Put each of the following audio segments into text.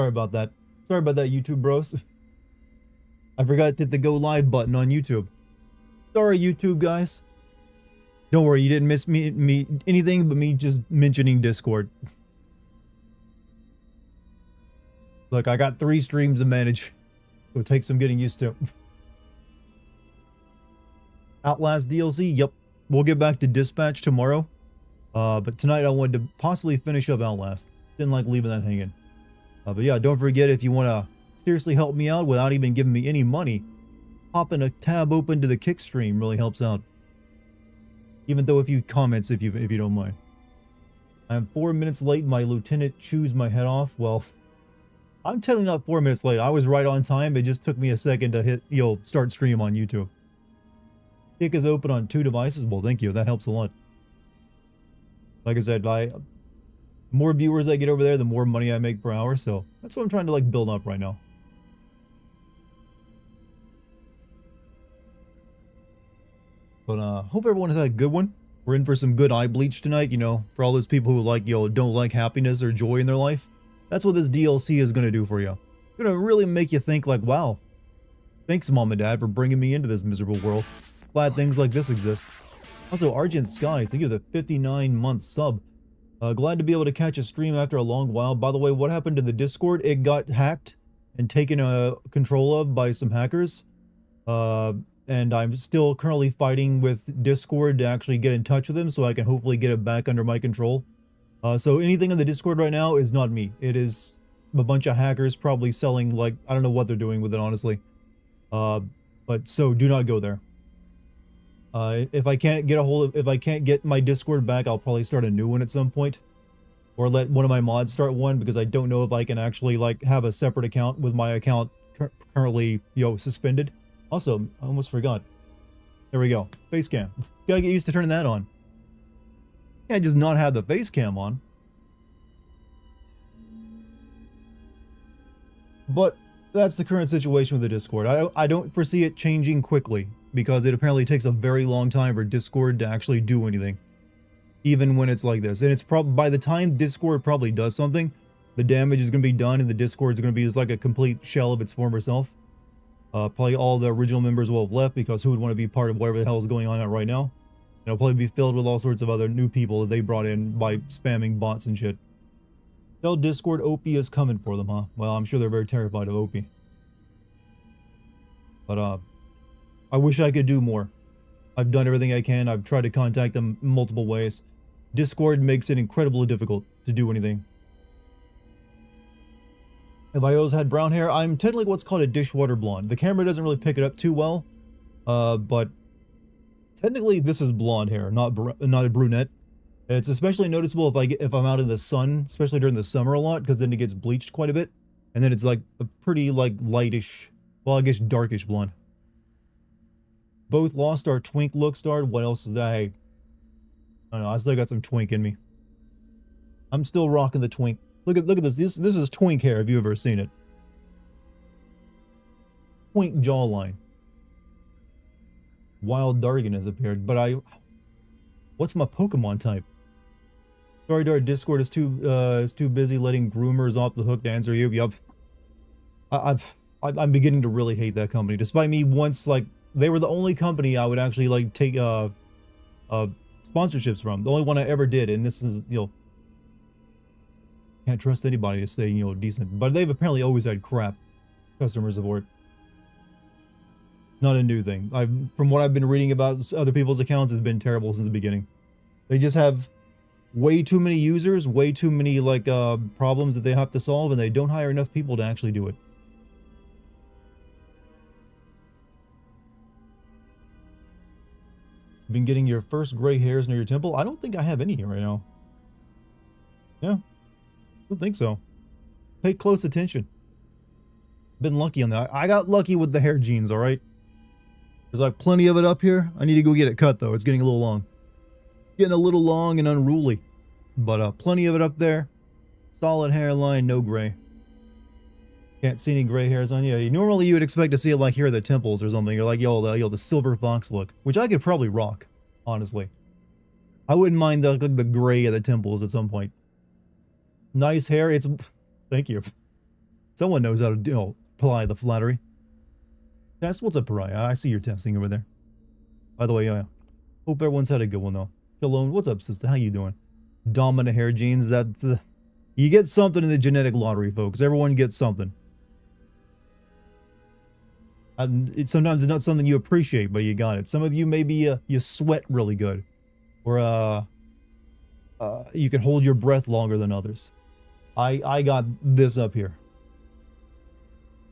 Sorry about that. Sorry about that, YouTube bros. I forgot to hit the go live button on YouTube. Sorry, YouTube guys. Don't worry, you didn't miss me anything but me just mentioning Discord. Look, I got 3 streams to manage. It'll take some getting used to. Outlast DLC, yep. We'll get back to Dispatch tomorrow. But tonight I wanted to possibly finish up Outlast. Didn't like leaving that hanging. But yeah, don't forget, if you want to seriously help me out without even giving me any money, popping a tab open to the Kick stream really helps out. Even though a few comments if you don't mind. I'm 4 minutes late. My lieutenant chews my head off. Well, I'm technically not 4 minutes late. I was right on time. It just took me a second to hit, start stream on YouTube. Kick is open on 2 devices. Well, thank you. That helps a lot. Like I said, the more viewers I get over there, the more money I make per hour. So that's what I'm trying to like build up right now. But hope everyone has had a good one. We're in for some good eye bleach tonight, for all those people who like, don't like happiness or joy in their life. That's what this DLC is going to do for you. It's going to really make you think like, wow, thanks Mom and Dad for bringing me into this miserable world. Glad things like this exist. Also, Argent Skies, thank you for the 59-month sub. Glad to be able to catch a stream after a long while. By the way, what happened to the Discord? It got hacked and taken control of by some hackers. And I'm still currently fighting with Discord to actually get in touch with them so I can hopefully get it back under my control. So anything in the Discord right now is not me. It is a bunch of hackers probably selling, like, I don't know what they're doing with it, honestly. But so do not go there. If I can't get my Discord back, I'll probably start a new one at some point. Or let one of my mods start one, because I don't know if I can actually, like, have a separate account with my account currently, suspended. Also, I almost forgot. There we go. Facecam. Gotta get used to turning that on. Can't just not have the Facecam on. But that's the current situation with the Discord. I don't foresee it changing quickly, because it apparently takes a very long time for Discord to actually do anything. Even when it's like this. And it's probably, by the time Discord probably does something, the damage is going to be done and the Discord is going to be just like a complete shell of its former self. Probably all the original members will have left, because who would want to be part of whatever the hell is going on right now? It'll probably be filled with all sorts of other new people that they brought in by spamming bots and shit. Tell Discord Opie is coming for them, huh? Well, I'm sure they're very terrified of Opie. But, I wish I could do more. I've done everything I can. I've tried to contact them multiple ways. Discord makes it incredibly difficult to do anything. If I always had brown hair, I'm technically what's called a dishwater blonde. The camera doesn't really pick it up too well, but technically this is blonde hair, not a brunette. It's especially noticeable if I'm out in the sun, especially during the summer a lot, because then it gets bleached quite a bit, and then it's like a pretty like lightish, well, I guess darkish blonde. Both Lost Star Twink look starred. What else is that? Hey, I don't know. I still got some twink in me. I'm still rocking the twink. Look at this. This is twink hair. Have you ever seen it? Twink jawline. Wild Dartigan has appeared, but what's my Pokemon type? Sorry, Dart. Discord is too busy letting groomers off the hook to answer you. Yup. I'm beginning to really hate that company. Despite me once, like, they were the only company I would actually like take sponsorships from. The only one I ever did, and this is, can't trust anybody to stay, decent. But they've apparently always had crap customer support. Not a new thing. From what I've been reading about other people's accounts, it's been terrible since the beginning. They just have way too many users, way too many like problems that they have to solve, and they don't hire enough people to actually do it. Been getting your first gray hairs near your temple? I don't think I have any here right now. Yeah. Don't think so. Pay close attention. Been lucky on that. I got lucky with the hair genes, alright? There's like plenty of it up here. I need to go get it cut though. It's getting a little long. Getting a little long and unruly. But plenty of it up there. Solid hairline, no gray. Can't see any gray hairs on you. Normally you would expect to see it like here at the temples or something. You're like, yo, the silver fox look. Which I could probably rock, honestly. I wouldn't mind the gray at the temples at some point. Nice hair. Thank you. Someone knows how to apply the flattery. Test, what's up, Pariah? I see you're testing over there. By the way, hope everyone's had a good one though. Shalom, what's up, sister? How you doing? Dominant hair genes. That you get something in the genetic lottery, folks. Everyone gets something. And sometimes it's not something you appreciate, but you got it. Some of you maybe you sweat really good, or you can hold your breath longer than others. I got this up here.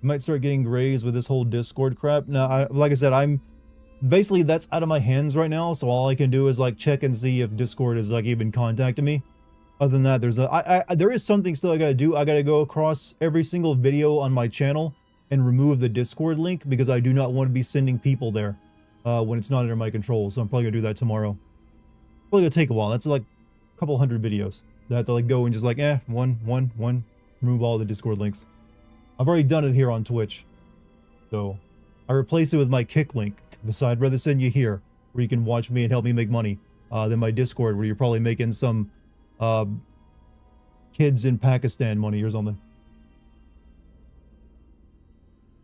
Might start getting grazed with this whole Discord crap. Now, like I said, I'm basically that's out of my hands right now. So all I can do is like check and see if Discord is like even contacting me. Other than that, there is something still I gotta do. I gotta go across every single video on my channel and remove the Discord link because I do not want to be sending people there when it's not under my control. So I'm probably gonna do that tomorrow. Probably gonna take a while. That's like a couple hundred videos. I have to like go and just like one, remove all the Discord links. I've already done it here on Twitch. So I replaced it with my Kick link. So I'd rather send you here where you can watch me and help me make money than my Discord where you're probably making some kids in Pakistan money or something.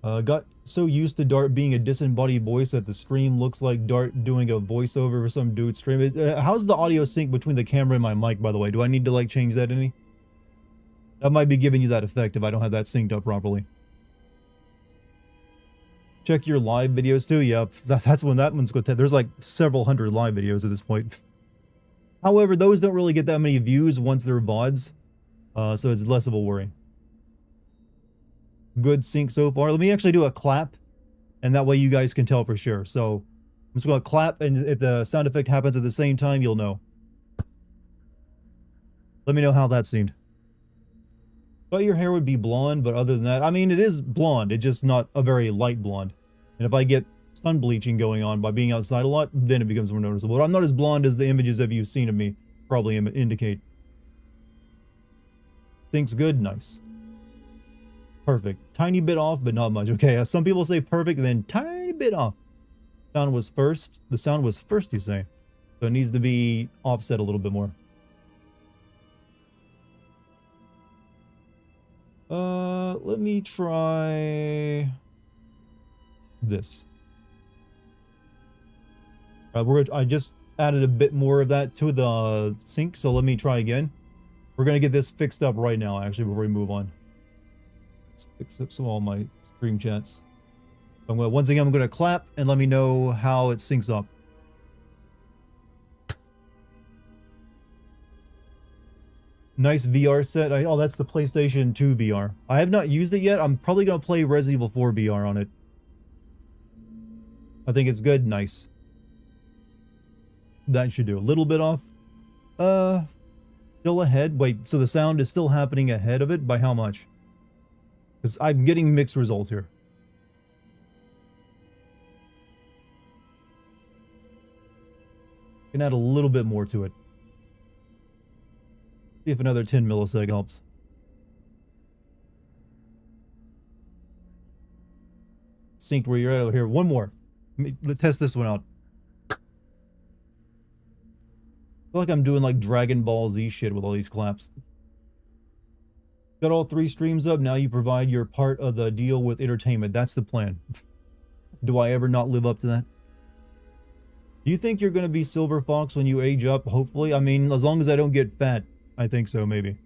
Got so used to Dart being a disembodied voice that the stream looks like Dart doing a voiceover for some dude stream. How's the audio sync between the camera and my mic, by the way? Do I need to like change that any? That might be giving you that effect if I don't have that synced up properly. Check your live videos too. Yeah, that's when that one's going to. There's like several hundred live videos at this point. However, those don't really get that many views once they're VODs. So it's less of a worry. Good sync so far. Let me actually do a clap, and that way you guys can tell for sure. So I'm just going to clap, and if the sound effect happens at the same time, you'll know. Let me know how that seemed. Thought your hair would be blonde, but other than that, I mean, it is blonde. It's just not a very light blonde. And if I get sun bleaching going on by being outside a lot, then it becomes more noticeable. But I'm not as blonde as the images of you've seen of me probably indicate. Sync's good, nice. Perfect. Tiny bit off, but not much. Okay, some people say perfect, then tiny bit off. Sound was first. The sound was first, you say. So it needs to be offset a little bit more. Let me try this. I just added a bit more of that to the sync, so let me try again. We're gonna get this fixed up right now, actually, before we move on. Let's fix up some of all my stream chats. Once again, I'm gonna clap and let me know how it syncs up. Nice VR set. Oh, that's the PlayStation 2 VR. I have not used it yet. I'm probably going to play Resident Evil 4 VR on it. I think it's good. Nice. That should do. A little bit off. Still ahead. Wait, so the sound is still happening ahead of it? By how much? Because I'm getting mixed results here. Can add a little bit more to it. See if another 10 millisecond helps. Synced where you're at over here. One more. Let's test this one out. I feel like I'm doing like Dragon Ball Z shit with all these claps. Got all 3 streams up. Now you provide your part of the deal with entertainment. That's the plan. Do I ever not live up to that? Do you think you're going to be Silver Fox when you age up? Hopefully. I mean, as long as I don't get fat. I think so, maybe.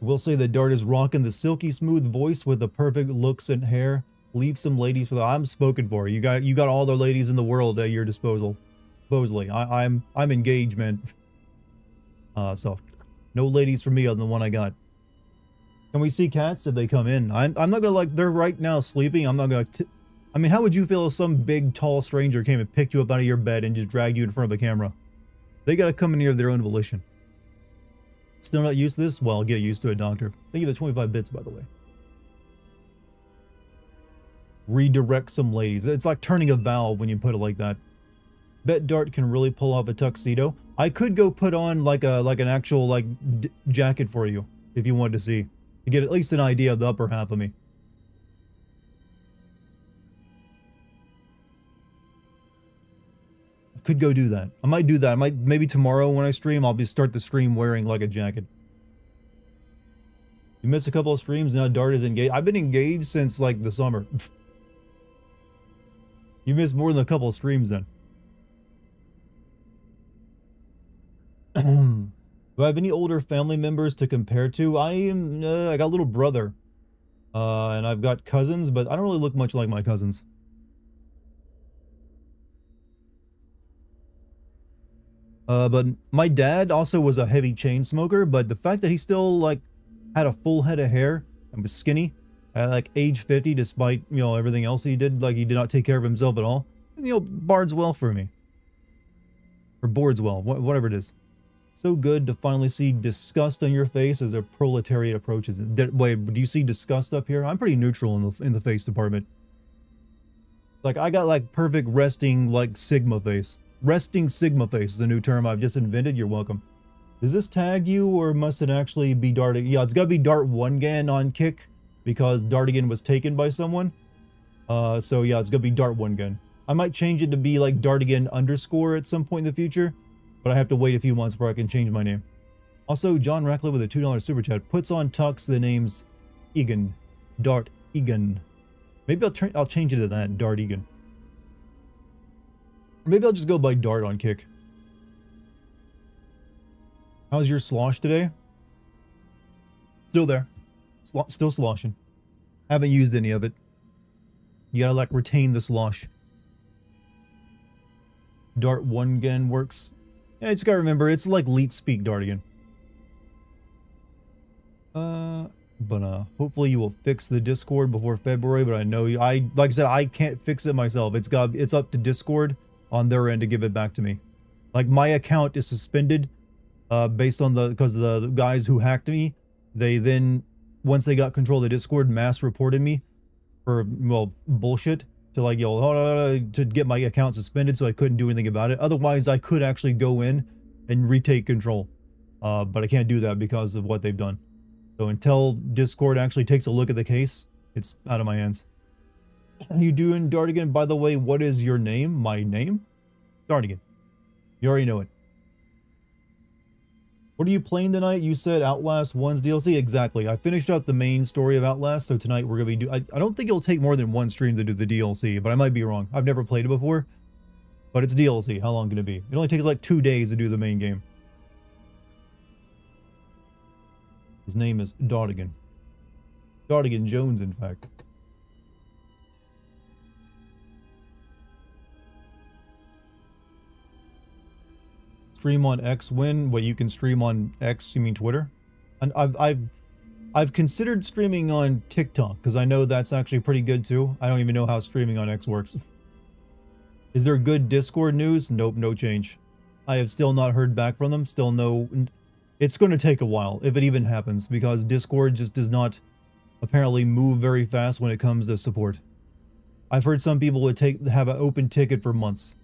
We'll say that Dart is rocking the silky smooth voice with the perfect looks and hair. Leave some ladies for the. I'm spoken for. You got all the ladies in the world at your disposal. Supposedly, I'm engaged, man. So no ladies for me other than the one I got. Can we see cats if they come in? I'm not gonna like. They're right now sleeping. I'm not gonna. I mean, how would you feel if some big, tall stranger came and picked you up out of your bed and just dragged you in front of a camera? They gotta come in here of their own volition. Still not used to this? Well, get used to it, doctor. Thank you for the 25 bits, by the way. Redirect some ladies. It's like turning a valve when you put it like that. Bet Dart can really pull off a tuxedo. I could go put on like an actual like jacket for you if you wanted to see. To get at least an idea of the upper half of me. could go do that. I might do that. I might, maybe tomorrow when I stream, I'll start the stream wearing like a jacket. You missed a couple of streams, now Dart is engaged. I've been engaged since like the summer. You missed more than a couple of streams then. Do I have any older family members to compare to? I got a little brother. And I've got cousins, but I don't really look much like my cousins. But my dad also was a heavy chain smoker, but the fact that he still, like, had a full head of hair and was skinny at, like, age 50, despite, you know, everything else he did, like, he did not take care of himself at all, you know, bards well for me. Or boards well, whatever it is. So good to finally see disgust on your face as a proletariat approaches. Wait, do you see disgust up here? I'm pretty neutral in the face department. Like, I got, like, perfect resting, like, Sigma face. Resting Sigma face is a new term I've just invented. You're welcome. Does this tag you, or must it actually be Dartigan? Yeah, it's gotta be Dart1gan on Kick, because Dartigan was taken by someone. So yeah, it's gonna be Dart1gan. I might change it to be like Dartigan _ at some point in the future, but I have to wait a few months before I can change my name. Also, John Ratcliffe with a $2 super chat puts on tux the names Egan. Dartigan. Maybe I'll change it to that, Dartigan. Or maybe I'll just go by Dart on Kick. How's your slosh today? Still there. Still sloshing. Haven't used any of it. You gotta, like, retain the slosh. Dart1gan works. Yeah, you just gotta remember, it's like Leet Speak Dartigan. Hopefully you will fix the Discord before February, but I know you, like I said, I can't fix it myself. It's up to Discord on their end to give it back to me. Like, my account is suspended based on because the guys who hacked me, they then, once they got control of the Discord, mass reported me for, well, bullshit, to like, yo, to get my account suspended, so I couldn't do anything about it. Otherwise, I could actually go in and retake control. But I can't do that because of what they've done. So until Discord actually takes a look at the case, it's out of my hands. How you doing, Dartigan? By the way, what is your name? My name? Dartigan. You already know it. What are you playing tonight? You said Outlast 1's DLC? Exactly. I finished up the main story of Outlast, so tonight we're going to be I don't think it'll take more than one stream to do the DLC, but I might be wrong. I've never played it before, but it's DLC. How long can it be? It only takes like 2 days to do the main game. His name is Dartigan. Dartigan Jones, in fact. Stream on X when? Wait, you can stream on X? You mean Twitter? And I've considered streaming on TikTok because I know that's actually pretty good too. I don't even know how streaming on X works. Is there good Discord news? Nope, no change. I have still not heard back from them. Still no. It's going to take a while if it even happens because Discord just does not apparently move very fast when it comes to support. I've heard some people would have an open ticket for months.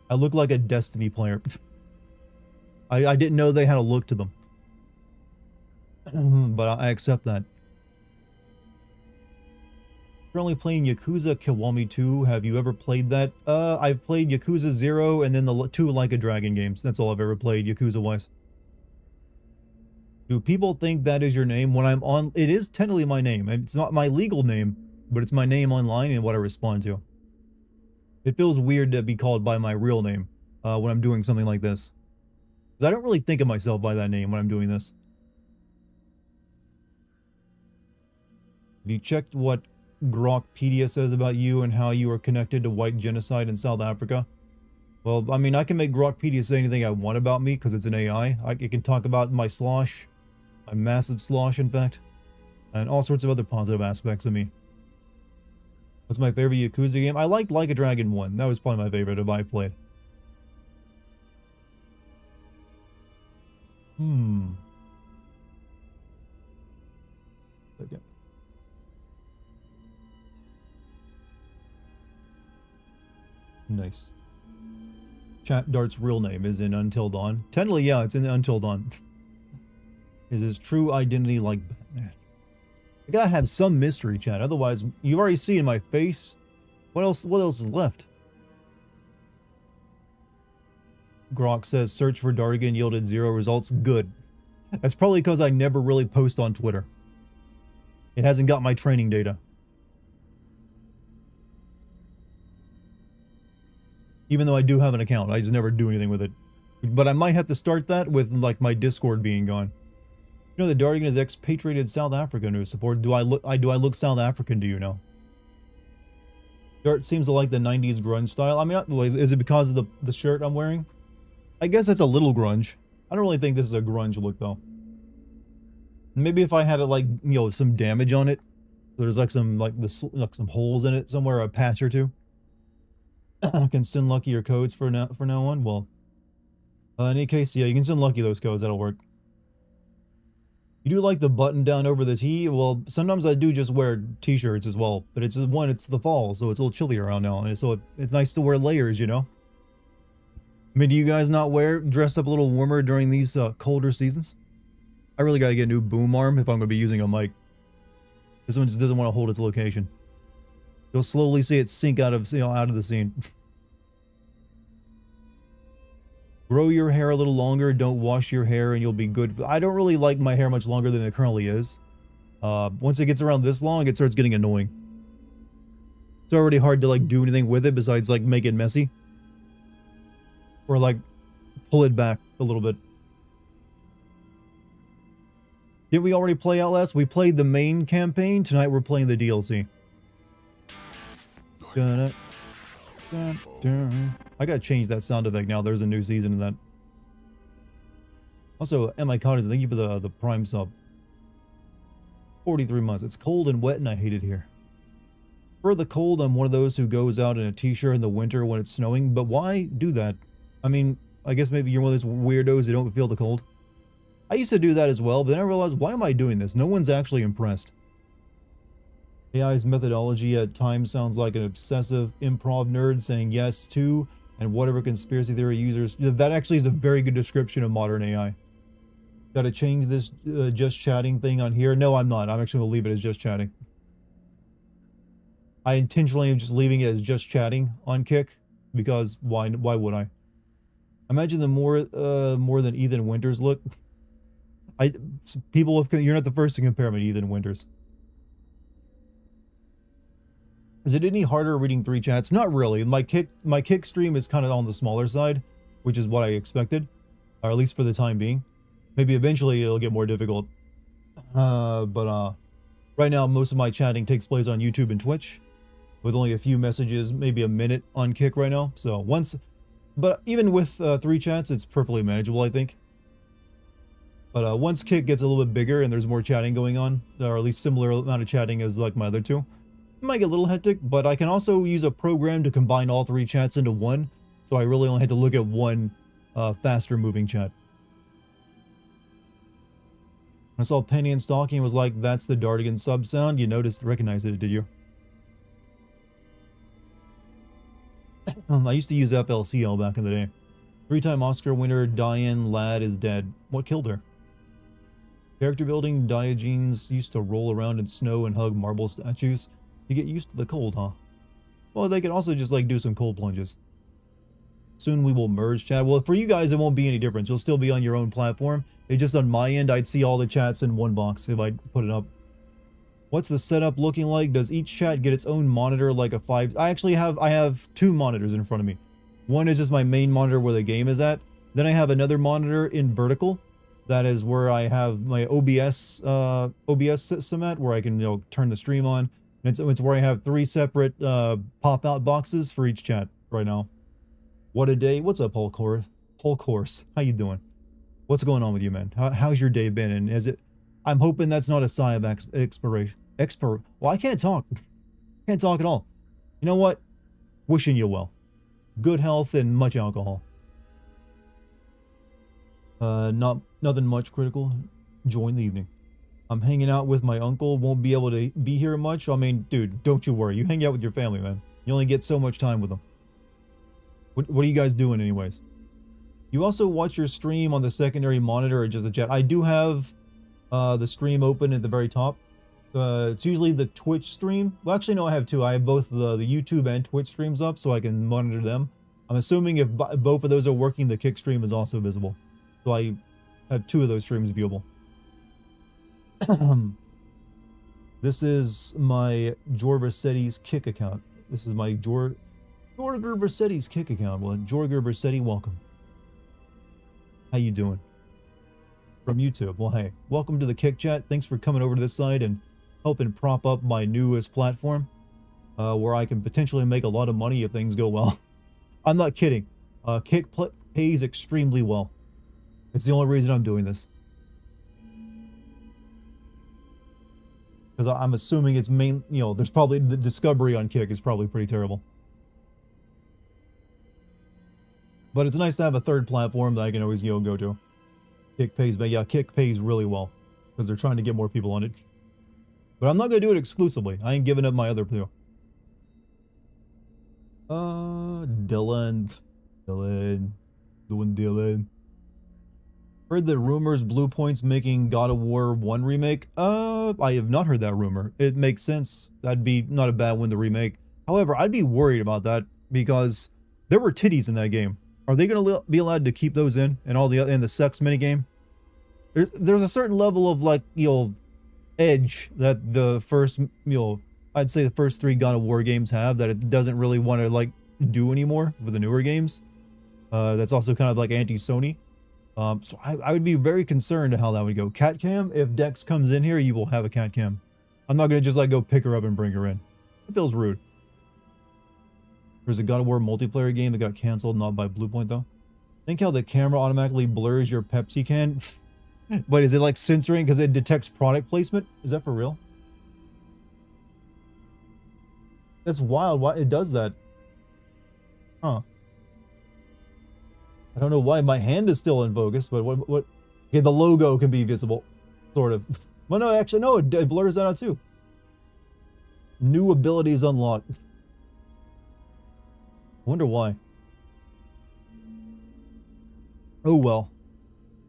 I look like a Destiny player. I didn't know they had a look to them. But I accept that. Currently playing Yakuza Kiwami 2. Have you ever played that? I've played Yakuza 0 and then the 2 Like a Dragon games. That's all I've ever played Yakuza-wise. Do people think that is your name? When I'm on... It is technically my name. It's not my legal name, but it's my name online and what I respond to. It feels weird to be called by my real name when I'm doing something like this. Because I don't really think of myself by that name when I'm doing this. Have you checked what Grokpedia says about you and how you are connected to white genocide in South Africa? Well, I mean, I can make Grokpedia say anything I want about me because it's an AI. It can talk about my slosh, my massive slosh, in fact, and all sorts of other positive aspects of me. What's my favorite Yakuza game? I liked Like a Dragon 1. That was probably my favorite if I played. Okay. Nice. Chat Dart's real name is in Until Dawn. Technically, yeah, it's in Until Dawn. Is his true identity like Batman? I gotta have some mystery, chat. Otherwise, you've already seen my face What else is left? Grok says search for Dartigan yielded 0 results. Good. That's probably because I never really post on Twitter. It hasn't got my training data. Even though I do have an account, I just never do anything with it. But I might have to start that with like my Discord being gone. You know, the Dartigan is expatriated South Africa to support. Do I look South African to you now? Dart seems to like the 90s grunge style. I mean, is it because of the shirt I'm wearing? I guess that's a little grunge. I don't really think this is a grunge look though. Maybe if I had like, you know, some damage on it. There's like some some holes in it somewhere, a patch or two. I can send Lucky your codes for now on. Well, in any case, yeah, you can send Lucky those codes. That'll work. You do like the button down over the tee? Well, sometimes I do just wear t-shirts as well. But it's the fall, so it's a little chilly around now. And so it's nice to wear layers, you know? I mean, do you guys not dress up a little warmer during these colder seasons? I really gotta get a new boom arm if I'm gonna be using a mic. This one just doesn't want to hold its location. You'll slowly see it sink out of the scene. Grow your hair a little longer, don't wash your hair and you'll be good. I don't really like my hair much longer than it currently is. Once it gets around this long, it starts getting annoying. It's already hard to like do anything with it besides like make it messy. Or like pull it back a little bit. Didn't we already play Outlast? We played the main campaign. Tonight we're playing the DLC. I gotta change that sound effect now. There's a new season in that. Also, M.I. Cotters, thank you for the Prime sub. 43 months. It's cold and wet and I hate it here. For the cold, I'm one of those who goes out in a t-shirt in the winter when it's snowing. But why do that? I mean, I guess maybe you're one of those weirdos that don't feel the cold. I used to do that as well, but then I realized, why am I doing this? No one's actually impressed. AI's methodology at times sounds like an obsessive improv nerd saying yes to and whatever conspiracy theory users. That actually is a very good description of modern AI. Gotta change this just chatting thing on here. No, I'm not. I'm actually gonna leave it as just chatting. I intentionally am just leaving it as just chatting on Kick because why would I? Imagine the more than Ethan Winters look. You're not the first to compare me to Ethan Winters. Is it any harder reading 3 chats? Not really. My kick stream is kind of on the smaller side, which is what I expected, or at least for the time being. Maybe eventually it'll get more difficult. But right now most of my chatting takes place on YouTube and Twitch, with only a few messages, maybe a minute on Kick right now. So but even with 3 chats, it's perfectly manageable, I think. But once Kick gets a little bit bigger and there's more chatting going on, or at least similar amount of chatting as like my other two, it might get a little hectic, but I can also use a program to combine all 3 chats into one, so I really only had to look at one faster moving chat. I saw Penny and Stalking was like, that's the Dartigan sub sound. You recognized it, did you? I used to use FLCL back in the day. 3-time Oscar winner Diane Ladd is dead. What killed her? Character building, Diogenes used to roll around in snow and hug marble statues. You get used to the cold, huh? Well, they can also just like do some cold plunges. Soon we will merge chat. Well, for you guys, it won't be any difference. You'll still be on your own platform. It's just on my end, I'd see all the chats in one box if I put it up. What's the setup looking like? Does each chat get its own monitor like a 5? I have 2 monitors in front of me. One is just my main monitor where the game is at. Then I have another monitor in vertical. That is where I have my OBS system at, where I can turn the stream on. And it's where I have 3 separate pop-out boxes for each chat right now. What a day! What's up, Hulk Horse? How you doing? What's going on with you, man? How's your day been? And is it? I'm hoping that's not a sigh of expiration. Well, I can't talk. Can't talk at all. You know what? Wishing you well. Good health and much alcohol. Nothing much critical. Enjoying the evening. I'm hanging out with my uncle. Won't be able to be here much. I mean, dude, don't you worry. You hang out with your family, man. You only get so much time with them. What are you guys doing anyways? You also watch your stream on the secondary monitor or just the chat? I do have the stream open at the very top. It's usually the Twitch stream. Well, actually, no, I have two. I have both the YouTube and Twitch streams up, so I can monitor them. I'm assuming if both of those are working, the Kick stream is also visible. So I have two of those streams viewable. This is my Jorger Versetti's Kick account. This is my Jorger Versetti's Kick account. Well, Jorger Versetti, welcome. How you doing? From YouTube. Well, hey, welcome to the Kick chat. Thanks for coming over to this side and helping prop up my newest platform, where I can potentially make a lot of money if things go well. I'm not kidding. Kick pays extremely well. It's the only reason I'm doing this. Because I'm assuming it's main, you know, there's probably the discovery on Kick is probably pretty terrible. But it's nice to have a third platform that I can always, you know, go to. Kick pays, but yeah, Kick pays really well because they're trying to get more people on it. But I'm not gonna do it exclusively. I ain't giving up my other two. Dylan. Heard the rumors Blue Point's making God of War 1 remake. I have not heard that rumor. It makes sense. That'd be not a bad one to remake. However, I'd be worried about that because there were titties in that game. Are they gonna be allowed to keep those in and all the in the sex minigame? There's a certain level of, like, you know, edge that the first, you know, I'd say the first 3 God of War games have that it doesn't really want to, like, do anymore with the newer games. That's also kind of like anti-Sony. So I would be very concerned how that would go. Cat cam, if Dex comes in here, you will have a cat cam. I'm not going to just, like, go pick her up and bring her in. It feels rude. There's a God of War multiplayer game that got canceled, not by Blue Point, though. Think how the camera automatically blurs your Pepsi can? But is it, like, censoring because it detects product placement? Is that for real? That's wild. Why it does that? Huh. I don't know why my hand is still in focus, but what? Okay, the logo can be visible, sort of. Well, no, actually, no, it blurs that out too. New abilities unlocked. Wonder why. Oh well.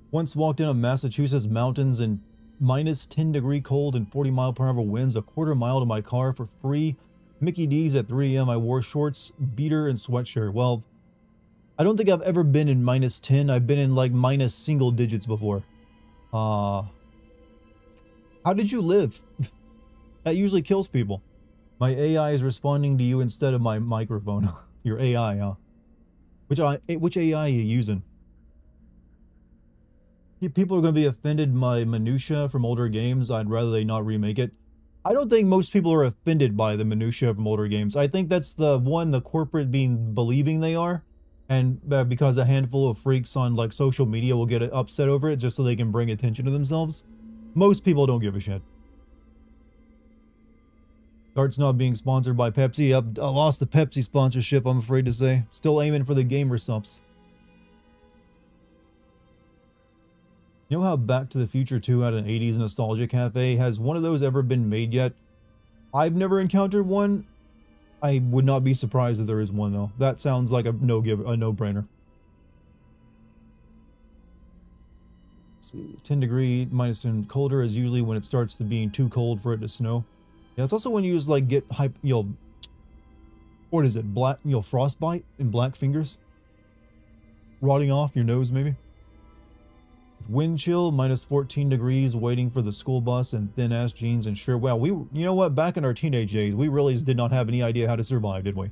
Once walked in on Massachusetts mountains in -10-degree cold and 40-mile-per-hour winds, a quarter mile to my car for free. Mickey D's at 3 a.m. I wore shorts, beater, and sweatshirt. Well, I don't think I've ever been in -10. I've been in, like, minus single digits before. How did you live? That usually kills people. My AI is responding to you instead of my microphone. Your AI, huh? Which AI are you using? People are going to be offended by minutia from older games. I'd rather they not remake it. I don't think most people are offended by the minutia from older games. I think that's the corporate believing they are. And because a handful of freaks on, like, social media will get upset over it just so they can bring attention to themselves. Most people don't give a shit. Dart's not being sponsored by Pepsi. I lost the Pepsi sponsorship, I'm afraid to say. Still aiming for the gamer subs. You know how Back to the Future 2 had an 80s nostalgia cafe? Has one of those ever been made yet? I've never encountered one. I would not be surprised if there is one, though. That sounds like a no-brainer. Let's see, 10-degree, -10 colder is usually when it starts to being too cold for it to snow. Yeah, it's also when you just, like, get what is it, frostbite and black fingers? Rotting off your nose, maybe? Wind chill, -14 degrees, waiting for the school bus, and thin-ass jeans and shirt. Wow, you know what? Back in our teenage days, we really did not have any idea how to survive, did we?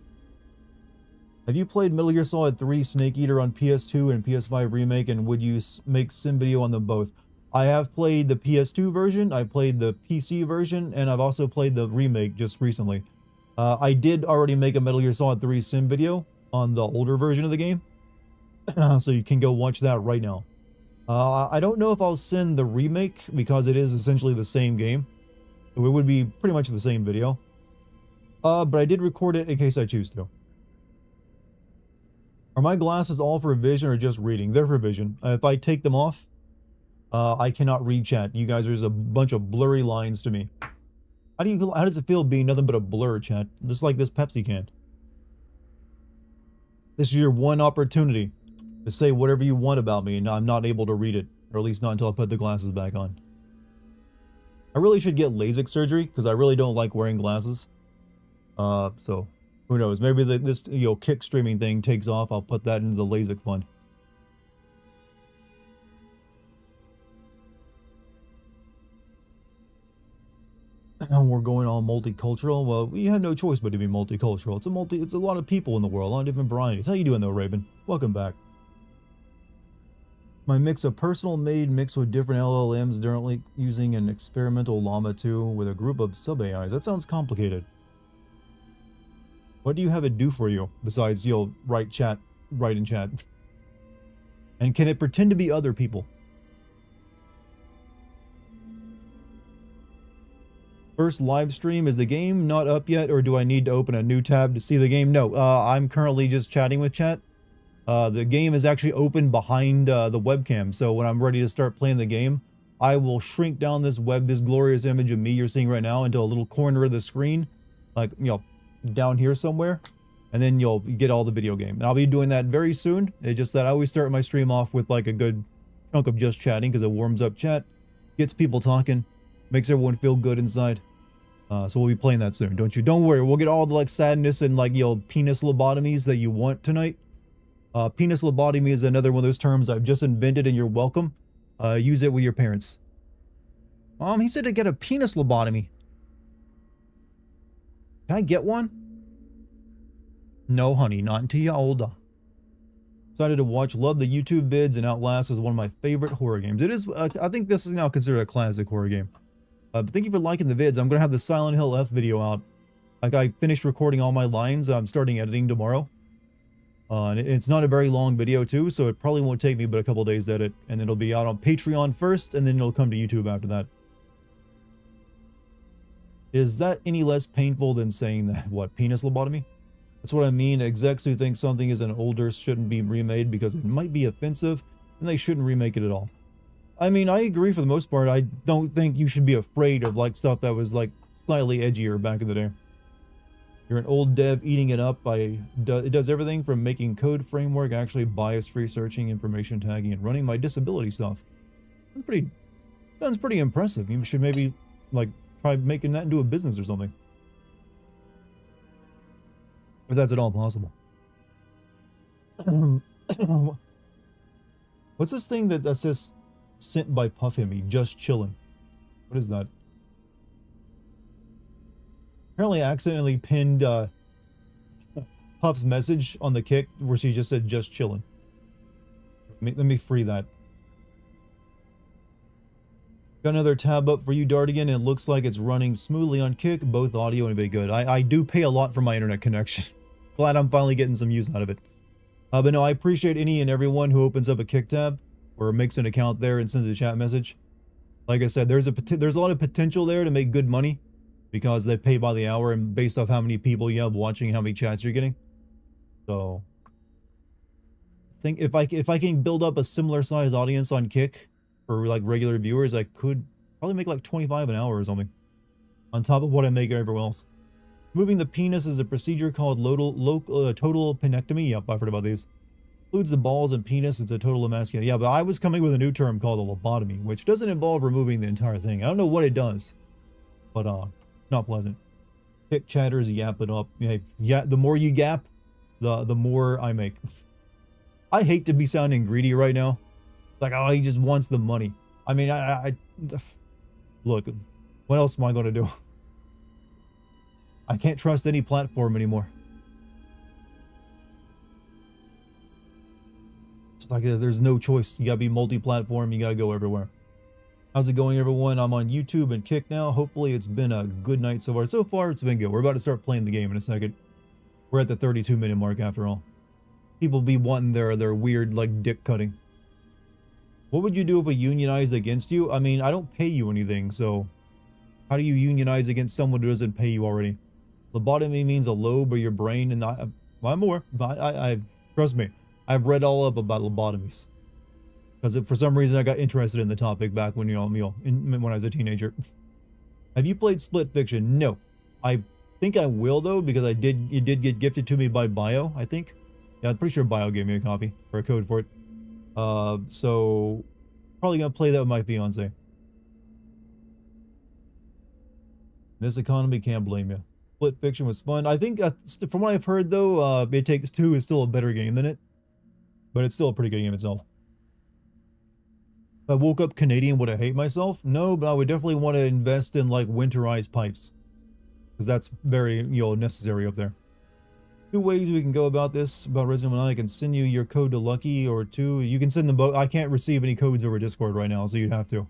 Have you played Metal Gear Solid 3 Snake Eater on PS2 and PS5 Remake, and would you make sim video on them both? I have played the PS2 version, I played the PC version, and I've also played the remake just recently. I did already make a Metal Gear Solid 3 sim video on the older version of the game, so you can go watch that right now. I don't know if I'll send the remake because it is essentially the same game. So it would be pretty much the same video. But I did record it in case I choose to. Are my glasses all for vision or just reading? They're for vision. If I take them off, I cannot read chat. You guys, there's a bunch of blurry lines to me. How does it feel being nothing but a blur, chat? Just like this Pepsi can. This is your one opportunity to say whatever you want about me, and I'm not able to read it. Or at least not until I put the glasses back on. I really should get LASIK surgery because I really don't like wearing glasses. So who knows? Maybe this kick streaming thing takes off. I'll put that into the LASIK fund. We're going all multicultural. Well, we have no choice but to be multicultural. It's a lot of people in the world, a lot of different varieties. How you doing though, Raven? Welcome back. My mix of personal made mixed with different LLMs, currently using an experimental llama 2 with a group of sub-AIs. That sounds complicated. What do you have it do for you besides write in chat? And can it pretend to be other people? First live stream, is the game not up yet, or do I need to open a new tab to see the game? No, I'm currently just chatting with chat. The game is actually open behind the webcam, so when I'm ready to start playing the game, I will shrink down this glorious image of me you're seeing right now into a little corner of the screen, like, down here somewhere, and then you'll get all the video game. And I'll be doing that very soon. It's just that I always start my stream off with like a good chunk of just chatting because it warms up chat, gets people talking, makes everyone feel good inside. So we'll be playing that soon. Don't worry, we'll get all the like sadness and like penis lobotomies that you want tonight. Penis lobotomy is another one of those terms I've just invented, and you're welcome. Use it with your parents. Mom, he said to get a penis lobotomy. Can I get one? No, honey, not until you're older. Excited to watch. Love the YouTube vids, and Outlast is one of my favorite horror games. It is, I think this is now considered a classic horror game. But thank you for liking the vids. I'm going to have the Silent Hill F video out. Like, I finished recording all my lines. I'm starting editing tomorrow. And it's not a very long video too, so it probably won't take me but a couple days to edit. And then it'll be out on Patreon first, and then it'll come to YouTube after that. Is that any less painful than saying that, what, penis lobotomy? That's what I mean. Execs who think something is an older shouldn't be remade because it might be offensive, and they shouldn't remake it at all. I mean, I agree for the most part. I don't think you should be afraid of like stuff that was like slightly edgier back in the day. You're an old dev eating it up. It does everything from making code framework, actually bias-free searching, information tagging, and running my disability stuff. Sounds pretty impressive. You should maybe like try making that into a business or something. If that's at all possible. What's this thing that says sent by Puff Himmy, just chilling? What is that? Apparently I accidentally pinned Puff's message on the kick where she just said just chilling. Let me free that. Got another tab up for you, Dartigan, and it looks like it's running smoothly on Kick, both audio and video good. I do pay a lot for my internet connection. Glad I'm finally getting some use out of it. But no, I appreciate any and everyone who opens up a Kick tab or makes an account there and sends a chat message. Like I said, there's a lot of potential there to make good money because they pay by the hour and based off how many people you have watching and how many chats you're getting. So I think if I can build up a similar size audience on Kick for like regular viewers, I could probably make like 25 an hour or something on top of what I make everywhere else. Moving the penis is a procedure called total penectomy. Yep, I've heard about these. Includes the balls and penis. It's a total emasculation. Yeah, but I was coming with a new term called a lobotomy, which doesn't involve removing the entire thing. I don't know what it does, but it's not pleasant. Kick chatters, yap it up. Yeah, the more you yap, the more I make. I hate to be sounding greedy right now. Like, oh, he just wants the money. I mean, look, what else am I going to do? I can't trust any platform anymore. It's like there's no choice. You gotta be multi-platform. You gotta go everywhere. How's it going, everyone? I'm on YouTube and Kick now. Hopefully it's been a good night so far. So far, it's been good. We're about to start playing the game in a second. We're at the 32-minute mark after all. People be wanting their weird, like, dick cutting. What would you do if we unionized against you? I mean, I don't pay you anything, so how do you unionize against someone who doesn't pay you already? Lobotomy means a lobe of your brain, and I'm more. I trust me, I've read all up about lobotomies because for some reason I got interested in the topic back when when I was a teenager. Have you played Split Fiction? No, I think I will though because it did get gifted to me by Bio. I think, yeah, I'm pretty sure Bio gave me a copy or a code for it. So probably gonna play that with my fiance. This economy, can't blame you. Split Fiction was fun. I think, from what I've heard though, It Takes Two is still a better game than it. But it's still a pretty good game itself. If I woke up Canadian, would I hate myself? No, but I would definitely want to invest in like winterized pipes. Because that's very, necessary up there. Two ways we can go about this, about Resident Evil 9. I can send you your code to Lucky, or two, you can send them both. I can't receive any codes over Discord right now, so you'd have to.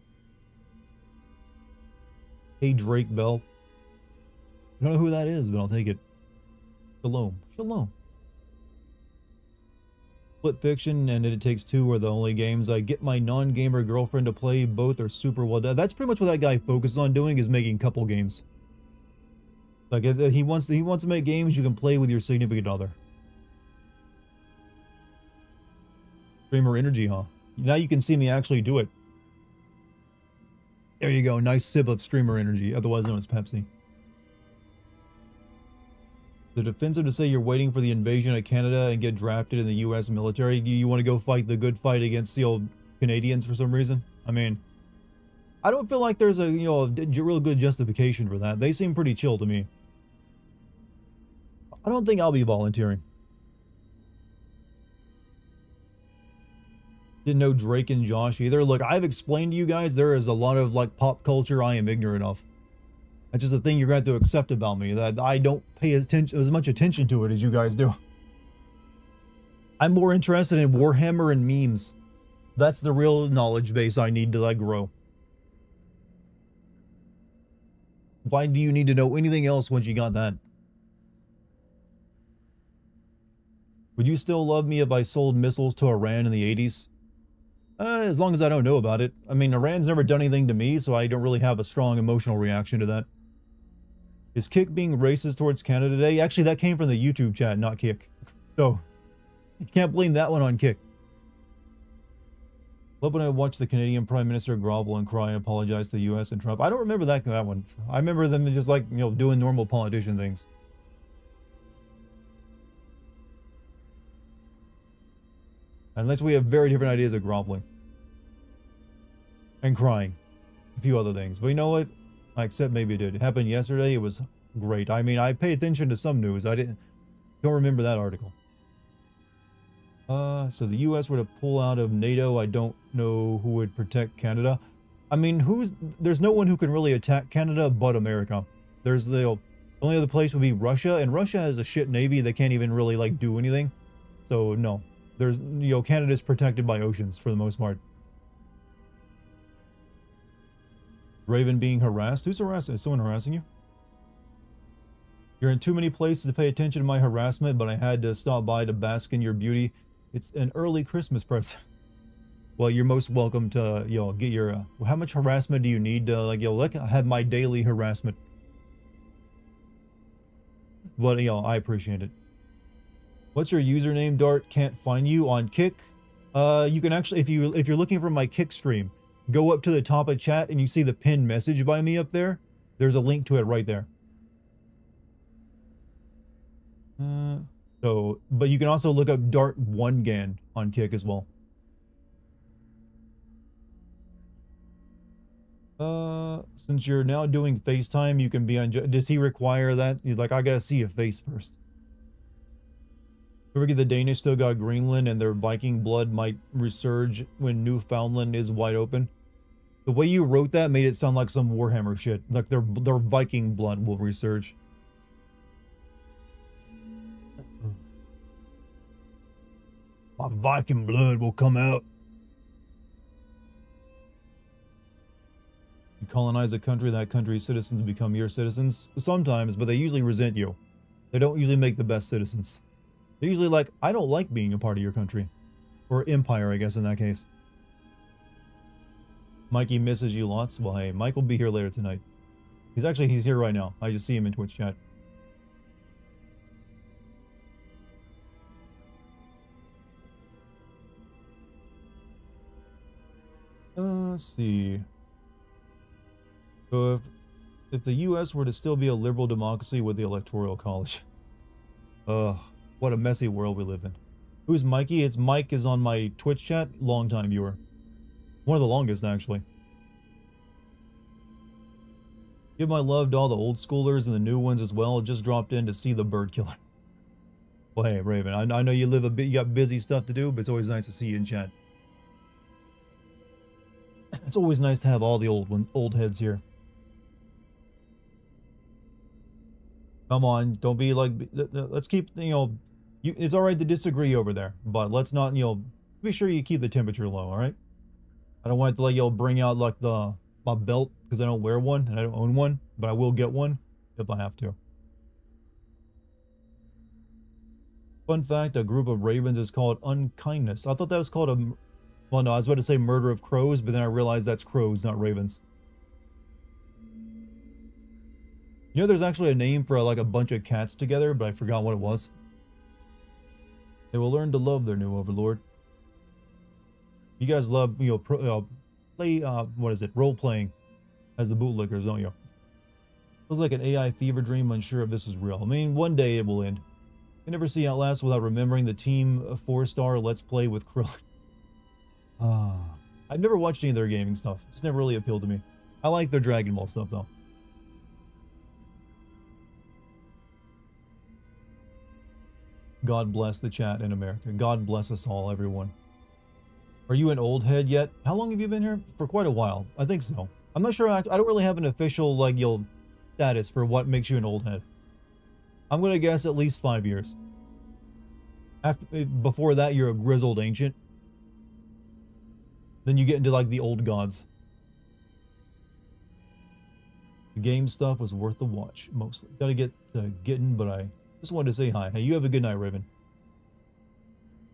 Hey, Drake Bell. I don't know who that is, but I'll take it. Shalom. Shalom. Split Fiction and It Takes Two are the only games I get my non-gamer girlfriend to play. Both are super well done. That's pretty much what that guy focuses on doing, is making couple games. Like, if he wants to make games you can play with your significant other. Streamer energy, huh? Now you can see me actually do it. There you go. Nice sip of streamer energy, otherwise known as Pepsi. The defensive to say you're waiting for the invasion of Canada and get drafted in the U.S. military. You want to go fight the good fight against the old Canadians for some reason? I mean, I don't feel like there's a, real good justification for that. They seem pretty chill to me. I don't think I'll be volunteering. Didn't know Drake and Josh either. Look, I've explained to you guys there is a lot of like pop culture I am ignorant of. That's just a thing you're going to have to accept about me, that I don't pay as much attention to it as you guys do. I'm more interested in Warhammer and memes. That's the real knowledge base I need to like grow. Why do you need to know anything else once you got that? Would you still love me if I sold missiles to Iran in the 80s? As long as I don't know about it. I mean, Iran's never done anything to me, so I don't really have a strong emotional reaction to that. Is Kick being racist towards Canada today? Actually, that came from the YouTube chat, not Kick. So, you can't blame that one on Kick. Love when I watch the Canadian Prime Minister grovel and cry and apologize to the US and Trump. I don't remember that one. I remember them just like, doing normal politician things. Unless we have very different ideas of groveling. And crying. A few other things. But you know what? I accept maybe it did. It happened yesterday. It was great. I mean, I pay attention to some news. don't remember that article. So the US were to pull out of NATO. I don't know who would protect Canada. I mean, there's no one who can really attack Canada but America. There's the only other place would be Russia, and Russia has a shit navy. They can't even really like do anything. So no. There's, Canada's protected by oceans for the most part. Raven being harassed? Who's harassing? Is someone harassing you? You're in too many places to pay attention to my harassment, but I had to stop by to bask in your beauty. It's an early Christmas present. Well, you're most welcome to, get your, how much harassment do you need to, like, I have my daily harassment. But, I appreciate it. What's your username, Dart? Can't find you on Kick. You can actually, if you're looking for my Kick stream, go up to the top of chat and you see the pinned message by me up there. There's a link to it right there. But you can also look up Dart 1gan on Kick as well. Since you're now doing FaceTime, you can be on. Does he require that? He's like, I gotta see your face first. Ever get the Danish still got Greenland and their Viking blood might resurge when Newfoundland is wide open? The way you wrote that made it sound like some Warhammer shit. Like their Viking blood will resurge. My Viking blood will come out. You colonize a country, that country's citizens become your citizens. Sometimes, but they usually resent you. They don't usually make the best citizens. They're usually like, I don't like being a part of your country. Or empire, I guess, in that case. Mikey misses you lots. Well, hey, Mike will be here later tonight. He's here right now. I just see him in Twitch chat. Let's see. So if the U.S. were to still be a liberal democracy with the Electoral College. What a messy world we live in. Who's Mikey? It's Mike is on my Twitch chat. Long-time viewer. One of the longest, actually. Give my love to all the old schoolers and the new ones as well. Just dropped in to see the bird killer. Well, hey, Raven, I know you live a bit, you got busy stuff to do, but it's always nice to see you in chat. It's always nice to have all the old heads here. Come on, don't be like, let's keep, you know, it's all right to disagree over there, but let's not, you know, be sure you keep the temperature low, all right? I don't want to like, you know, bring out like my belt because I don't wear one and I don't own one, but I will get one if I have to. Fun fact, a group of ravens is called unkindness. I thought that was called a, well, no, I was about to say murder of crows, but then I realized that's crows, not ravens. You know, there's actually a name for like a bunch of cats together, but I forgot what it was. They will learn to love their new overlord. You guys love, you know, play, what is it, role-playing as the bootlickers, don't you? Feels like an AI fever dream, unsure if this is real. I mean, one day it will end. You never see Outlast without remembering the Team 4-star Let's Play with Krillin. I've never watched any of their gaming stuff. It's never really appealed to me. I like their Dragon Ball stuff, though. God bless the chat in America. God bless us all, everyone. Are you an old head yet? How long have you been here? For quite a while. I think so. I'm not sure. I don't really have an official, like, you know, status for what makes you an old head. I'm going to guess at least 5 years. Before that, you're a grizzled ancient. Then you get into, like, the old gods. The game stuff was worth the watch, mostly. Gotta get getting, but I just wanted to say hi. Hey, you have a good night, Raven.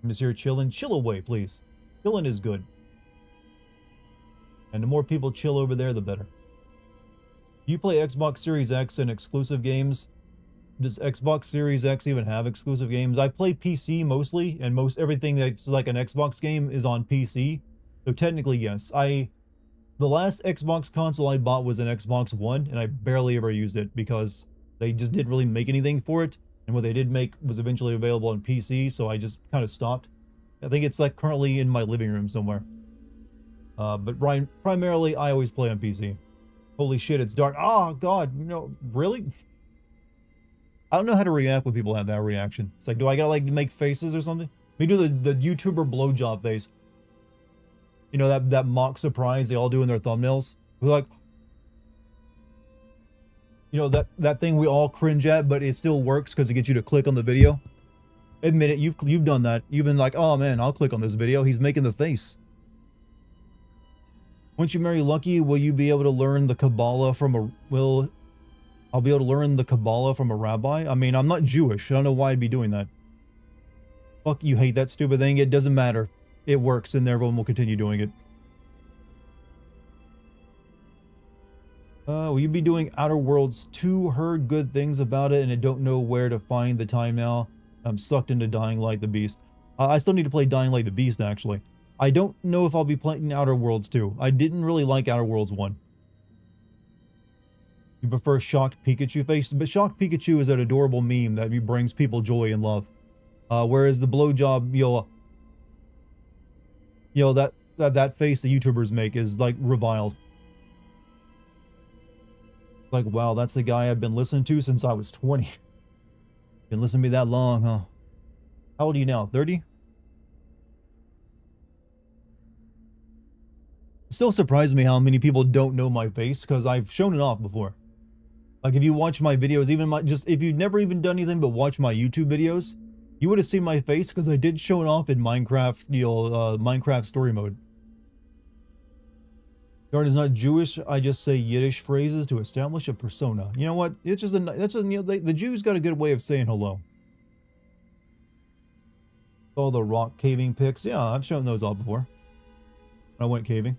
I'm just here chilling. Chill away, please. Chilling is good. And the more people chill over there, the better. You play Xbox Series X and exclusive games? Does Xbox Series X even have exclusive games? I play PC mostly, and most everything that's like an Xbox game is on PC. So technically, yes. The last Xbox console I bought was an Xbox One, and I barely ever used it because they just didn't really make anything for it. And what they did make was eventually available on PC, so I just kind of stopped. I think it's like currently in my living room somewhere. But primarily, I always play on PC. Holy shit, it's dark. Oh, God, no, really? I don't know how to react when people have that reaction. It's like, do I gotta like make faces or something? We do the YouTuber blowjob face. You know, that mock surprise they all do in their thumbnails? We're like, you know, that thing we all cringe at, but it still works because it gets you to click on the video. Admit it, you've done that. You've been like, oh man, I'll click on this video. He's making the face. Once you marry Lucky, will you be able to learn the Kabbalah from a... I'll be able to learn the Kabbalah from a rabbi? I mean, I'm not Jewish. I don't know why I'd be doing that. Fuck, you hate that stupid thing. It doesn't matter. It works, and everyone will continue doing it. Will you be doing Outer Worlds 2? Heard good things about it, and I don't know where to find the time now. I'm sucked into Dying Light the Beast. I still need to play Dying Light the Beast, actually. I don't know if I'll be playing Outer Worlds 2. I didn't really like Outer Worlds 1. You prefer Shocked Pikachu face? But Shocked Pikachu is an adorable meme that brings people joy and love. Whereas the blowjob, that face the YouTubers make is, like, reviled. Like, wow, that's the guy I've been listening to since I was 20. Been listening to me that long, huh? How old are you now? 30? It still surprises me how many people don't know my face, because I've shown it off before. Like, if you watch my videos, if you've never even done anything but watch my YouTube videos, you would have seen my face, because I did show it off in Minecraft, Minecraft story mode. Darn is not Jewish. I just say Yiddish phrases to establish a persona. You know what? It's just the Jews got a good way of saying hello. All the rock caving pics. Yeah, I've shown those all before. I went caving.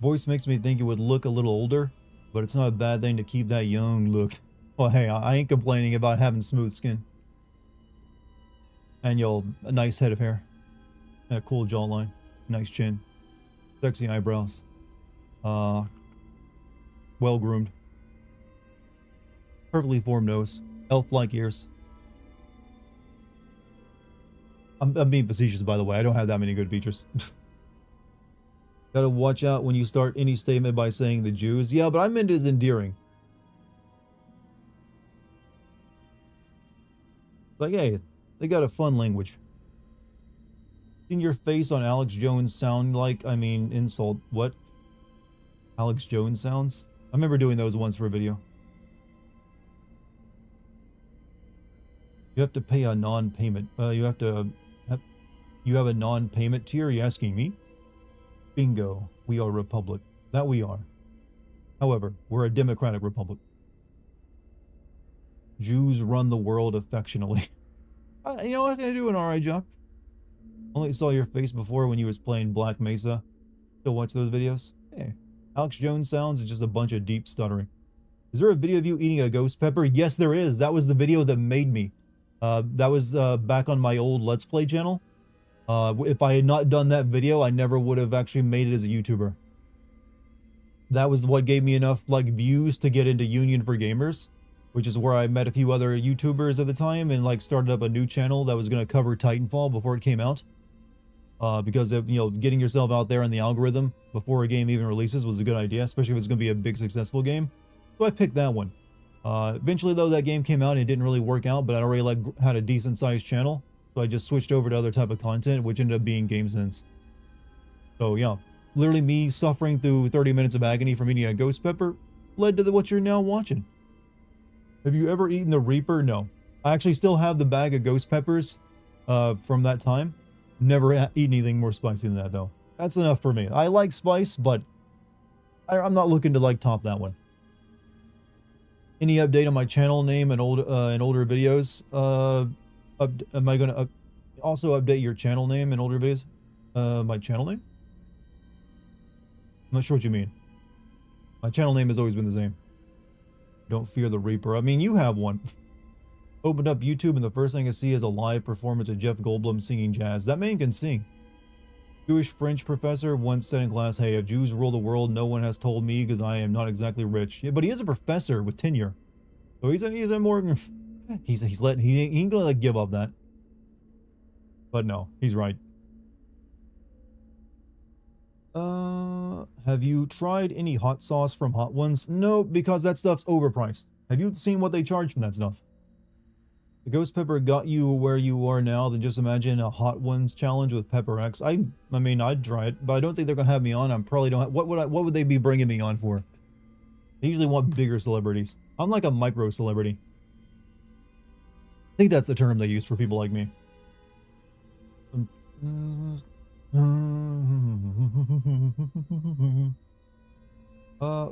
Voice makes me think it would look a little older, but it's not a bad thing to keep that young look. Well, hey, I ain't complaining about having smooth skin. And a nice head of hair. And a cool jawline. Nice chin. Sexy eyebrows. Well groomed. Perfectly formed nose. Elf-like ears. I'm being facetious, by the way. I don't have that many good features. Gotta watch out when you start any statement by saying the Jews. Yeah, but I meant it endearing. Like, hey, they got a fun language. In your face on Alex Jones sound like, I mean, insult. What? Alex Jones sounds? I remember doing those once for a video. You have to pay a non-payment. You have a non-payment tier? Are you asking me? Bingo. We are a republic. That we are. However, we're a democratic republic. Jews run the world affectionately. You know what? I do an alright job. Only saw your face before when you was playing Black Mesa. Still watch those videos? Hey. Alex Jones sounds is just a bunch of deep stuttering. Is there a video of you eating a ghost pepper? Yes, there is. That was the video that made me. That was back on my old Let's Play channel. If I had not done that video, I never would have actually made it as a YouTuber. That was what gave me enough like views to get into Union for Gamers, which is where I met a few other YouTubers at the time and like started up a new channel that was going to cover Titanfall before it came out. Because of, you know, getting yourself out there in the algorithm before a game even releases was a good idea, especially if it's going to be a big successful game. So I picked that one. Eventually though, that game came out and it didn't really work out, but I already like had a decent sized channel. So I just switched over to other type of content, which ended up being GameSense. So yeah, literally me suffering through 30 minutes of agony from eating a ghost pepper led to what you're now watching. Have you ever eaten the Reaper? No. I actually still have the bag of ghost peppers from that time. Never eaten anything more spicy than that though. That's enough for me. I like spice, but I'm not looking to like top that one. Any update on my channel name and older videos? Am I gonna also update your channel name in older videos? My channel name? I'm not sure what you mean. My channel name has always been the same. Don't fear the Reaper. I mean, you have one. Opened up YouTube and the first thing I see is a live performance of Jeff Goldblum singing jazz. That man can sing. Jewish French professor once said in class, hey, if Jews rule the world, no one has told me because I am not exactly rich. Yeah, but he is a professor with tenure. So he's a more... he ain't gonna like give up that. But no, he's right. Have you tried any hot sauce from Hot Ones? No, because that stuff's overpriced. Have you seen what they charge from that stuff? The ghost pepper got you where you are now, then just imagine a Hot Ones challenge with Pepper X. I mean, I'd try it, but I don't think they're gonna have me on. I probably don't have, what would they be bringing me on for? They usually want bigger celebrities. I'm like a micro celebrity. I think that's the term they use for people like me.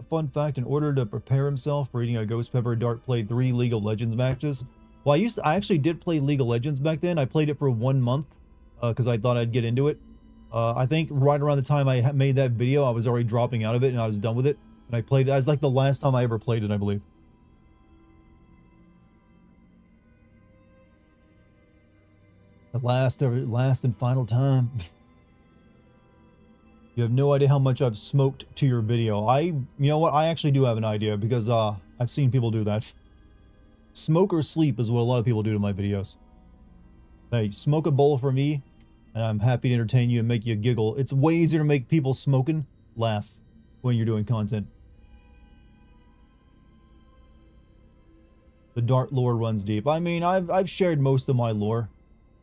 Fun fact, in order to prepare himself for eating a ghost pepper, Dart played 3 League of Legends matches. Well, I actually did play League of Legends back then. I played it for 1 month because I thought I'd get into it. I think right around the time I made that video, I was already dropping out of it and I was done with it. And I played it. That was like the last time I ever played it, I believe. The last and final time. You have no idea how much I've smoked to your video. You know what? I actually do have an idea because I've seen people do that. Smoke or sleep is what a lot of people do to my videos. Hey, smoke a bowl for me, and I'm happy to entertain you and make you giggle. It's way easier to make people smoking laugh when you're doing content. The Dart lore runs deep. I mean, I've shared most of my lore.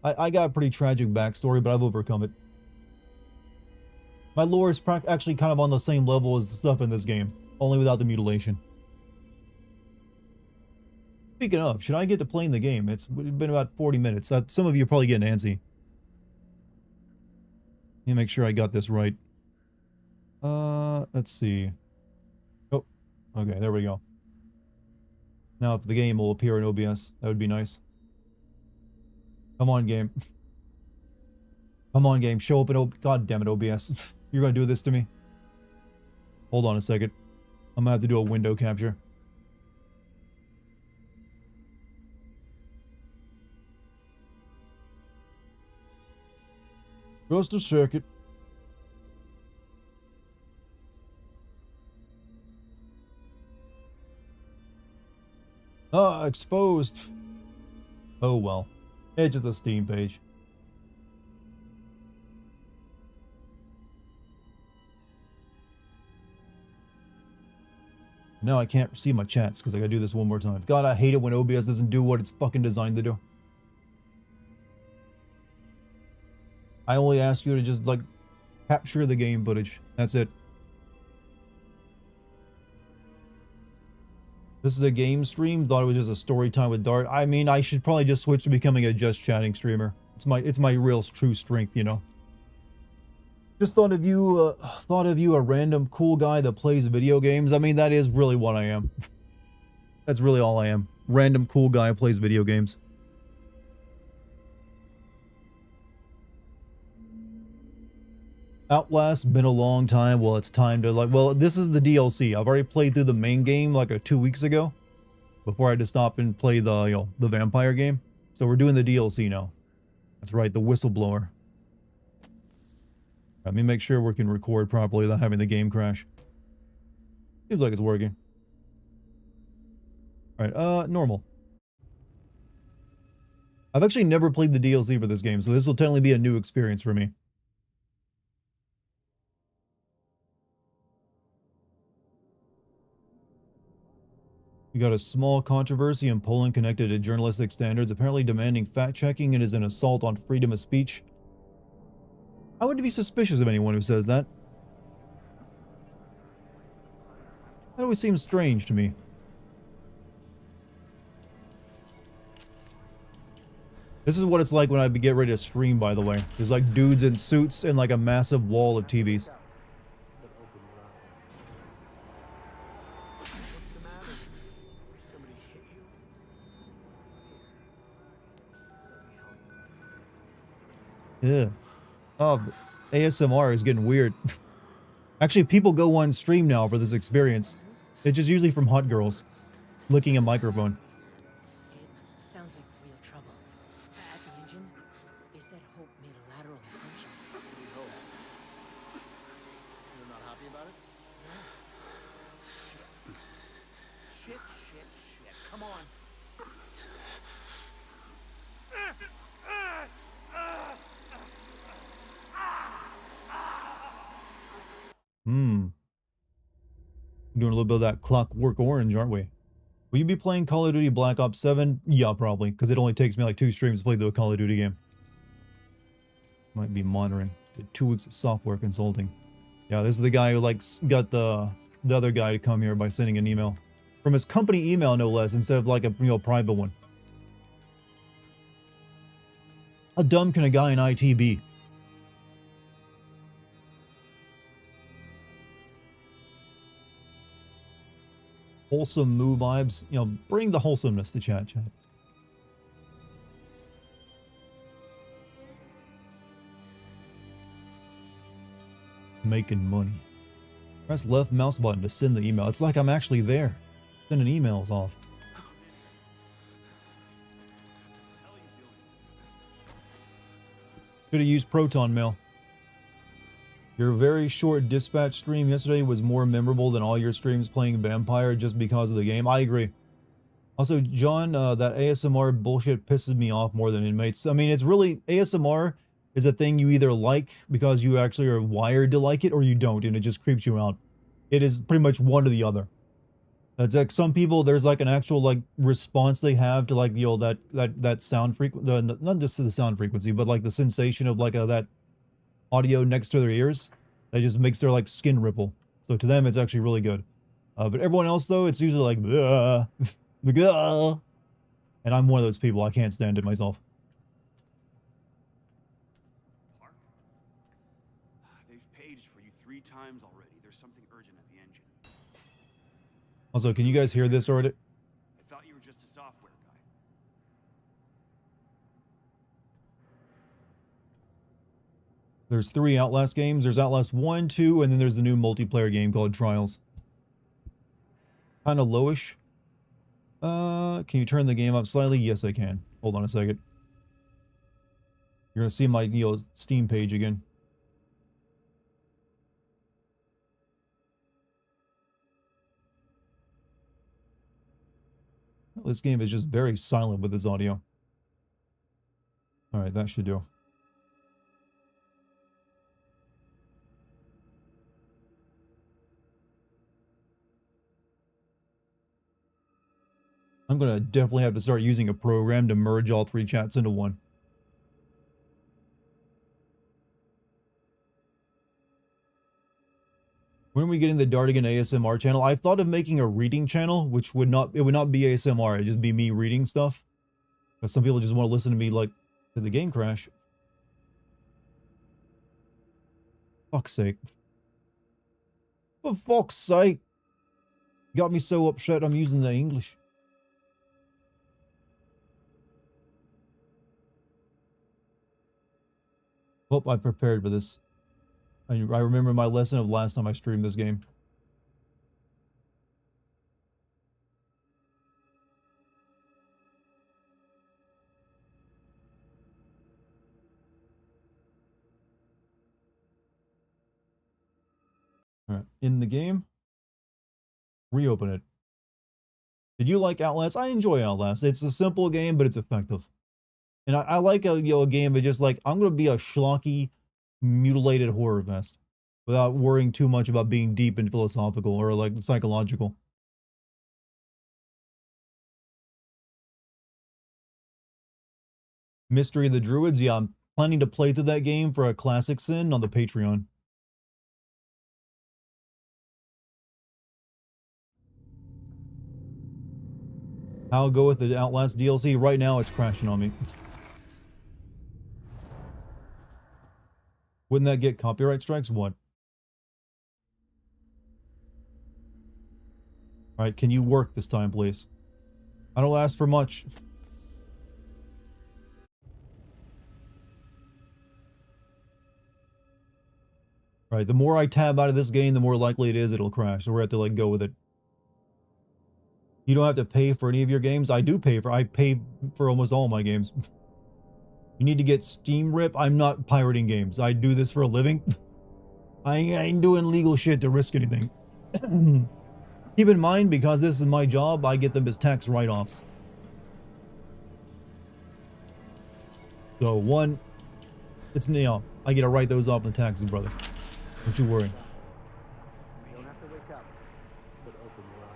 I got a pretty tragic backstory, but I've overcome it. My lore is actually kind of on the same level as the stuff in this game, only without the mutilation. Speaking of, should I get to playing the game? It's been about 40 minutes. Some of you are probably getting antsy. Let me make sure I got this right. Let's see. Oh, okay, there we go. Now if the game will appear in OBS, that would be nice. Come on, game. Come on, game. Show up in OBS. God damn it, OBS. You're gonna do this to me? Hold on a second. I'm gonna have to do a window capture. Just a second. Ah, exposed. Oh well. It's just a Steam page. No, I can't see my chats because I gotta do this one more time. God, I hate it when OBS doesn't do what it's fucking designed to do. I only ask you to just, like, capture the game footage. That's it. This is a game stream. Thought it was just a story time with Dart. I mean, I should probably just switch to becoming a just chatting streamer. It's my real true strength, you know. Just thought of you a random cool guy that plays video games. I mean, that is really what I am. That's really all I am. Random cool guy who plays video games. Outlast, been a long time. Well, it's time to, like, well, this is the DLC. I've already played through the main game like 2 weeks ago before I had to stop and play the, you know, the vampire game. So we're doing the DLC now. That's right, the whistleblower. Let me make sure we can record properly without having the game crash. Seems like it's working. Alright, normal. I've actually never played the DLC for this game, so this will technically be a new experience for me. We got a small controversy in Poland connected to journalistic standards, apparently demanding fact-checking and is an assault on freedom of speech. I wouldn't be suspicious of anyone who says that. That always seems strange to me. This is what it's like when I get ready to stream, by the way. There's like dudes in suits and like a massive wall of TVs. Yeah. Oh, ASMR is getting weird. Actually, people go on stream now for this experience. It's just usually from hot girls licking a microphone. It sounds like real trouble. At the engine, they said Hope made a lateral ascension. Hope? You're not happy about it? Shit. Come on. Doing a little bit of that Clockwork Orange, aren't we? Will you be playing Call of Duty Black Ops 7? Yeah, probably, because it only takes me like 2 streams to play the Call of Duty game. Might be monitoring. Did 2 weeks of software consulting. Yeah, this is the guy who like got the other guy to come here by sending an email. From his company email, no less, instead of like a, you know, private one. How dumb can a guy in IT be? Wholesome moo vibes. You know, bring the wholesomeness to chat. Making money. Press left mouse button to send the email. It's like I'm actually there. Sending emails off. Should have used Proton Mail. Your very short dispatch stream yesterday was more memorable than all your streams playing Vampire just because of the game. I agree. Also, John, that ASMR bullshit pisses me off more than inmates. I mean, it's really... ASMR is a thing you either like because you actually are wired to like it, or you don't, and it just creeps you out. It is pretty much one or the other. It's like some people, there's like an actual like response they have to like, you know, that sound frequency, not just the sound frequency, but like the sensation of like that audio next to their ears. That just makes their like skin ripple. So to them, it's actually really good. But everyone else though, it's usually like, and I'm one of those people. I can't stand it myself. Park? They've paged for you 3 times already. There's something urgent at the engine. Also, can you guys hear this already? I thought you were just a software guy. There's 3 Outlast games. There's Outlast 1, 2, and then there's a new multiplayer game called Trials. Kind of lowish. Can you turn the game up slightly? Yes, I can. Hold on a second. You're gonna see my, you know, Steam page again. This game is just very silent with its audio. Alright, that should do. I'm gonna definitely have to start using a program to merge all 3 chats into one. When are we getting the Dartigan ASMR channel? I've thought of making a reading channel, which would not be ASMR, it'd just be me reading stuff. But some people just want to listen to me, like, to the game crash. Fuck's sake. For fuck's sake. Got me so upset I'm using the English. Hope I prepared for this. I remember my lesson of last time I streamed this game. Alright, in the game. Reopen it. Did you like Outlast? I enjoy Outlast. It's a simple game, but it's effective. And I like a game that just like, I'm gonna be a schlocky, mutilated horror vest. Without worrying too much about being deep and philosophical or like psychological. Mystery of the Druids, yeah, I'm planning to play through that game for a classic sin on the Patreon. I'll go with the Outlast DLC. Right now, it's crashing on me. Wouldn't that get copyright strikes? What? Alright, can you work this time, please? I don't ask for much. Alright, the more I tab out of this game, the more likely it is it'll crash. So we're gonna have to, like, go with it. You don't have to pay for any of your games. I pay for almost all my games. You need to get Steam Rip. I'm not pirating games. I do this for a living. I ain't doing legal shit to risk anything. Keep in mind, because this is my job, I get them as tax write-offs. So one, it's, you know, I get to write those off in the taxes, brother. Don't you worry. You don't have to wake up, but open your eyes.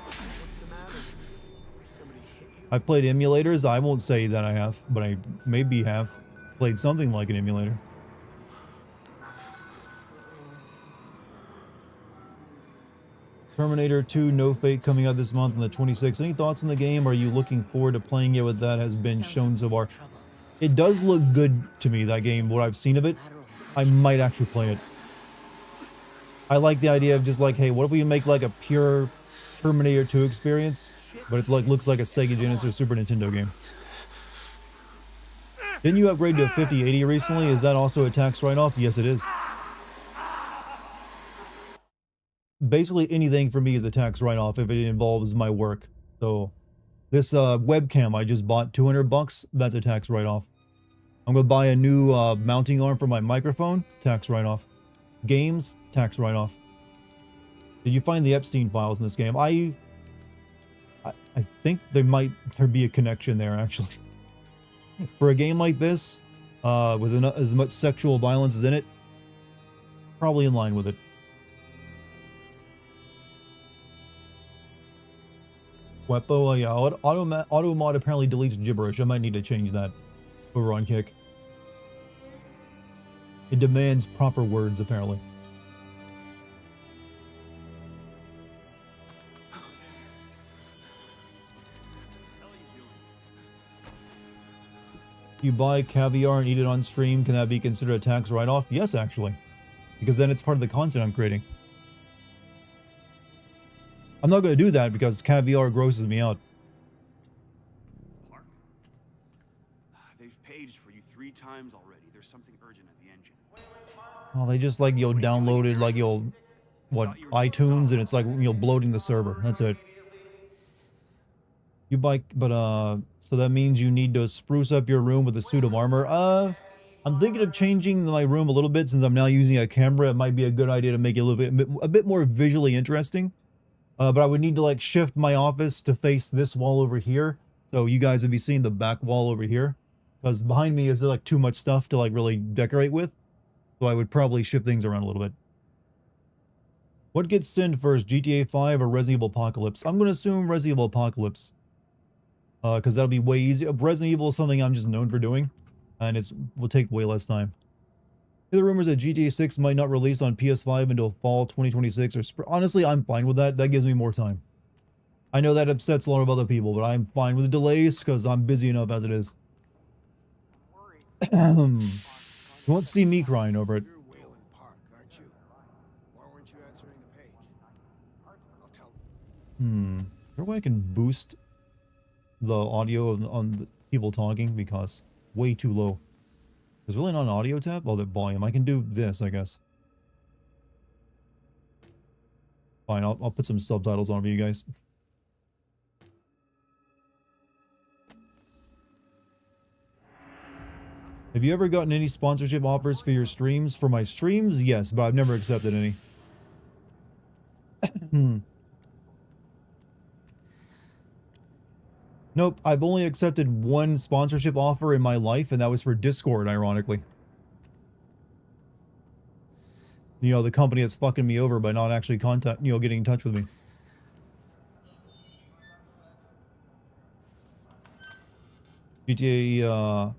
What's the matter? Somebody hit you? I've played emulators. I won't say that I have, but I maybe have played something like an emulator. Terminator 2 No Fate coming out this month on the 26th. Any thoughts on the game? Are you looking forward to playing it with that has been shown so far? It does look good to me, that game, what I've seen of it. I might actually play it. I like the idea of just like, hey, what if we make like a pure Terminator 2 experience, but it like looks like a Sega Genesis or Super Nintendo game. Didn't you upgrade to a 5080 recently? Is that also a tax write-off? Yes, it is. Basically anything for me is a tax write-off if it involves my work. So this webcam I just bought, 200 bucks, that's a tax write-off. I'm gonna buy a new mounting arm for my microphone, tax write-off. Games, tax write-off. Did you find the Epstein files in this game? I think there be a connection there, actually. For a game like this, with as much sexual violence as in it, probably in line with it. Wepo, yeah, auto mod apparently deletes gibberish. I might need to change that over on Kick. It demands proper words, apparently. You buy caviar and eat it on stream, can that be considered a tax write-off? Yes, actually. Because then it's part of the content I'm creating. I'm not going to do that because caviar grosses me out. Park. They've paged for you 3 times already. There's something urgent at the engine. Oh, they just like, downloaded like, what, iTunes, and it's like, bloating the server. That's it. You buy, but, so that means you need to spruce up your room with a suit of armor. I'm thinking of changing my room a little bit since I'm now using a camera. It might be a good idea to make it a bit more visually interesting. But I would need to like shift my office to face this wall over here. So you guys would be seeing the back wall over here. Because behind me is like too much stuff to like really decorate with. So I would probably shift things around a little bit. What gets sinned first, GTA 5 or Resident Evil Apocalypse? I'm going to assume Resident Evil Apocalypse. Because that'll be way easier. Resident Evil is something I'm just known for doing. And will take way less time. The rumors that GTA 6 might not release on PS5 until fall 2026 or honestly, I'm fine with that. That gives me more time. I know that upsets a lot of other people, but I'm fine with the delays because I'm busy enough as it is. You won't see me crying over it. You're Wayland Park, aren't you? Why weren't you answering the page? I'll tell them. Is there a way I can boost the audio on the people talking because way too low. There's really not an audio tab? Oh, the volume. I can do this, I guess. Fine, I'll put some subtitles on for you guys. Have you ever gotten any sponsorship offers for your streams? For my streams, yes, but I've never accepted any. Nope, I've only accepted one sponsorship offer in my life, and that was for Discord, ironically. You know, the company that's fucking me over by not actually getting in touch with me. GTA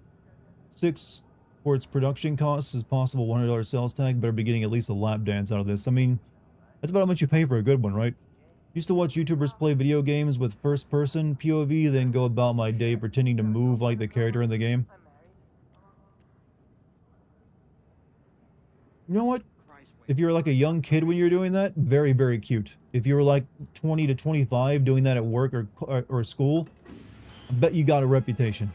6 for its production costs is possible $100 sales tag. Better be getting at least a lap dance out of this. I mean, that's about how much you pay for a good one, right? Used to watch YouTubers play video games with first-person POV, then go about my day pretending to move like the character in the game. You know what? If you're like a young kid when you're doing that, very, very cute. If you were like 20 to 25 doing that at work or school, I bet you got a reputation.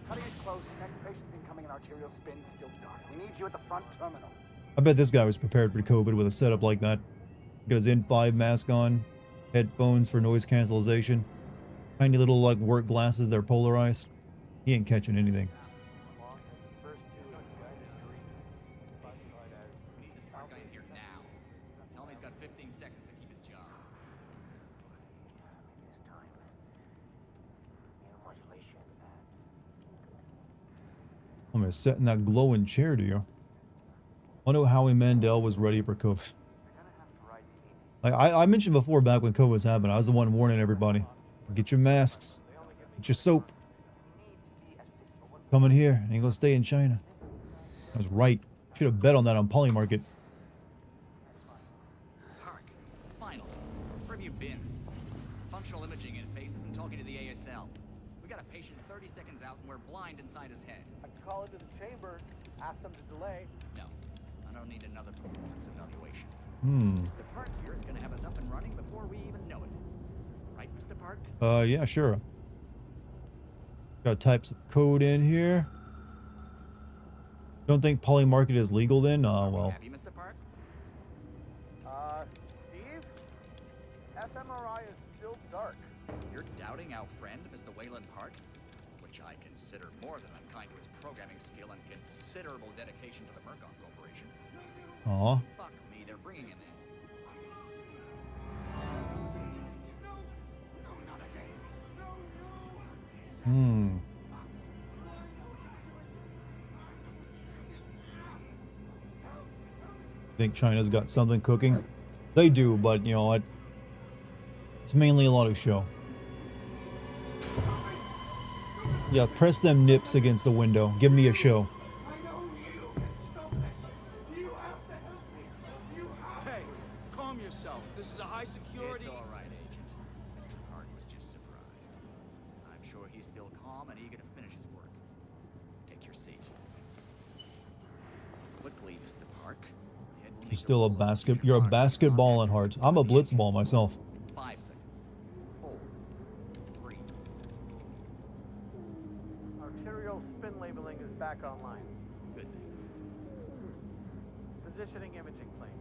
Cutting it close. Next patient's incoming and arterial spin still dark. We need you at the front terminal. I bet this guy was prepared for COVID with a setup like that. Got his N5 mask on, headphones for noise cancellation, tiny little like work glasses that are polarized. He ain't catching anything. I'm gonna sit in that glowing chair, do you? I know Howie Mandel was ready for COVID. Like I mentioned before, back when COVID was happening, I was the one warning everybody. Get your masks. Get your soap. Coming here. Ain't gonna stay in China. I was right. Should have bet on that on Polymarket. Park. Final. Where have you been? Functional imaging interfaces and talking to the ASL. We got a patient 30 seconds out and we're blind inside his head. I can call into the chamber, ask them to delay. No. I don't need another performance evaluation. Mr. Park here is gonna have us up and running before we even know it. Right, Mr. Park? Yeah, sure. Gotta type some code in here. Don't think Polymarket is legal then? Well. Have you, Mr. Park? Steve? fMRI is still dark. You're doubting our friend, Mr. Wayland Park? Which I consider more than unkind to his programming skill and considerable dedication to the Murkoff Corporation. Aw. Fuck me, they're bringing him in. Think China's got something cooking? They do, but you know what? It's mainly a lot of show. Yeah, press them nips against the window. Give me a show. Hey, calm yourself. This is a high security. It's all right, Agent. Mr. Park was just surprised. I'm sure he's still calm and eager to finish his work. Take your seat. Quickly, Mr. Park. You're still a you're a basketball at heart. I'm a blitzball myself. 5 seconds. 4, 3. Arterial spin labeling is back online. Good. Positioning imaging planes.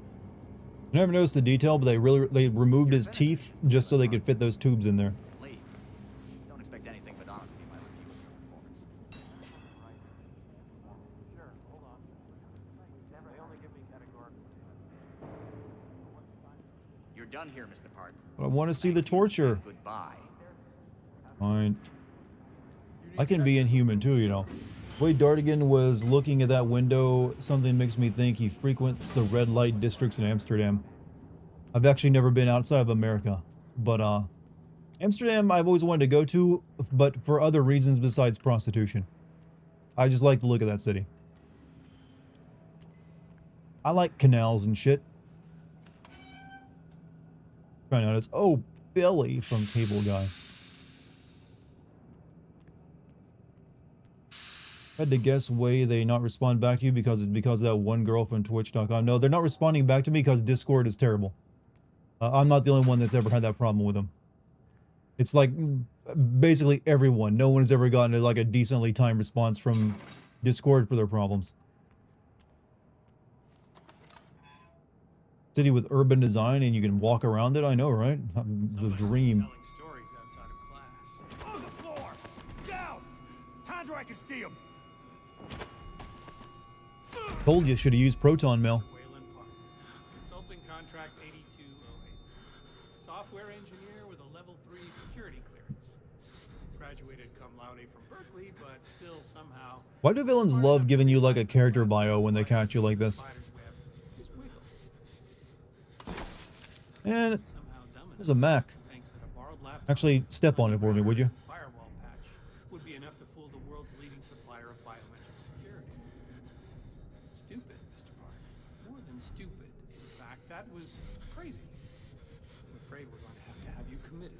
I never noticed the detail, but they removed his teeth just so they could fit those tubes in there. Leave. Don't expect anything but honesty in my review of your performance. Sure, hold on. They only give me categorical. You're done here, Mr. Park. But I want to see the torture. Goodbye. Fine. I can be inhuman too, you know. The way Dartigan was looking at that window, something makes me think he frequents the red light districts in Amsterdam. I've actually never been outside of America, but Amsterdam I've always wanted to go to, but for other reasons besides prostitution. I just like the look of that city. I like canals and shit. Trying to notice. Oh, Billy from Cable Guy. Had to guess way they not respond back to you because it's because of that one girl from Twitch.com. No, they're not responding back to me because Discord is terrible. I'm not the only one that's ever had that problem with them. It's like basically everyone. No one has ever gotten like a decently timed response from Discord for their problems. City with urban design and you can walk around it. I know, right? The dream. Telling stories outside of class. On the floor! Down! Hands where I can see them! Told you, should have used proton mail. Wayland Park. Consulting contract 8208. Software engineer with a level 3 security clearance. Graduated cum laude from Berkeley, but still somehow. Why do villains love giving you like a character bio when they catch you like this? And there's a Mac. Actually, step on it for me, would you? Firewall patch would be enough to fool the world's leading supplier of biometric security. Stupid, Mr. Park. More than stupid. In fact, that was crazy. I'm afraid we're going to have you committed.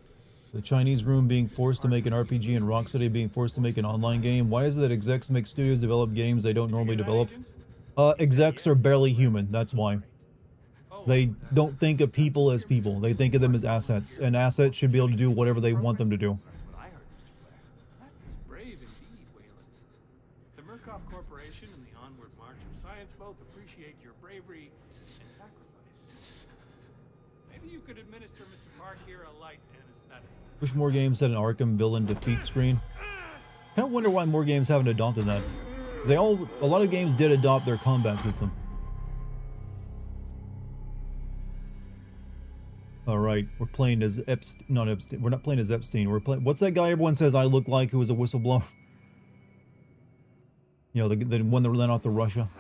The Chinese Room being forced to make an RPG and Rocksteady being forced to make an online game. Why is it that execs make studios develop games they don't normally develop? Execs are barely human, that's why. They don't think of people as people. They think of them as assets, and assets should be able to do whatever they want them to do. That's what I heard, Mr. Blair. That is brave indeed, Wayland. The Murkoff Corporation and the Onward March of Science both appreciate your bravery and sacrifice. Maybe you could administer Mr. Park here a light anesthetic. Wish more games had an Arkham villain defeat screen. Kind of wonder why more games haven't adopted that. 'Cause a lot of games did adopt their combat system. All right, we're playing as not Epstein. We're not playing as Epstein. We're playing. What's that guy everyone says I look like who was a whistleblower? You know, the one that ran off to Russia.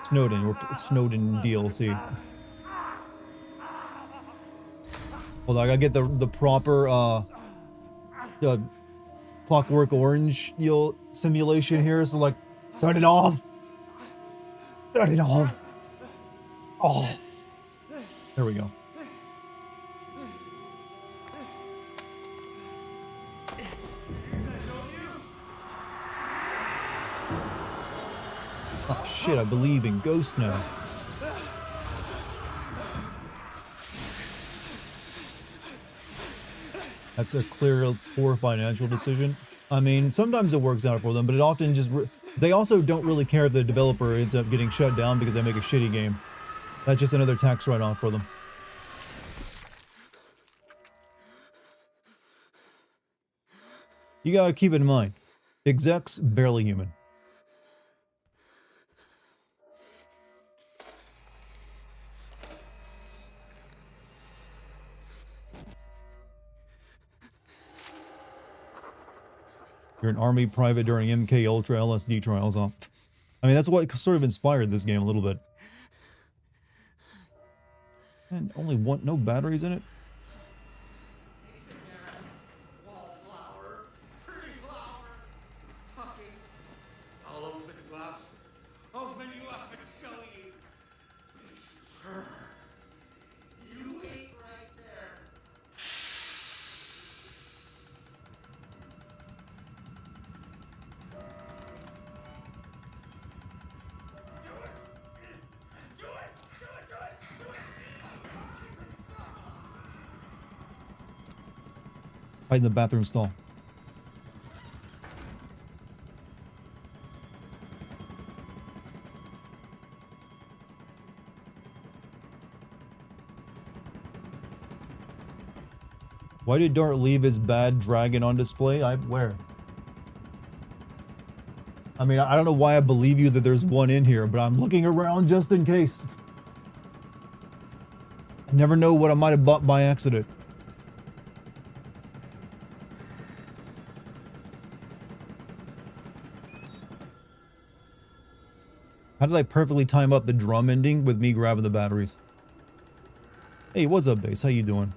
Snowden. We're Snowden DLC. Hold on, I gotta get the proper Clockwork Orange simulation here. So like, turn it off. Turn it off. Oh. There we go. Oh shit, I believe in ghosts now. That's a clear, poor financial decision. I mean, sometimes it works out for them, but it often just... They also don't really care if the developer ends up getting shut down because they make a shitty game. That's just another tax write-off for them. You gotta keep in mind, execs, barely human. You're an army private during MK Ultra LSD trials, huh? I mean, that's what sort of inspired this game a little bit. And only no batteries in it? Wallflower, pretty flower, puffing all over the glass. Open you up and show you. You wait right there. Do it! Hide in the bathroom stall. Why did Dart leave his bad dragon on display? Where? I mean, I don't know why I believe you that there's one in here, but I'm looking around just in case. I never know what I might have bought by accident. How did I perfectly time up the drum ending with me grabbing the batteries? Hey, what's up, Base? How you doing?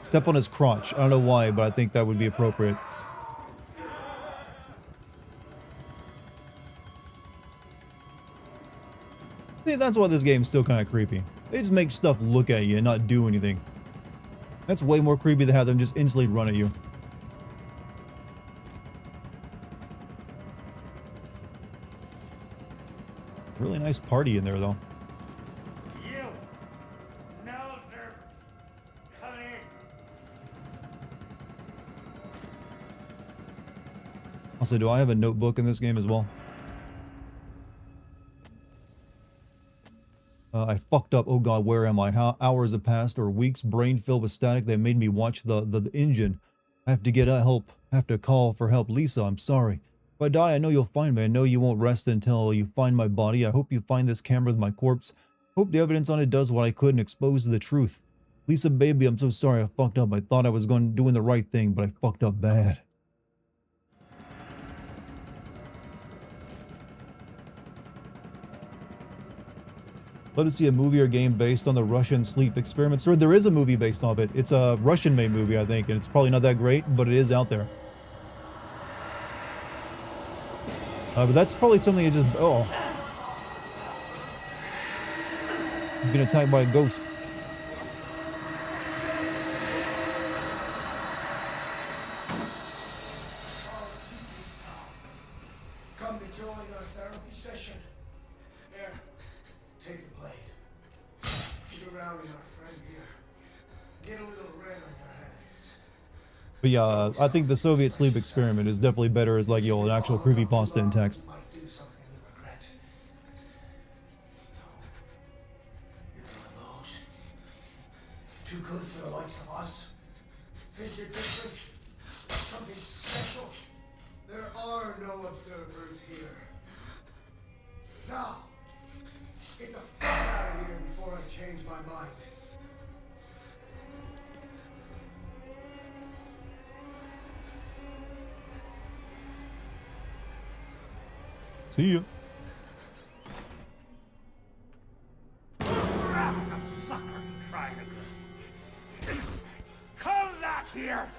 Step on his crotch. I don't know why, but I think that would be appropriate. See, that's why this game's still kind of creepy. They just make stuff look at you and not do anything. That's way more creepy to have them just instantly run at you. Really nice party in there, though. You! No observers! Come in! Also, do I have a notebook in this game as well? I fucked up. Oh god, where am I? How hours have passed or weeks, brain filled with static. They made me watch the engine. I have to get help. I have to call for help. Lisa, I'm sorry. If I die, I know you'll find me. I know you won't rest until you find my body. I hope you find this camera with my corpse. Hope the evidence on it does what I could and expose the truth. Lisa, baby, I'm so sorry. I fucked up. I thought I was doing the right thing, but I fucked up bad. Love to see a movie or game based on the Russian sleep experiment. So there is a movie based off it. It's a Russian-made movie, I think, and it's probably not that great, but it is out there. But that's probably something that just... Oh. You've been attacked by a ghost. Come to join our therapy session. Here, take the blade. Get around me, our friend here. Get a little red on your hands. But yeah, I think the Soviet sleep experiment is definitely better as like, an actual creepypasta in text. Might do something we regret. No. You're one of those. Too good for the likes of us. Think you're different? Something special? There are no observers here. Now, get the fuck out of here before I change my mind. See ya. Fucker, trying to go. Come back here!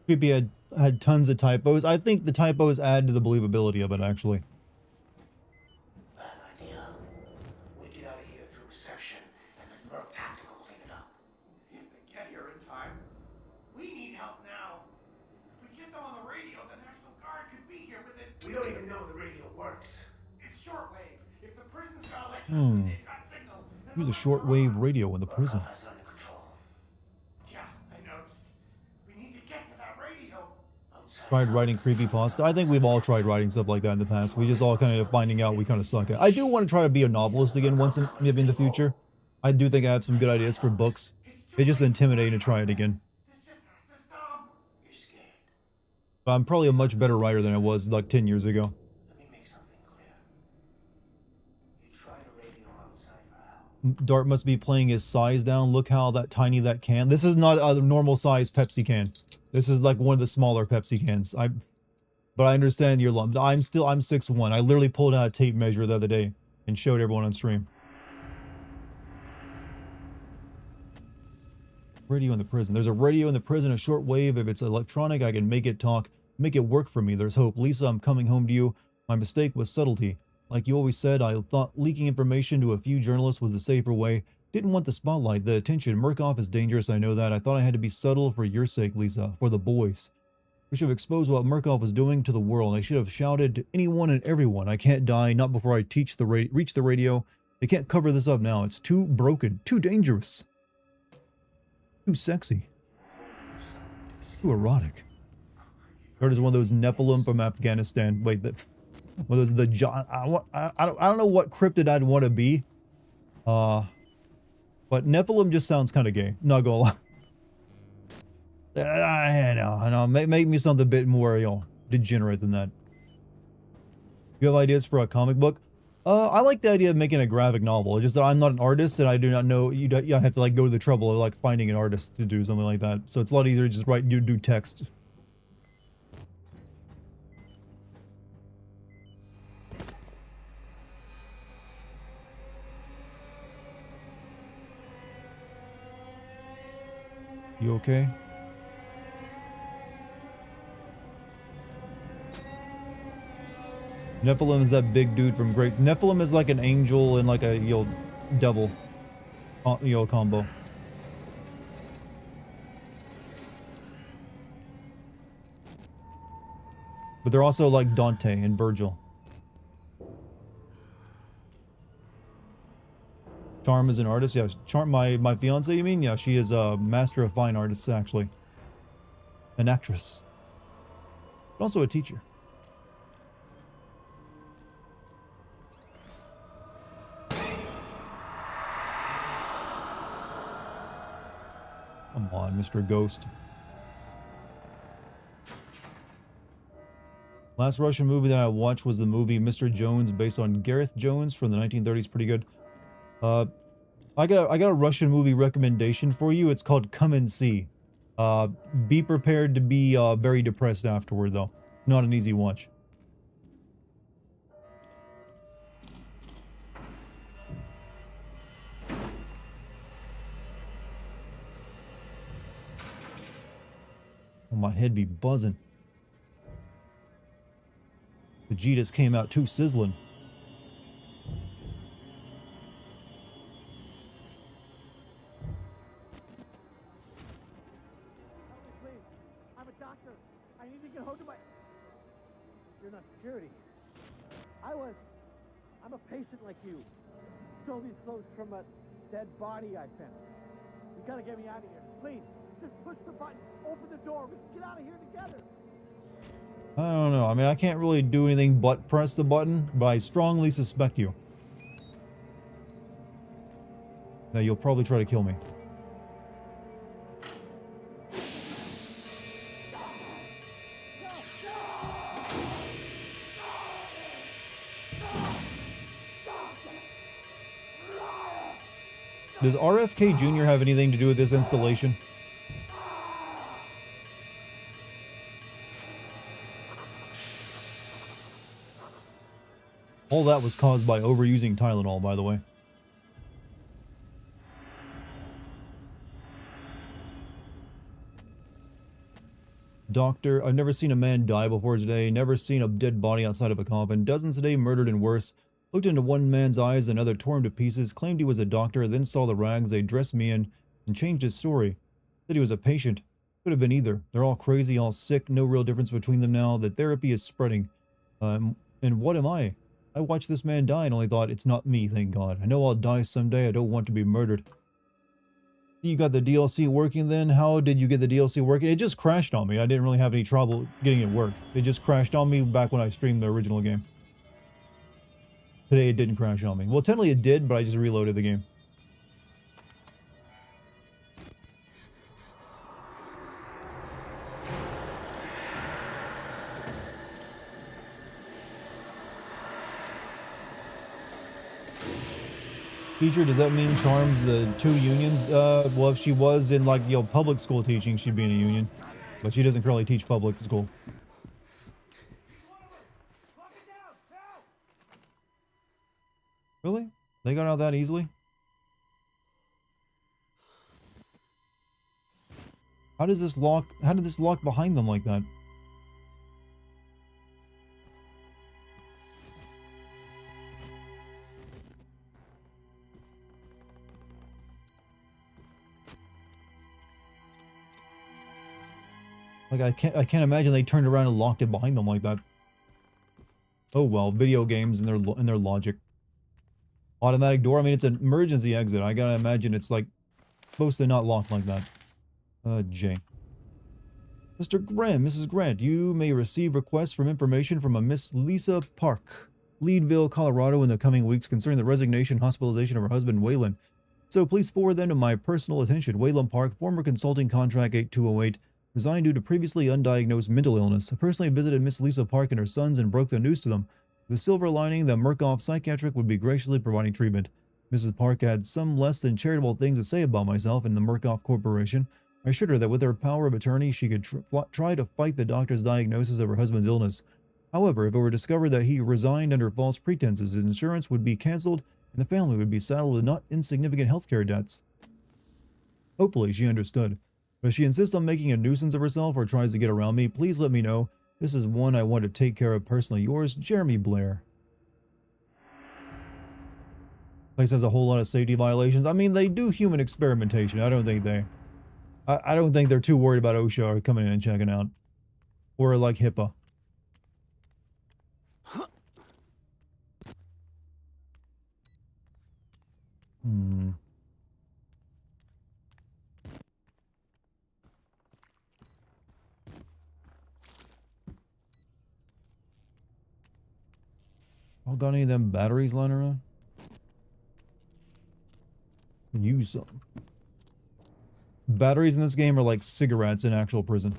Creepy had tons of typos. I think the typos add to the believability of it, actually. Bad idea. We get out of here through reception, and then Merc Tactical will clean it up. If they get here in time, we need help now. If we get them on the radio, the National Guard could be here within... We don't even know the radio works. It's shortwave. If the prison's got electricity, they've got signal. Use a shortwave radio in the prison. That's under control. Yeah, I noticed. We need to get to that radio. Tried writing creepypasta. I think we've all tried writing stuff like that in the past. We just all kind of finding out we kind of suck at. I do want to try to be a novelist again once in maybe in the future. I do think I have some good ideas for books. It's just intimidating to try it again. This just has to stop. You're scared. But I'm probably a much better writer than I was like 10 years ago. Let me make something clear. You tried a radio outside your house. Dart must be playing his size down. Look how tiny that can. This is not a normal size Pepsi can. This is like one of the smaller Pepsi cans. But I understand your lump. I'm 6'1". I literally pulled out a tape measure the other day and showed everyone on stream. Radio in the prison. There's a radio in the prison, a short wave. If it's electronic, I can make it talk, make it work for me. There's hope. Lisa, I'm coming home to you. My mistake was subtlety. Like you always said, I thought leaking information to a few journalists was the safer way. Didn't want the spotlight, the attention. Murkoff is dangerous, I know that. I thought I had to be subtle for your sake, Lisa, for the boys. We should have exposed what Murkoff was doing to the world. I should have shouted to anyone and everyone. I can't die, not before I reach the radio. They can't cover this up now. It's too broken, too dangerous. Too sexy. Too erotic. Heard is one of those Nephilim from Afghanistan. Wait, one of those I don't know what cryptid I'd want to be. But Nephilim just sounds kind of gay. Not gonna lie. I know. Make me something a bit more, degenerate than that. You have ideas for a comic book? I like the idea of making a graphic novel. It's just that I'm not an artist and I do not know. You don't have to like go to the trouble of like finding an artist to do something like that. So it's a lot easier to just do text. You okay? Nephilim is that big dude from Great. Nephilim is like an angel and like a devil, combo. But they're also like Dante and Virgil. Charm is an artist. Yeah, Charm. My fiance. You mean? Yeah, she is a master of fine artists actually. An actress. But also a teacher. Come on, Mr. Ghost. Last Russian movie that I watched was the movie Mr. Jones, based on Gareth Jones from the 1930s. Pretty good. I got a Russian movie recommendation for you. It's called Come and See. Be prepared to be very depressed afterward, though. Not an easy watch. Oh, my head be buzzing. Vegeta's came out too sizzling. Please, I'm a doctor. I need to get hold of my... You're not security. I'm a patient like you. Stole these clothes from a dead body I found. You gotta get me out of here. Please, just push the button. Open the door. We can get out of here together. I don't know. I mean, I can't really do anything but press the button, but I strongly suspect you. That you'll probably try to kill me. Does RFK Jr. have anything to do with this installation? All that was caused by overusing Tylenol, by the way. Doctor, I've never seen a man die before today, never seen a dead body outside of a coffin, dozens today murdered and worse. Looked into one man's eyes, another tore him to pieces, claimed he was a doctor, then saw the rags they dressed me in, and changed his story. Said he was a patient. Could have been either. They're all crazy, all sick, no real difference between them now. The therapy is spreading. And what am I? I watched this man die and only thought, it's not me, thank God. I know I'll die someday, I don't want to be murdered. You got the DLC working then? How did you get the DLC working? It just crashed on me. I didn't really have any trouble getting it work. It just crashed on me back when I streamed the original game. Today it didn't crash on me. Well, technically it did, but I just reloaded the game. Teacher, does that mean Charms the two unions? Well, if she was in like, public school teaching, she'd be in a union. But she doesn't currently teach public school. Really? They got out that easily? How did this lock behind them like that? Like I can't imagine they turned around and locked it behind them like that. Oh well, video games and their logic. Automatic door. I mean, it's an emergency exit. I gotta imagine it's like supposed to not lock like that. J. Mr. Grant, Mrs. Grant, you may receive requests from information from a Miss Lisa Park, Leadville, Colorado, in the coming weeks concerning the resignation hospitalization of her husband, Waylon. So please forward them to my personal attention. Wayland Park, former consulting contract 8208, resigned due to previously undiagnosed mental illness. I personally visited Miss Lisa Park and her sons and broke the news to them. The silver lining that Murkoff Psychiatric would be graciously providing treatment. Mrs. Park had some less than charitable things to say about myself and the Murkoff Corporation. I assured her that with her power of attorney, she could try to fight the doctor's diagnosis of her husband's illness. However, if it were discovered that he resigned under false pretenses, his insurance would be cancelled and the family would be saddled with not insignificant healthcare debts. Hopefully, she understood. But if she insists on making a nuisance of herself or tries to get around me, please let me know. This is one I want to take care of personally. Yours, Jeremy Blair. Place has a whole lot of safety violations. I mean, they do human experimentation. I don't think they're too worried about OSHA or coming in and checking out. Or like HIPAA. Oh, got any of them batteries lying around? Use some. Batteries in this game are like cigarettes in actual prison.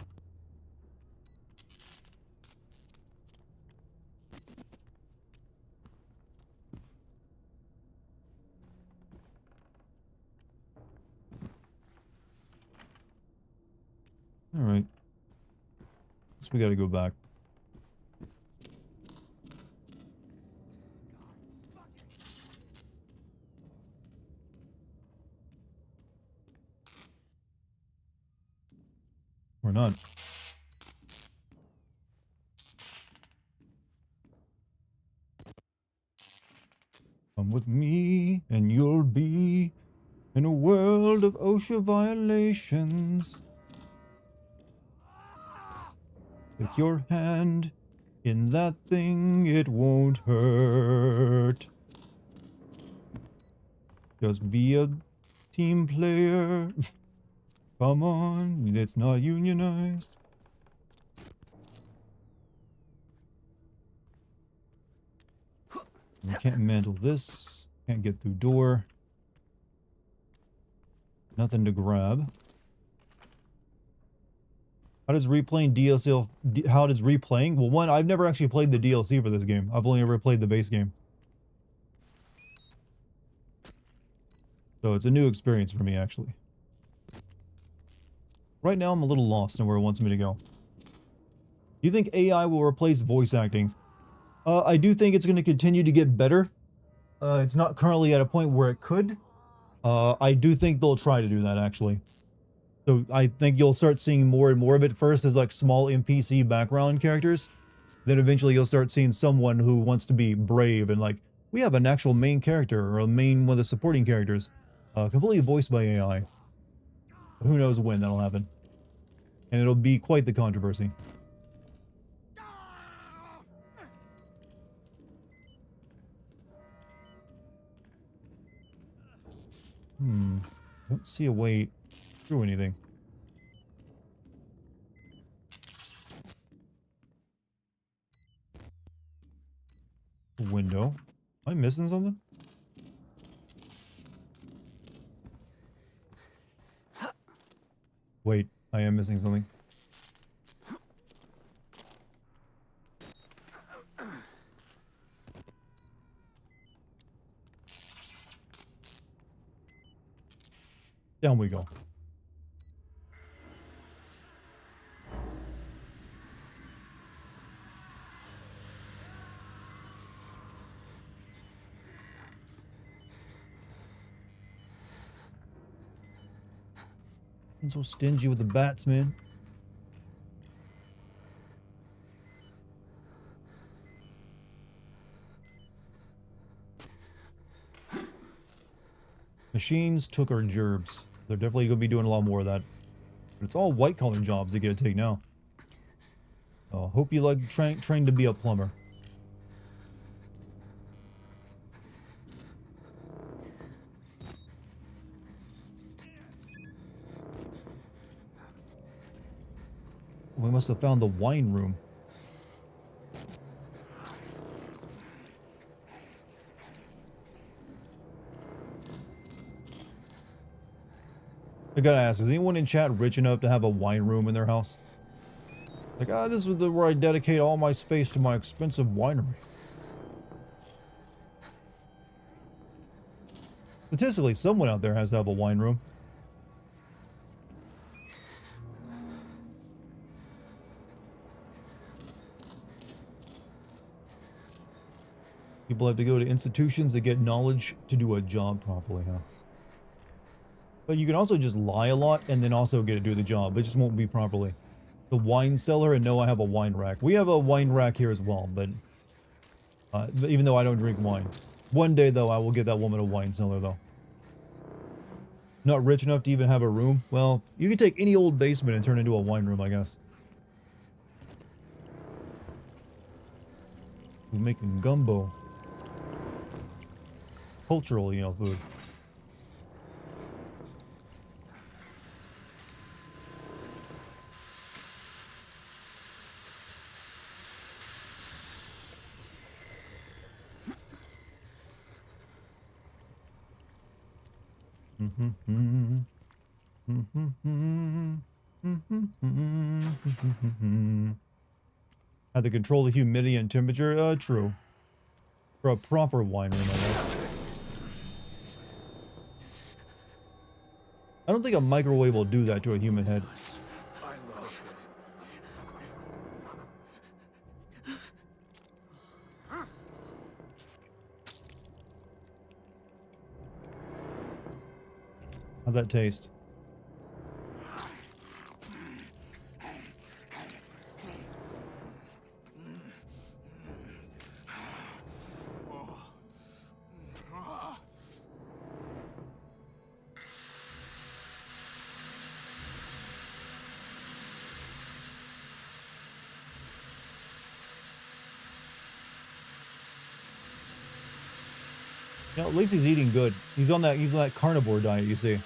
Alright. Guess we gotta go back. Or not. Come with me and you'll be in a world of OSHA violations. Take your hand in that thing, it won't hurt. Just be a team player. Come on, it's not unionized. We can't mantle this. Can't get through door. Nothing to grab. How does replaying DLC... How does replaying? Well, one, I've never actually played the DLC for this game. I've only ever played the base game. So it's a new experience for me, actually. Right now, I'm a little lost in where it wants me to go. Do you think AI will replace voice acting? I do think it's going to continue to get better. It's not currently at a point where it could. I do think they'll try to do that, actually. So I think you'll start seeing more and more of it first as like small NPC background characters. Then eventually you'll start seeing someone who wants to be brave and like, we have an actual main character or one of the supporting characters. Completely voiced by AI. Who knows when that'll happen. And it'll be quite the controversy. Don't see a way through anything. A window. Am I missing something? Wait, I am missing something. Down we go. I'm so stingy with the bats, man. Machines took our gerbs. They're definitely going to be doing a lot more of that. But it's all white-collar jobs they get to take now. Hope you like trained to be a plumber. We must have found the wine room. I gotta ask, is anyone in chat rich enough to have a wine room in their house? Like, this is where I dedicate all my space to my expensive winery. Statistically, someone out there has to have a wine room. People have to go to institutions to get knowledge to do a job properly, huh? But you can also just lie a lot and then also get to do the job. It just won't be properly. The wine cellar, and no, I have a wine rack. We have a wine rack here as well, but even though I don't drink wine. One day, though, I will get that woman a wine cellar, though. Not rich enough to even have a room? Well, you can take any old basement and turn it into a wine room, I guess. We're making gumbo. Cultural, you know, food. Have to control the humidity and temperature? True. For a proper wine room, I guess. I don't think a microwave will do that to a human head. How'd that taste? You know, at least he's eating good. He's on that carnivore diet, you see.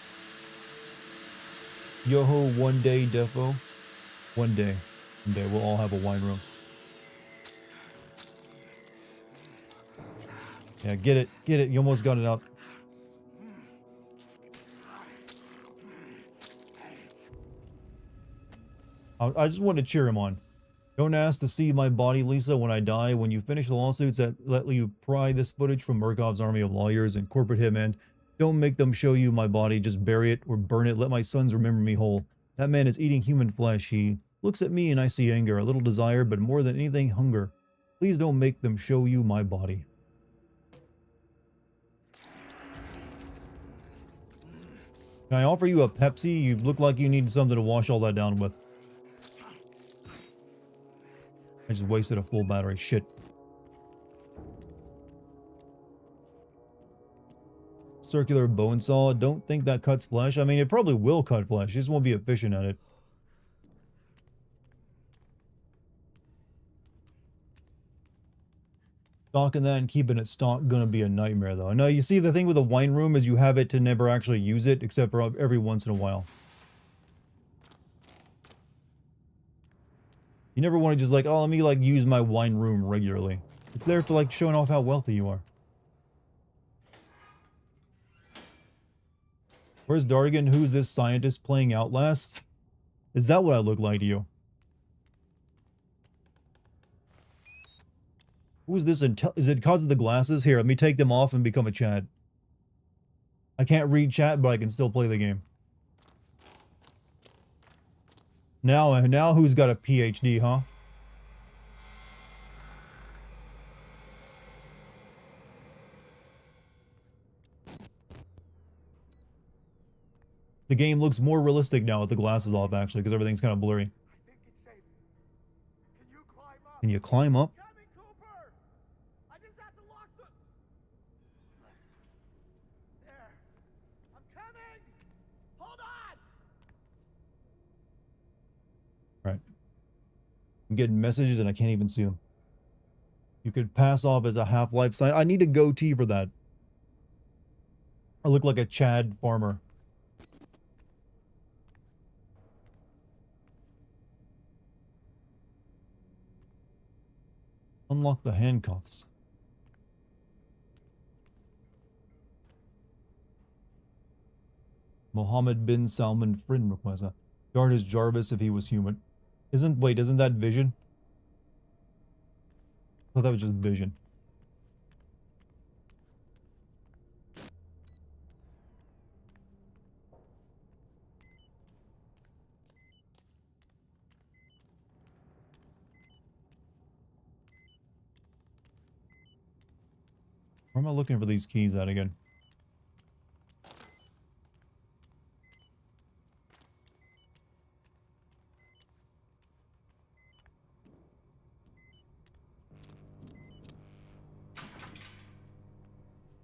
Yo-ho, one day, defo. One day we'll all have a wine room. Yeah, get it. You almost got it out. I just wanted to cheer him on. Don't ask to see my body, Lisa, when I die. When you finish the lawsuits that let you pry this footage from Murkov's army of lawyers and corporate hitmen, don't make them show you my body. Just bury it or burn it. Let my sons remember me whole. That man is eating human flesh. He looks at me and I see anger, a little desire, but more than anything, hunger. Please don't make them show you my body. Can I offer you a Pepsi? You look like you need something to wash all that down with. I just wasted a full battery. Shit. Circular bone saw. Don't think that cuts flesh. I mean, it probably will cut flesh. You just won't be efficient at it. Stocking that and keeping it stocked gonna be a nightmare, though. Now, you see, the thing with a wine room is you have it to never actually use it, except for every once in a while. You never want to just like, oh, let me like use my wine room regularly. It's there for like showing off how wealthy you are. Where's Dartigan? Who's this scientist playing Outlast? Is that what I look like to you? Who's this? Is it because of the glasses? Here, let me take them off and become a Chad. I can't read chat, but I can still play the game. Now who's got a PhD, huh? The game looks more realistic now with the glasses off, actually, because everything's kind of blurry. Can you climb up? Right. I'm getting messages and I can't even see them. You could pass off as a Half-Life sign. I need a goatee for that. I look like a Chad farmer. Unlock the handcuffs. Mohammed bin Salman friend request. Darn is Jarvis if he was human. Isn't that Vision? I thought that was just Vision. Where am I looking for these keys at again?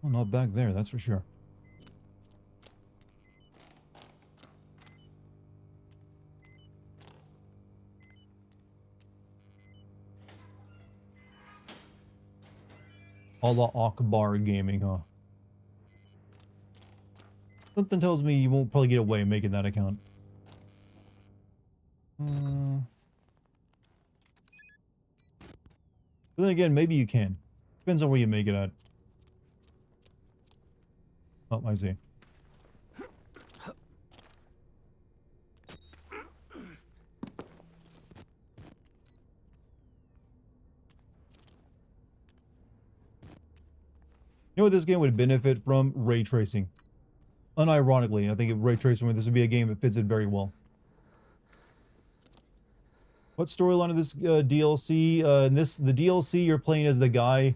Well, not back there, that's for sure. Allah Akbar Gaming, huh? Something tells me you won't probably get away making that account. But then again, maybe you can. Depends on where you make it at. Oh, I see. You know what this game would benefit from? Ray tracing. Unironically, I think ray tracing, this would be a game that fits it very well. What storyline of this DLC? The DLC you're playing as the guy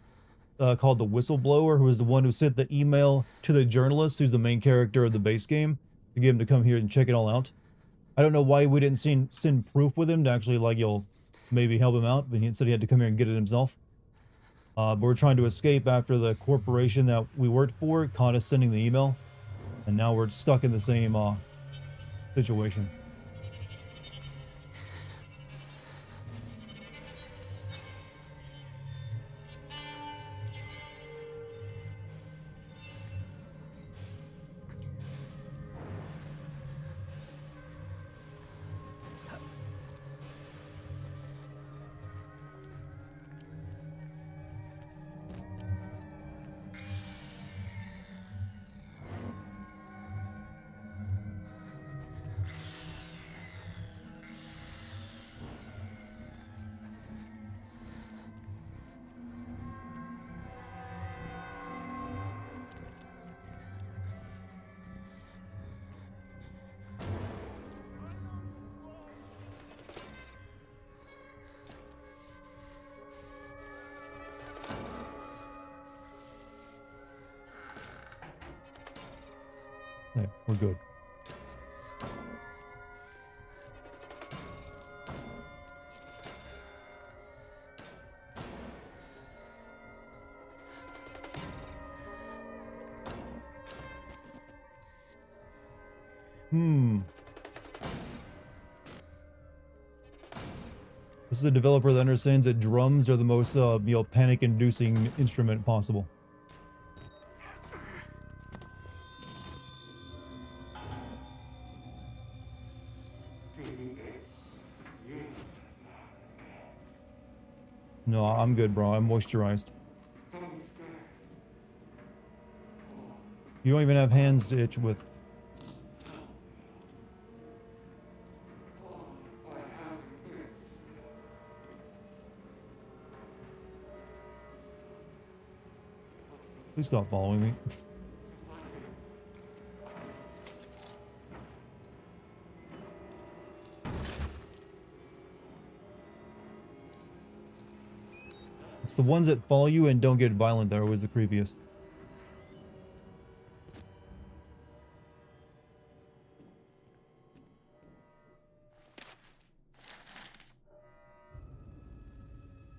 called the Whistleblower, who is the one who sent the email to the journalist, who's the main character of the base game, to get him to come here and check it all out. I don't know why we didn't send proof with him to actually, like, maybe help him out, but he said he had to come here and get it himself. But we're trying to escape after the corporation that we worked for caught us sending the email, and now we're stuck in the same situation. Yeah, we're good. This is a developer that understands that drums are the most, panic-inducing instrument possible. No, I'm good, bro. I'm moisturized. You don't even have hands to itch with. Please stop following me. It's the ones that follow you and don't get violent that are always the creepiest.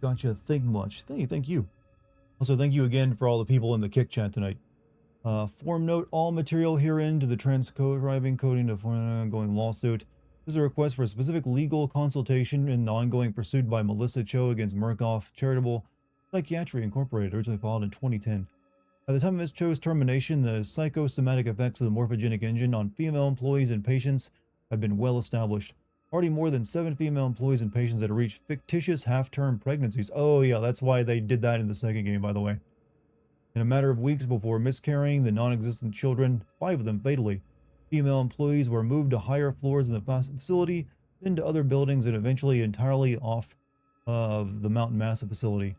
Gotcha. Think much. Thank you. Also, thank you again for all the people in the Kick chat tonight. Form note, all material herein to the transcribing coding of ongoing lawsuit. This is a request for a specific legal consultation in the ongoing pursuit by Melissa Cho against Murkoff Charitable Psychiatry Incorporated, originally filed in 2010. At the time of Ms. Cho's termination, the psychosomatic effects of the morphogenic engine on female employees and patients have been well established. Already more than 7 female employees and patients that have reached fictitious half-term pregnancies. Oh yeah, that's why they did that in the second game, by the way. In a matter of weeks before miscarrying the non-existent children, 5 of them fatally. Female employees were moved to higher floors in the facility, then to other buildings, and eventually entirely off of the Mountain Massive facility.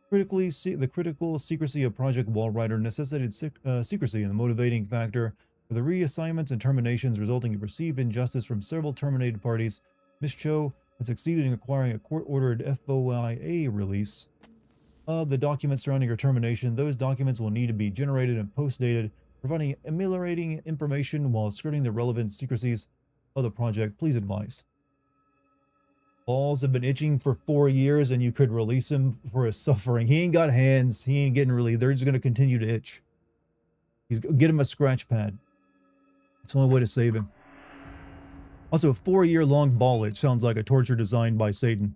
The critical secrecy of Project Wallrider necessitated secrecy, and the motivating factor for the reassignments and terminations resulting in perceived injustice from several terminated parties. Ms. Cho had succeeded in acquiring a court-ordered FOIA release of the documents surrounding her termination. Those documents will need to be generated and post-dated, providing ameliorating information while skirting the relevant secrecies of the project. Please advise. Balls have been itching for 4 years, and you could release him for his suffering. He ain't got hands. He ain't getting relieved. They're just going to continue to itch. Get him a scratch pad. It's the only way to save him. Also, a 4-year-long ball itch sounds like a torture designed by Satan.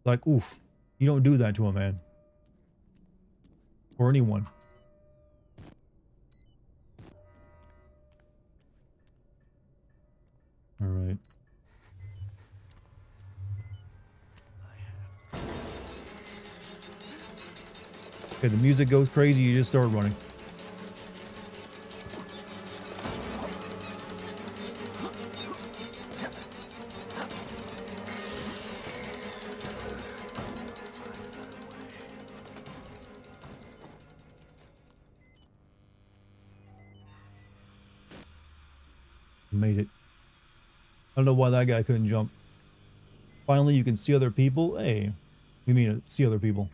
Like, oof. You don't do that to a man. Or anyone. Alright. Okay, the music goes crazy, you just start running. Made it. I don't know why that guy couldn't jump. Finally, you can see other people. Hey, you mean see other people?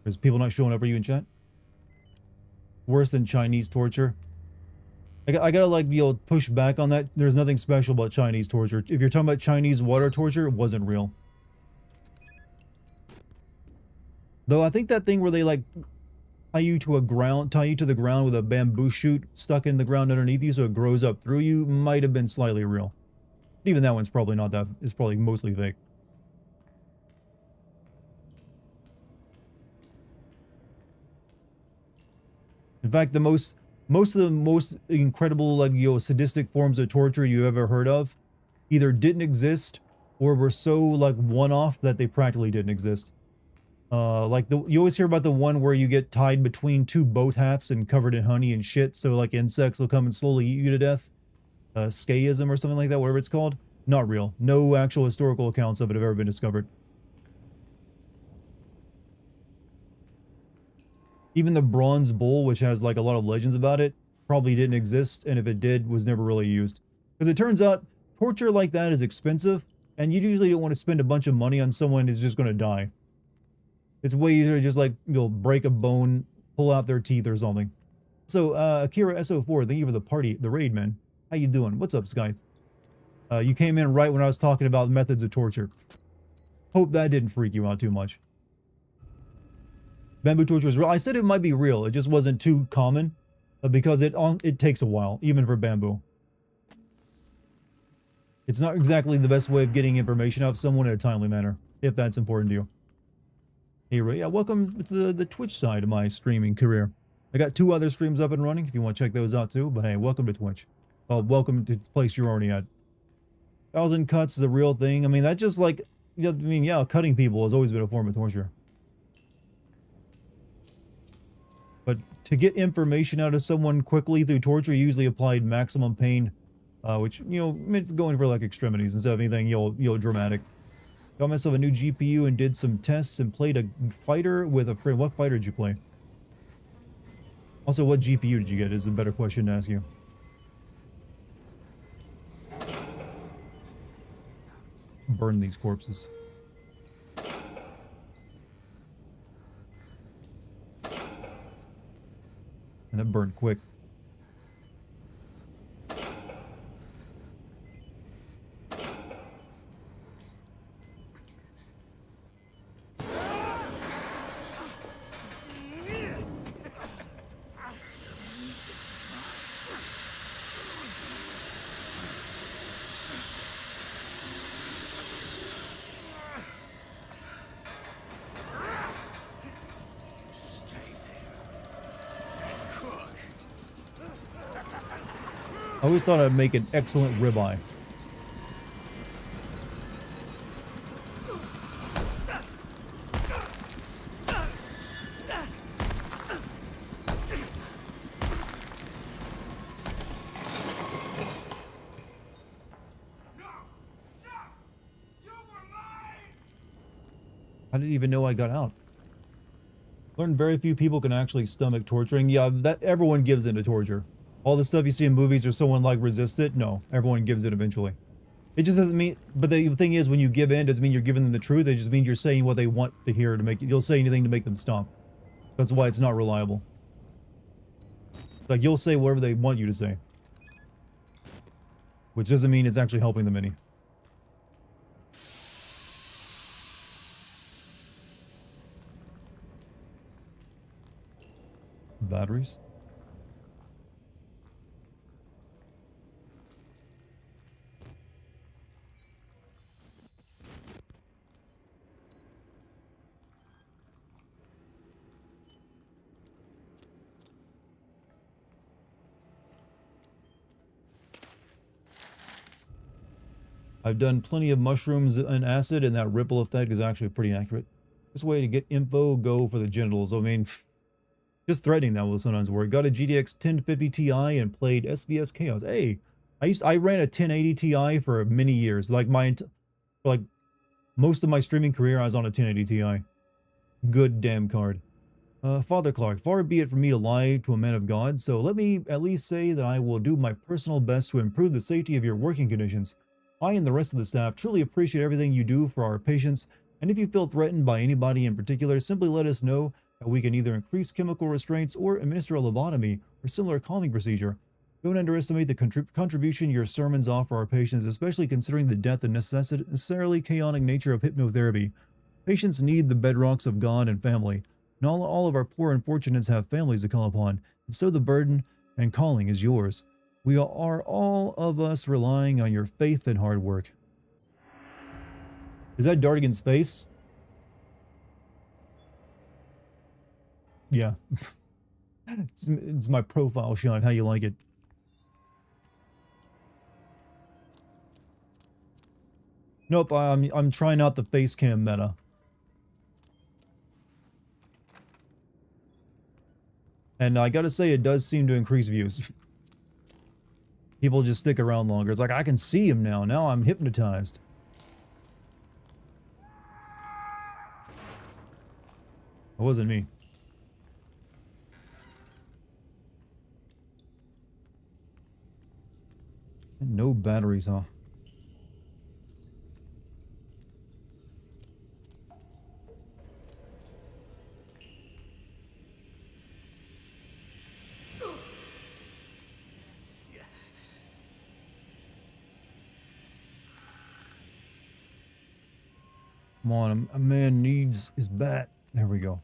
Is people not showing up for you in chat? Worse than Chinese torture. I gotta like be able to push back on that. There's nothing special about Chinese torture. If you're talking about Chinese water torture, it wasn't real. Though I think that thing where they like tie you to the ground with a bamboo shoot stuck in the ground underneath you so it grows up through you might have been slightly real. Even that one's probably not that. It's probably mostly fake. In fact, most of the most incredible, like, sadistic forms of torture you ever heard of either didn't exist or were so, like, one-off that they practically didn't exist. Like, you always hear about the one where you get tied between two boat halves and covered in honey and shit, so, like, insects will come and slowly eat you to death. Scaism or something like that, whatever it's called. Not real. No actual historical accounts of it have ever been discovered. Even the bronze bull, which has like a lot of legends about it, probably didn't exist, and if it did, was never really used. Because it turns out, torture like that is expensive, and you usually don't want to spend a bunch of money on someone who's just going to die. It's way easier to just like, break a bone, pull out their teeth or something. So, Akira SO4, thank you for the raid, man. How you doing? What's up, Sky? You came in right when I was talking about methods of torture. Hope that didn't freak you out too much. Bamboo torture is real. I said it might be real. It just wasn't too common because it takes a while, even for bamboo. It's not exactly the best way of getting information out of someone in a timely manner, if that's important to you. Hey, Ray, yeah, welcome to the Twitch side of my streaming career. I got 2 other streams up and running if you want to check those out too, but hey, welcome to Twitch. Well, welcome to the place you're already at. 1,000 cuts is a real thing. I mean, that just like, yeah, cutting people has always been a form of torture. But to get information out of someone quickly through torture, you usually applied maximum pain, which, meant going for like extremities instead of anything, dramatic. Got myself a new GPU and did some tests and played a fighter with a friend. What fighter did you play? Also, what GPU did you get is the better question to ask you. Burn these corpses. And that burned quick. I always thought I'd make an excellent ribeye. I didn't even know I got out. Learned very few people can actually stomach torturing. Yeah, that everyone gives into torture. All the stuff you see in movies or someone like resists it, no, everyone gives it eventually. It just doesn't mean, but the thing is, when you give in, doesn't mean you're giving them the truth. It just means you're saying what they want to hear to make, you'll say anything to make them stop. That's why it's not reliable. Like, you'll say whatever they want you to say. Which doesn't mean it's actually helping them any. Batteries? I've done plenty of mushrooms and acid, and that ripple effect is actually pretty accurate. This way to get info, go for the genitals. I mean, just threatening that will sometimes work. Got a GTX 1050 Ti and played SVS Chaos. Hey, I ran a 1080 Ti for many years. Like most of my streaming career, I was on a 1080 Ti. Good damn card. Father Clark, far be it from me to lie to a man of God, so let me at least say that I will do my personal best to improve the safety of your working conditions. I and the rest of the staff truly appreciate everything you do for our patients, and if you feel threatened by anybody in particular, simply let us know that we can either increase chemical restraints or administer a lobotomy or similar calming procedure. Don't underestimate the contribution your sermons offer our patients, especially considering the death and necessarily chaotic nature of hypnotherapy. Patients need the bedrocks of God and family. And all of our poor unfortunates have families to call upon, and so the burden and calling is yours. We are all of us relying on your faith and hard work. Is that Dartigan's face? Yeah. It's my profile shot. How you like it? Nope, I'm trying out the Facecam meta. And I gotta say, it does seem to increase views. People just stick around longer. It's like, I can see him now. Now I'm hypnotized. It wasn't me. No batteries, huh? Come on, a man needs his bat. There we go.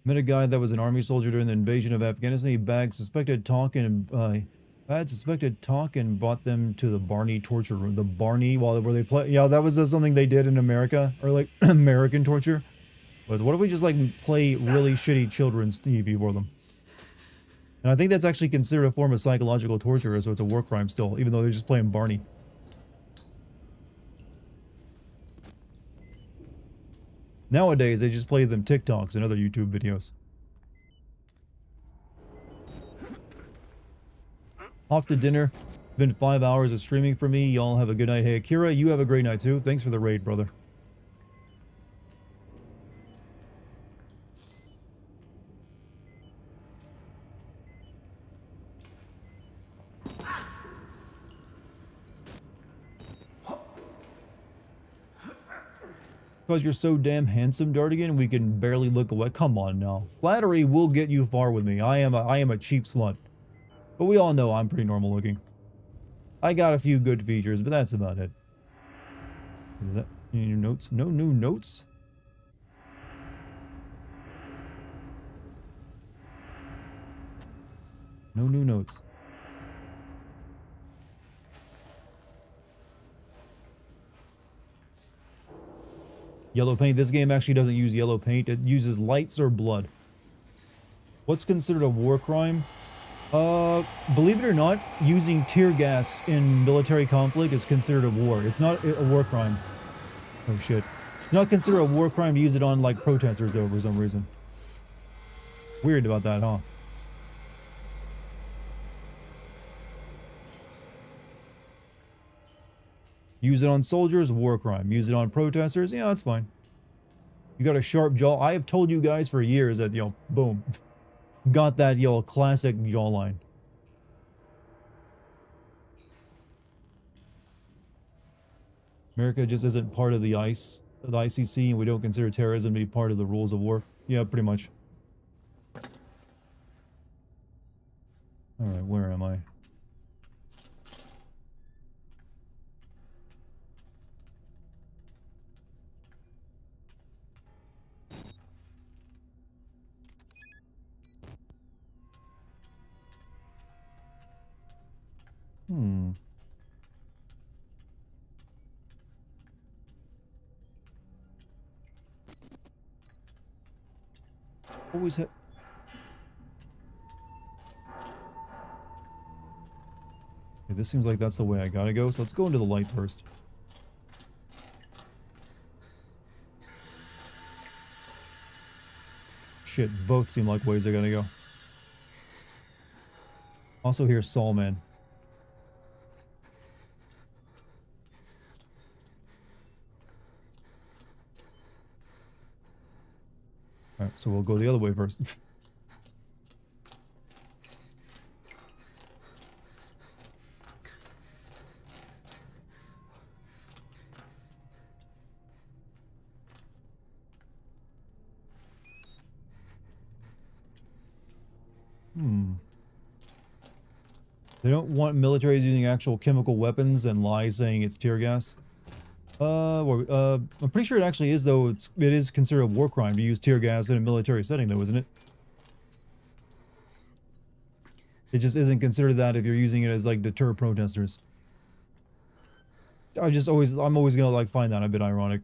Met a guy that was an army soldier during the invasion of Afghanistan. He bagged suspected talk and brought them to the Barney torture room. The Barney, where they play. Yeah, that was something they did in America, or like American torture. Was what if we just like play really shitty children's TV for them? And I think that's actually considered a form of psychological torture, so it's a war crime still, even though they're just playing Barney. Nowadays, they just play them TikToks and other YouTube videos. Off to dinner. Been 5 hours of streaming for me. Y'all have a good night. Hey, Akira, you have a great night too. Thanks for the raid, brother. Because you're so damn handsome, Dartigan, we can barely look away. Come on now. Flattery will get you far with me. I am a cheap slut. But we all know I'm pretty normal looking. I got a few good features, but that's about it. Is that any new notes? No new notes? No new notes. Yellow paint. This game actually doesn't use yellow paint. It uses lights or blood. What's considered a war crime? Believe it or not, using tear gas in military conflict is considered a war. It's not a war crime. Oh shit. It's not considered a war crime to use it on like protesters though for some reason. Weird about that, huh? Use it on soldiers, war crime. Use it on protesters, yeah, that's fine. You got a sharp jaw. I have told you guys for years that, boom. Got that, classic jawline. America just isn't part of the ICC, and we don't consider terrorism to be part of the rules of war. Yeah, pretty much. Alright, where am I? Always hit. Okay, this seems like that's the way I gotta go, so let's go into the light first. Shit, both seem like ways I gotta go. Also here's Saul Man. Alright, so we'll go the other way first. They don't want militaries using actual chemical weapons and lie saying it's tear gas. I'm pretty sure it actually is, though. It is considered a war crime to use tear gas in a military setting, though, isn't it? It just isn't considered that if you're using it as, like, deter protesters. I'm always gonna, like, find that a bit ironic.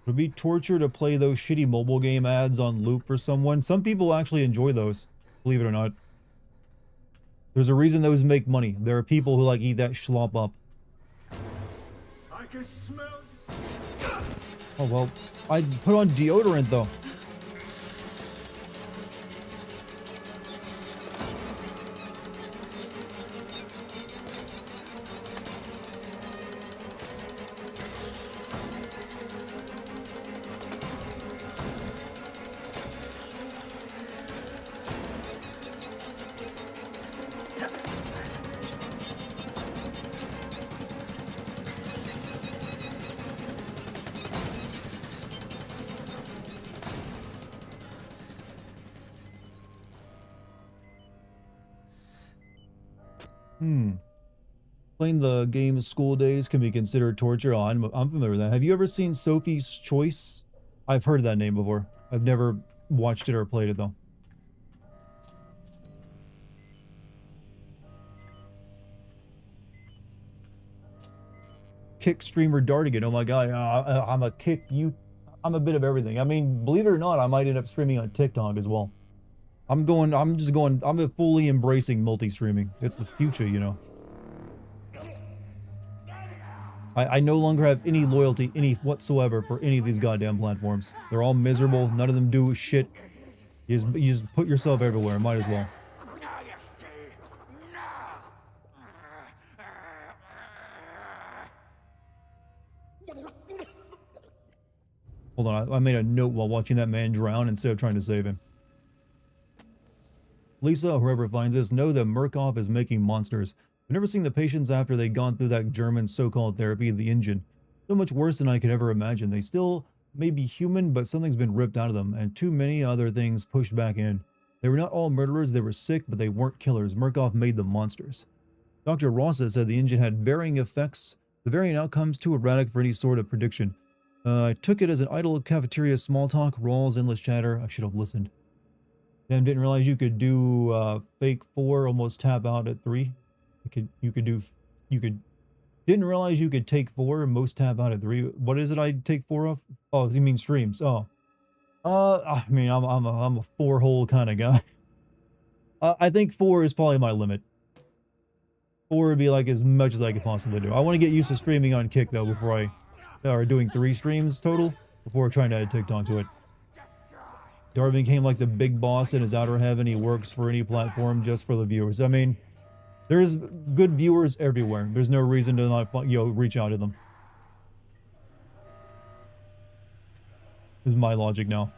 It would be torture to play those shitty mobile game ads on loop for someone. Some people actually enjoy those, believe it or not. There's a reason those make money. There are people who like eat that schlop up. I can smell. Oh well, I'd put on deodorant though. Playing the game School Days can be considered torture. Oh, I'm familiar with that. Have you ever seen Sophie's Choice? I've heard that name before. I've never watched it or played it though. Kick streamer Dartigan. Oh my god, I'm a bit of everything. I mean, believe it or not, I might end up streaming on TikTok as well. I'm fully embracing multi-streaming. It's the future, you know. I no longer have any loyalty, any whatsoever, for any of these goddamn platforms. They're all miserable. None of them do shit. You just put yourself everywhere. Might as well. Hold on, I made a note while watching that man drown instead of trying to save him. Lisa, whoever finds this, know that Murkoff is making monsters. I've never seen the patients after they'd gone through that German so-called therapy, the engine. So much worse than I could ever imagine. They still may be human, but something's been ripped out of them, and too many other things pushed back in. They were not all murderers, they were sick, but they weren't killers. Murkoff made them monsters. Dr. Rossa said the engine had varying effects, the varying outcomes too erratic for any sort of prediction. I took it as an idle cafeteria small talk, Rawls, endless chatter. I should have listened. Damn, didn't realize you could do fake 4, almost tap out at 3. Didn't realize you could take 4 and most tap out at 3. What is it I take 4 of? Oh, you mean streams? Oh. I mean, I'm a 4-hole kind of guy. I think 4 is probably my limit. 4 would be like as much as I could possibly do. I want to get used to streaming on Kick though before I, or doing 3 streams total before trying to add TikTok to it. Darwin became like the big boss in his outer heaven. He works for any platform just for the viewers. I mean, there's good viewers everywhere. There's no reason to not, reach out to them. This is my logic now.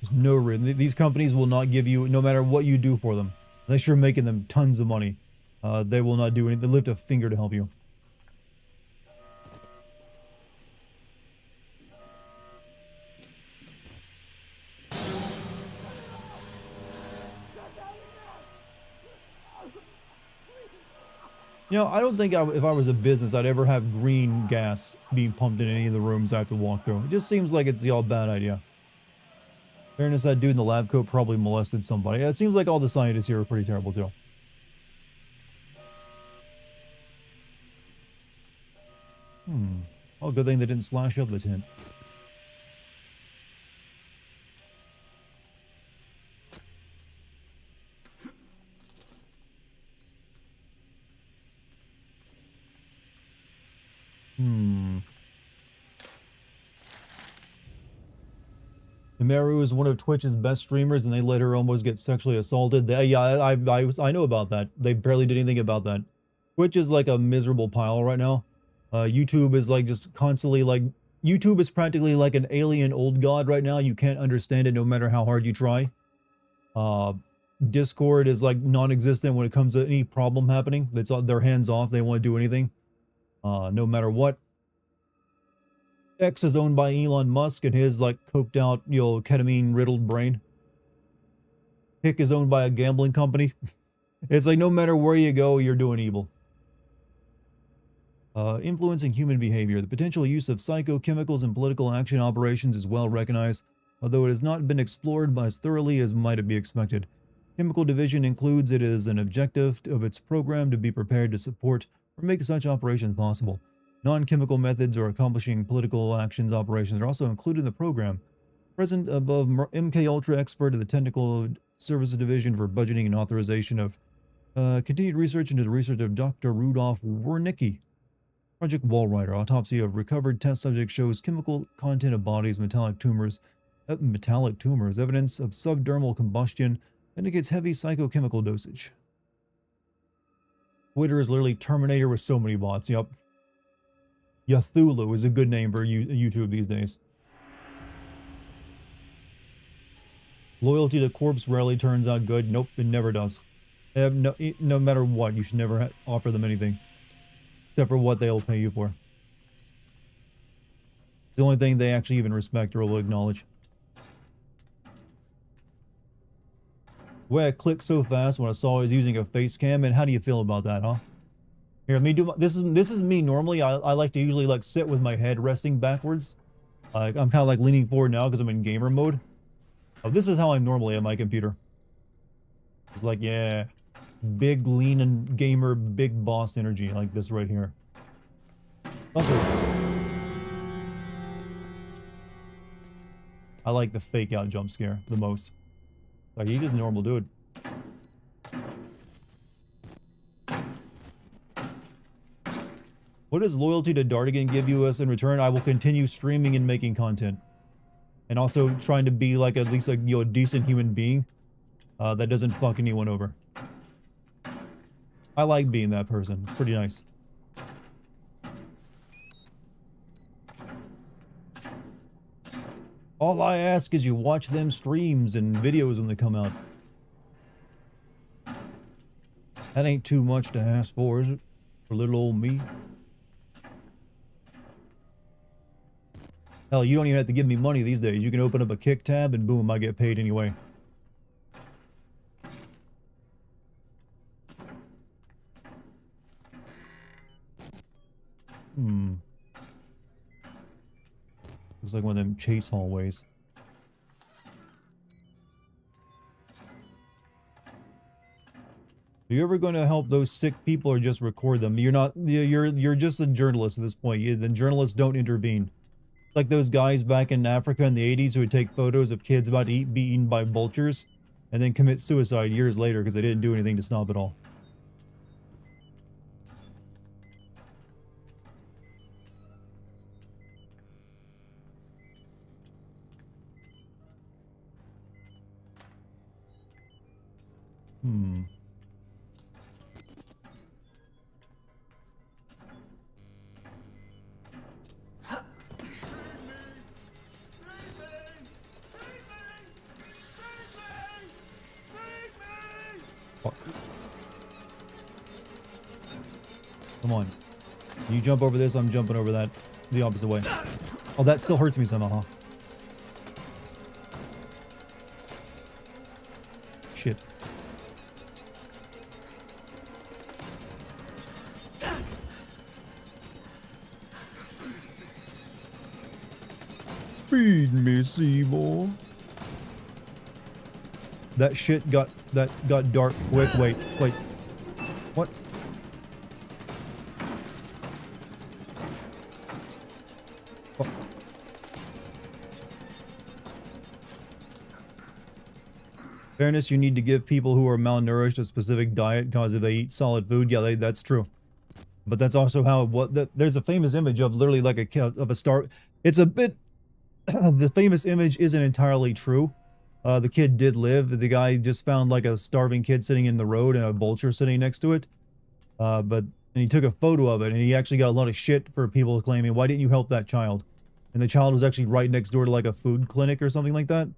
There's no reason. These companies will not give you, no matter what you do for them, unless you're making them tons of money. They will not do anything. They lift a finger to help you. You know, I don't think if I was a business, I'd ever have green gas being pumped in any of the rooms I have to walk through. It just seems like it's all bad idea. In fairness, that dude in the lab coat probably molested somebody. It seems like all the scientists here are pretty terrible too. Oh, good thing they didn't slash up the tent. Meru is one of Twitch's best streamers, and they let her almost get sexually assaulted. Yeah, I know about that. They barely did anything about that. Twitch is like a miserable pile right now. YouTube is like just constantly like... YouTube is practically like an alien old god right now. You can't understand it no matter how hard you try. Discord is like non-existent when it comes to any problem happening. That's their hands off. They won't do anything. No matter what. X is owned by Elon Musk and his like coked out, ketamine riddled brain. Kick is owned by a gambling company. It's like no matter where you go, you're doing evil. Influencing human behavior. The potential use of psychochemicals in political action operations is well recognized, although it has not been explored as thoroughly as might be expected. Chemical division includes it as an objective of its program to be prepared to support or make such operations possible. Non-chemical methods or accomplishing political actions operations are also included in the program. Present above, MK Ultra expert of the Technical Services Division for Budgeting and Authorization of continued research into the research of Dr. Rudolf Wernicke. Project Wallrider. Autopsy of recovered test subject shows chemical content of bodies, metallic tumors. Evidence of subdermal combustion indicates heavy psychochemical dosage. Twitter is literally Terminator with so many bots. Yep. Yathulu is a good name for YouTube these days. Loyalty to corpse rarely turns out good. Nope, it never does. No matter what, you should never offer them anything. Except for what they'll pay you for. It's the only thing they actually even respect or will acknowledge. The way I clicked so fast when I saw I was using a face cam, and how do you feel about that, huh? Here, let me do this is me normally. I like to usually like sit with my head resting backwards. I'm kind of like leaning forward now because I'm in gamer mode. Oh, this is how I'm normally at my computer. It's like, yeah, big lean and gamer, big boss energy like this right here. Also, I like the fake out jump scare the most. Like, he just normal dude. What does loyalty to Dartigan give you us in return? I will continue streaming and making content. And also trying to be like at least like, a decent human being that doesn't fuck anyone over. I like being that person. It's pretty nice. All I ask is you watch them streams and videos when they come out. That ain't too much to ask for, is it? For little old me. Hell, you don't even have to give me money these days. You can open up a Kick tab and boom, I get paid anyway. Looks like one of them chase hallways. Are you ever going to help those sick people or just record them? You're not. You're just a journalist at this point. The journalists don't intervene. Like those guys back in Africa in the 80s who would take photos of kids about to be eaten by vultures and then commit suicide years later because they didn't do anything to stop it all. Hmm. What? Come on. You jump over this, I'm jumping over that the opposite way. Oh, that still hurts me somehow, huh? Shit. Feed me, Seymour. That shit got dark quick. Wait. What? Oh. Fairness, you need to give people who are malnourished a specific diet because if they eat solid food, yeah, that's true. But that's also how there's a famous image of literally like a star. It's a bit. The famous image isn't entirely true. The kid did live. The guy just found like a starving kid sitting in the road and a vulture sitting next to it. And he took a photo of it, and he actually got a lot of shit for people claiming, why didn't you help that child? And the child was actually right next door to like a food clinic or something like that.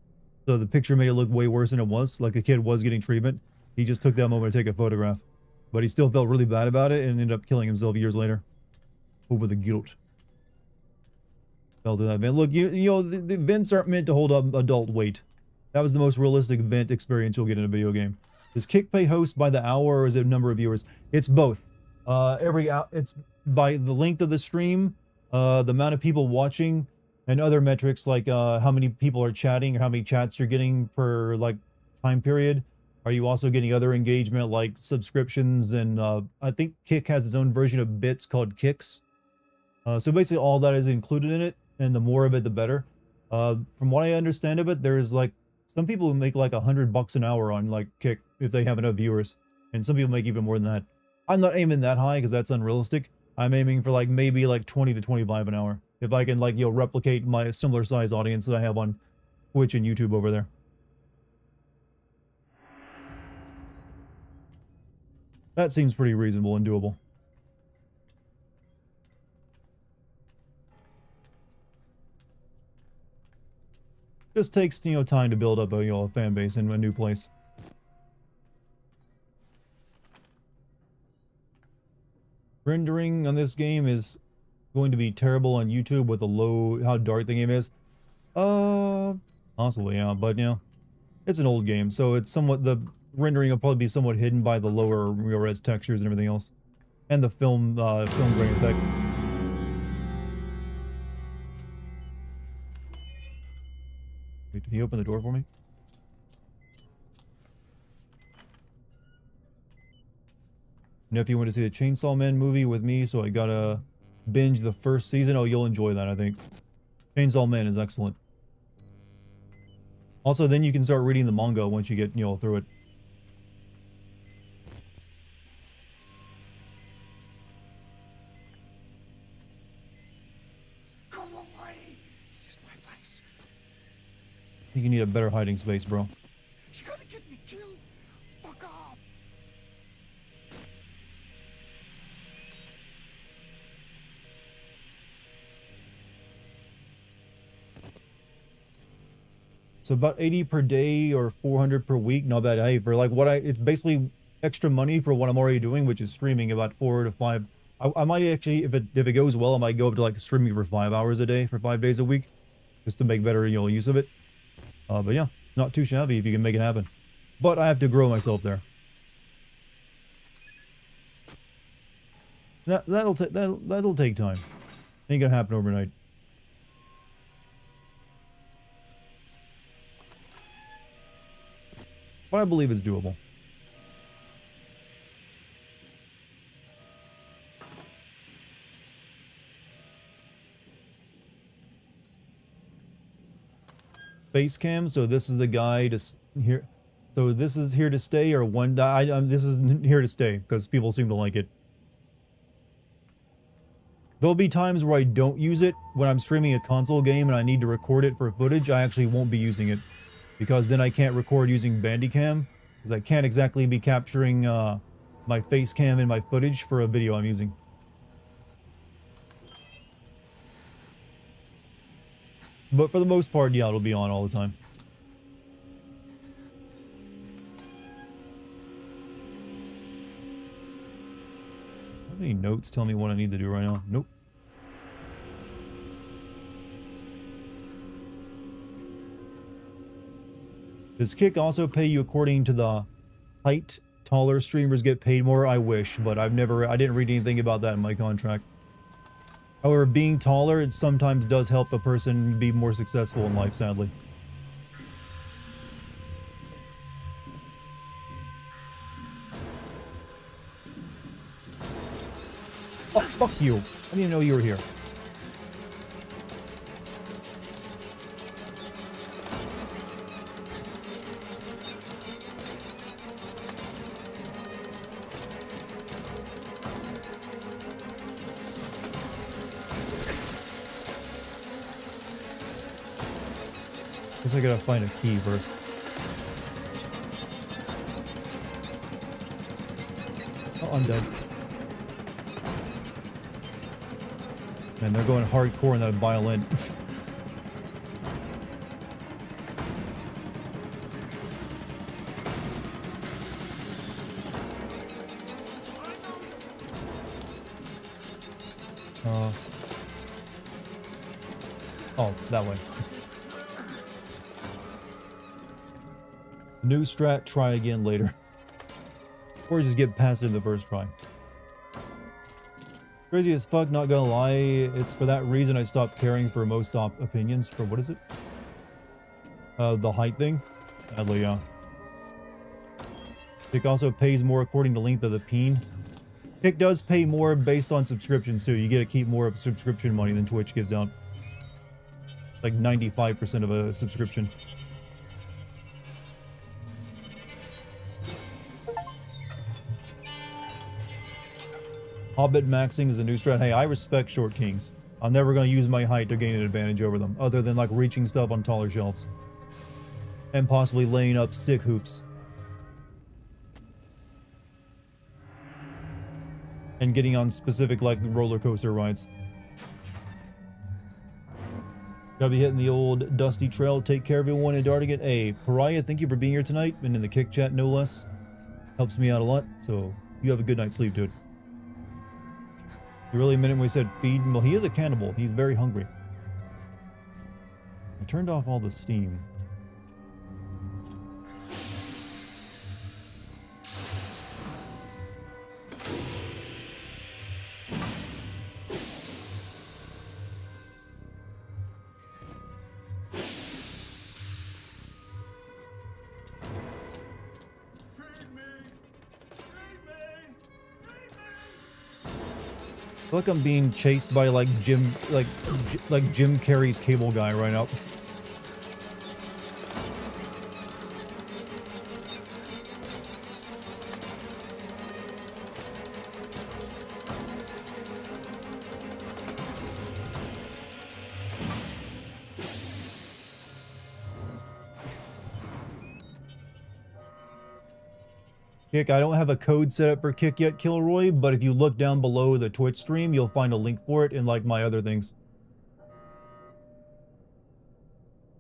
So the picture made it look way worse than it was. Like the kid was getting treatment. He just took that moment to take a photograph. But he still felt really bad about it and ended up killing himself years later. Over the guilt. Fell to that vent. Look, you know, the vents aren't meant to hold up adult weight. That was the most realistic vent experience you'll get in a video game. Does Kick pay host by the hour or is it number of viewers? It's both. It's by the length of the stream, the amount of people watching, and other metrics like how many people are chatting or how many chats you're getting per like time period. Are you also getting other engagement like subscriptions and I think Kick has its own version of bits called Kicks. So basically all that is included in it, and the more of it, the better. From what I understand of it, there's like some people who make like $100 an hour on like Kick if they have enough viewers, and some people make even more than that. I'm not aiming that high because that's unrealistic. I'm aiming for like maybe like 20 to 25 an hour if I can like replicate my similar size audience that I have on Twitch and YouTube over there. That seems pretty reasonable and doable. Just takes, time to build up a fan base in a new place. Rendering on this game is going to be terrible on YouTube with how dark the game is. Possibly, yeah, but it's an old game, so it's the rendering will probably be somewhat hidden by the lower real res textures and everything else, and the film grain effect. Wait, did he open the door for me? If you want to see the Chainsaw Man movie with me, so I gotta binge the first season. Oh, you'll enjoy that, I think. Chainsaw Man is excellent. Also, then you can start reading the manga once you get, through it. Go away! This is my place. I think you need a better hiding space, bro. You're gonna get me killed. Fuck off. So about 80 per day or 400 per week. Not bad. Hey, for like it's basically extra money for what I'm already doing, which is streaming about 4 to 5. I might actually, if it goes well, I might go up to like streaming for 5 hours a day for 5 days a week, just to make better use of it. But yeah, not too shabby if you can make it happen. But I have to grow myself there. That'll take time. Ain't gonna happen overnight. But I believe it's doable. Facecam, so this is the guy to here. So this is here to stay, or one die. This is here to stay because people seem to like it. There'll be times where I don't use it when I'm streaming a console game and I need to record it for footage. I actually won't be using it because then I can't record using Bandicam because I can't exactly be capturing my face cam in my footage for a video I'm using. But for the most part, yeah, it'll be on all the time. Have any notes tell me what I need to do right now? Nope. Does Kick also pay you according to the height? Taller streamers get paid more? I wish, but I didn't read anything about that in my contract. However, being taller, it sometimes does help a person be more successful in life, sadly. Oh, fuck you. I didn't know you were here. Guess I gotta find a key first. Oh, I'm dead. Man, they're going hardcore in that violin. Oh, that way. New strat, try again later. Or just get past it in the first try. Crazy as fuck, not gonna lie. It's for that reason I stopped caring for most opinions for, what is it? The height thing? Sadly, yeah. Kick also pays more according to length of the peen. Kick does pay more based on subscriptions too. You get to keep more of subscription money than Twitch gives out. Like 95% of a subscription. Hobbit maxing is a new strat. Hey, I respect short kings. I'm never going to use my height to gain an advantage over them, other than like reaching stuff on taller shelves. And possibly laying up sick hoops. And getting on specific like roller coaster rides. Gotta be hitting the old dusty trail. Take care everyone in Dartigan. Hey, Pariah, thank you for being here tonight, and in the Kick chat no less. Helps me out a lot, so you have a good night's sleep, dude. You really meant it when we said feed him? Well, he is a cannibal. He's very hungry. I turned off all the steam. I feel like I'm being chased by like Jim Carrey's Cable Guy right now. Kick, I don't have a code set up for Kick yet, Kilroy, but if you look down below the Twitch stream, you'll find a link for it in like my other things.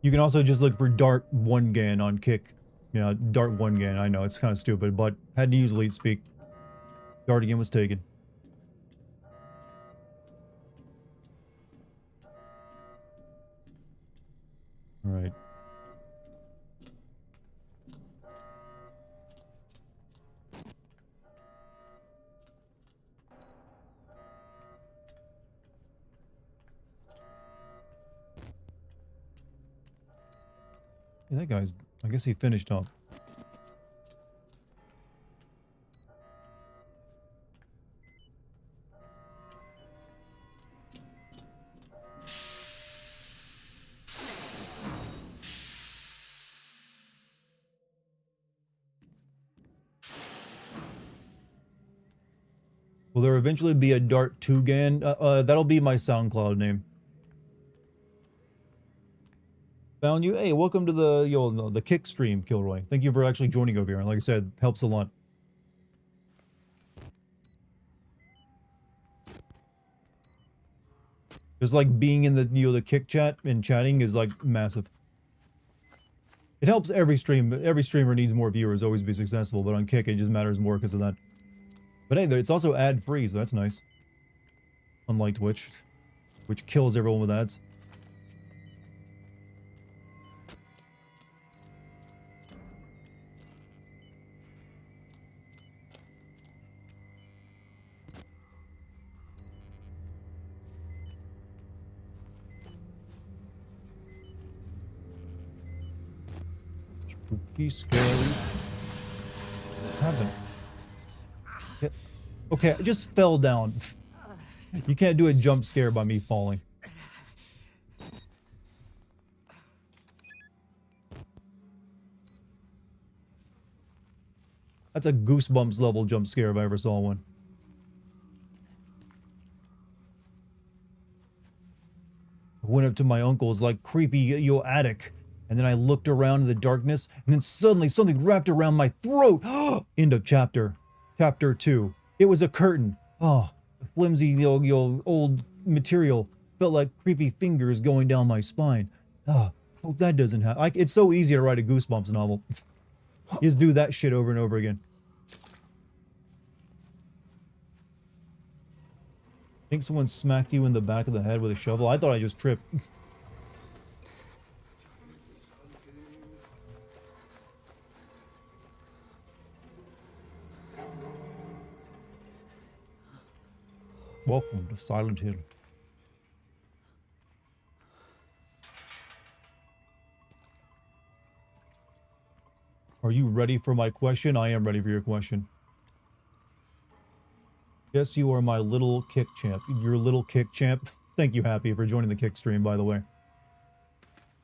You can also just look for Dart 1gan on Kick. Yeah, Dart 1gan, I know, it's kind of stupid, but had to use Elite Speak. Dartigan was taken. Alright. Yeah, that guy's... I guess he finished up. Will there eventually be a Dartigan? That'll be my SoundCloud name. Found you. Hey, welcome to the kick stream, Kilroy. Thank you for actually joining over here. Like I said, helps a lot. Just like being in the the kick chat and chatting is like massive. It helps every stream. Every streamer needs more viewers always be successful, but on Kick it just matters more because of that. But hey, it's also ad free, so that's nice. Unlike Twitch, which kills everyone with ads. Spooky scaries. What happened? Okay, I just fell down. You can't do a jump scare by me falling. That's a Goosebumps level jump scare if I ever saw one. I went up to my uncle's like creepy attic, and then I looked around in the darkness, and then suddenly something wrapped around my throat. End of chapter. Chapter 2. It was a curtain. Oh, the flimsy old material felt like creepy fingers going down my spine. Hope that doesn't happen. It's so easy to write a Goosebumps novel. You just do that shit over and over again. Think someone smacked you in the back of the head with a shovel? I thought I just tripped. Welcome to Silent Hill. Are you ready for my question? I am ready for your question. Yes, you are my little kick champ. Your little kick champ. Thank you, Happy, for joining the kick stream, by the way.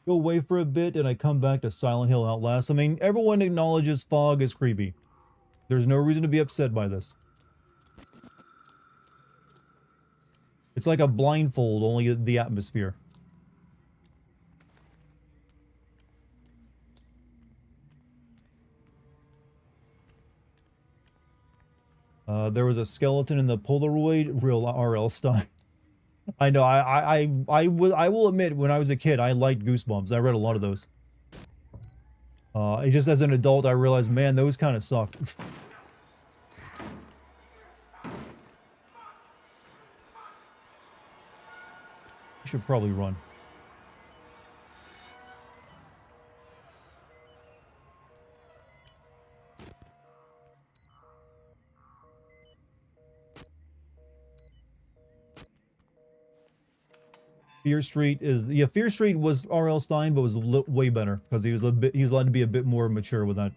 Go away for a bit and I come back to Silent Hill Outlast. I mean, everyone acknowledges fog is creepy. There's no reason to be upset by this. It's like a blindfold, only the atmosphere. There was a skeleton in the Polaroid, real R.L. Stein. I know, I will admit, when I was a kid, I liked Goosebumps. I read a lot of those. Just as an adult, I realized, man, those kind of sucked. I should probably run. Fear Street is Fear Street was R.L. Stein, but was way better because he was allowed to be a bit more mature with that,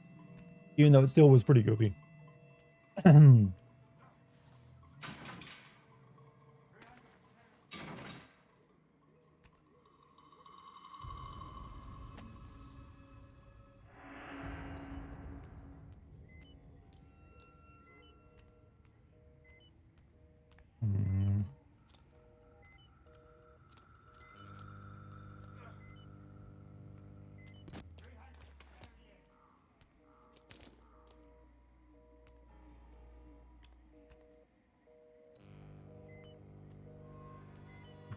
even though it still was pretty goofy.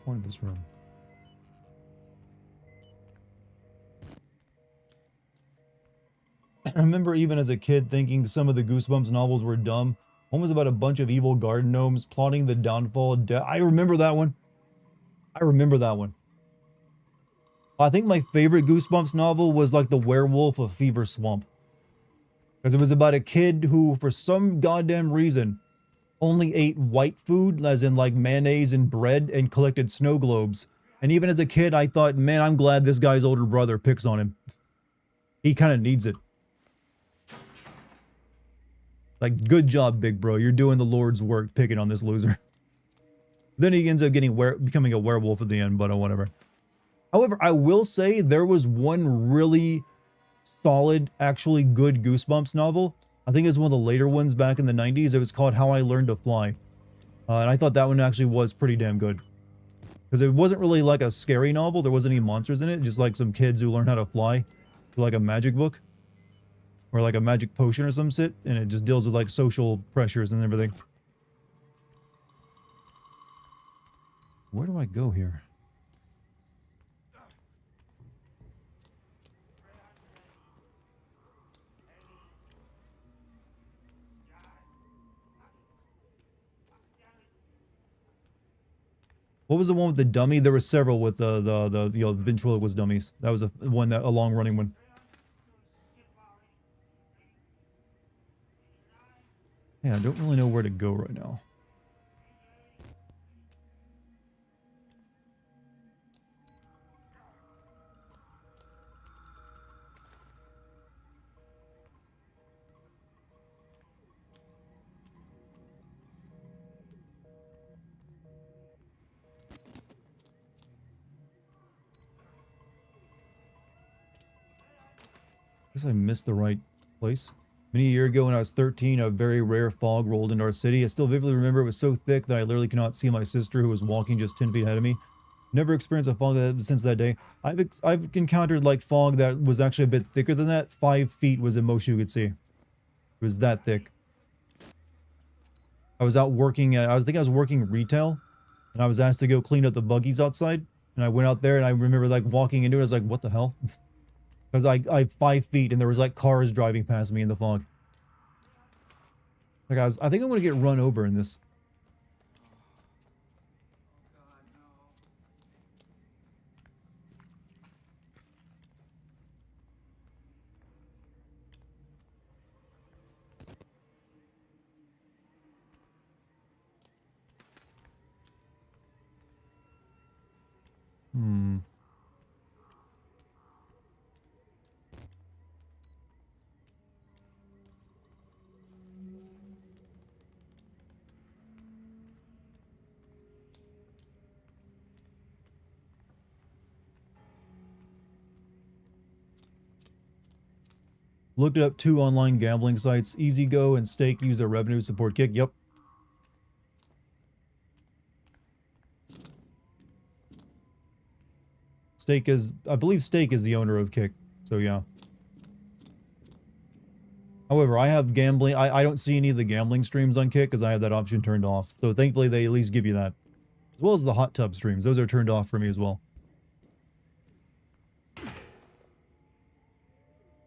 Point of this room. I remember even as a kid thinking some of the Goosebumps novels were dumb. One was about a bunch of evil garden gnomes plotting the downfall of I remember that one. I remember that one. I think my favorite Goosebumps novel was like The Werewolf of Fever Swamp. Because it was about a kid who, for some goddamn reason, only ate white food, as in like mayonnaise and bread, and collected snow globes. And even as a kid, I thought, man, I'm glad this guy's older brother picks on him. He kind of needs it. Like, good job, big bro. You're doing the Lord's work picking on this loser. Then he ends up becoming a werewolf at the end, but whatever. However, I will say there was one really solid, actually good Goosebumps novel. I think it was one of the later ones back in the 90s. It was called How I Learned to Fly. And I thought that one actually was pretty damn good. Because it wasn't really like a scary novel. There wasn't any monsters in it. Just like some kids who learn how to fly. Like a magic book. Or like a magic potion or some shit. And it just deals with like social pressures and everything. Where do I go here? What was the one with the dummy? There were several with the ventriloquist dummies. That was a long running one. Yeah, I don't really know where to go right now. Guess I missed the right place. Many a year ago when I was 13, a very rare fog rolled into our city. I still vividly remember it was so thick that I literally could not see my sister who was walking just 10 feet ahead of me. Never experienced a fog since that day. I've encountered like fog that was actually a bit thicker than that. 5 feet was the most you could see. It was that thick. I was out working at, I think I was working retail, and I was asked to go clean up the buggies outside. And I went out there and I remember like walking into it, I was like, what the hell? Because I 5 feet and there was like cars driving past me in the fog. Like I think I'm gonna get run over in this. Looked up 2 online gambling sites. EasyGo and Stake use a revenue support kick. Yep. Stake is, I believe Stake is the owner of Kick. So yeah. However, I have gambling. I don't see any of the gambling streams on Kick because I have that option turned off. So thankfully they at least give you that. As well as the hot tub streams. Those are turned off for me as well.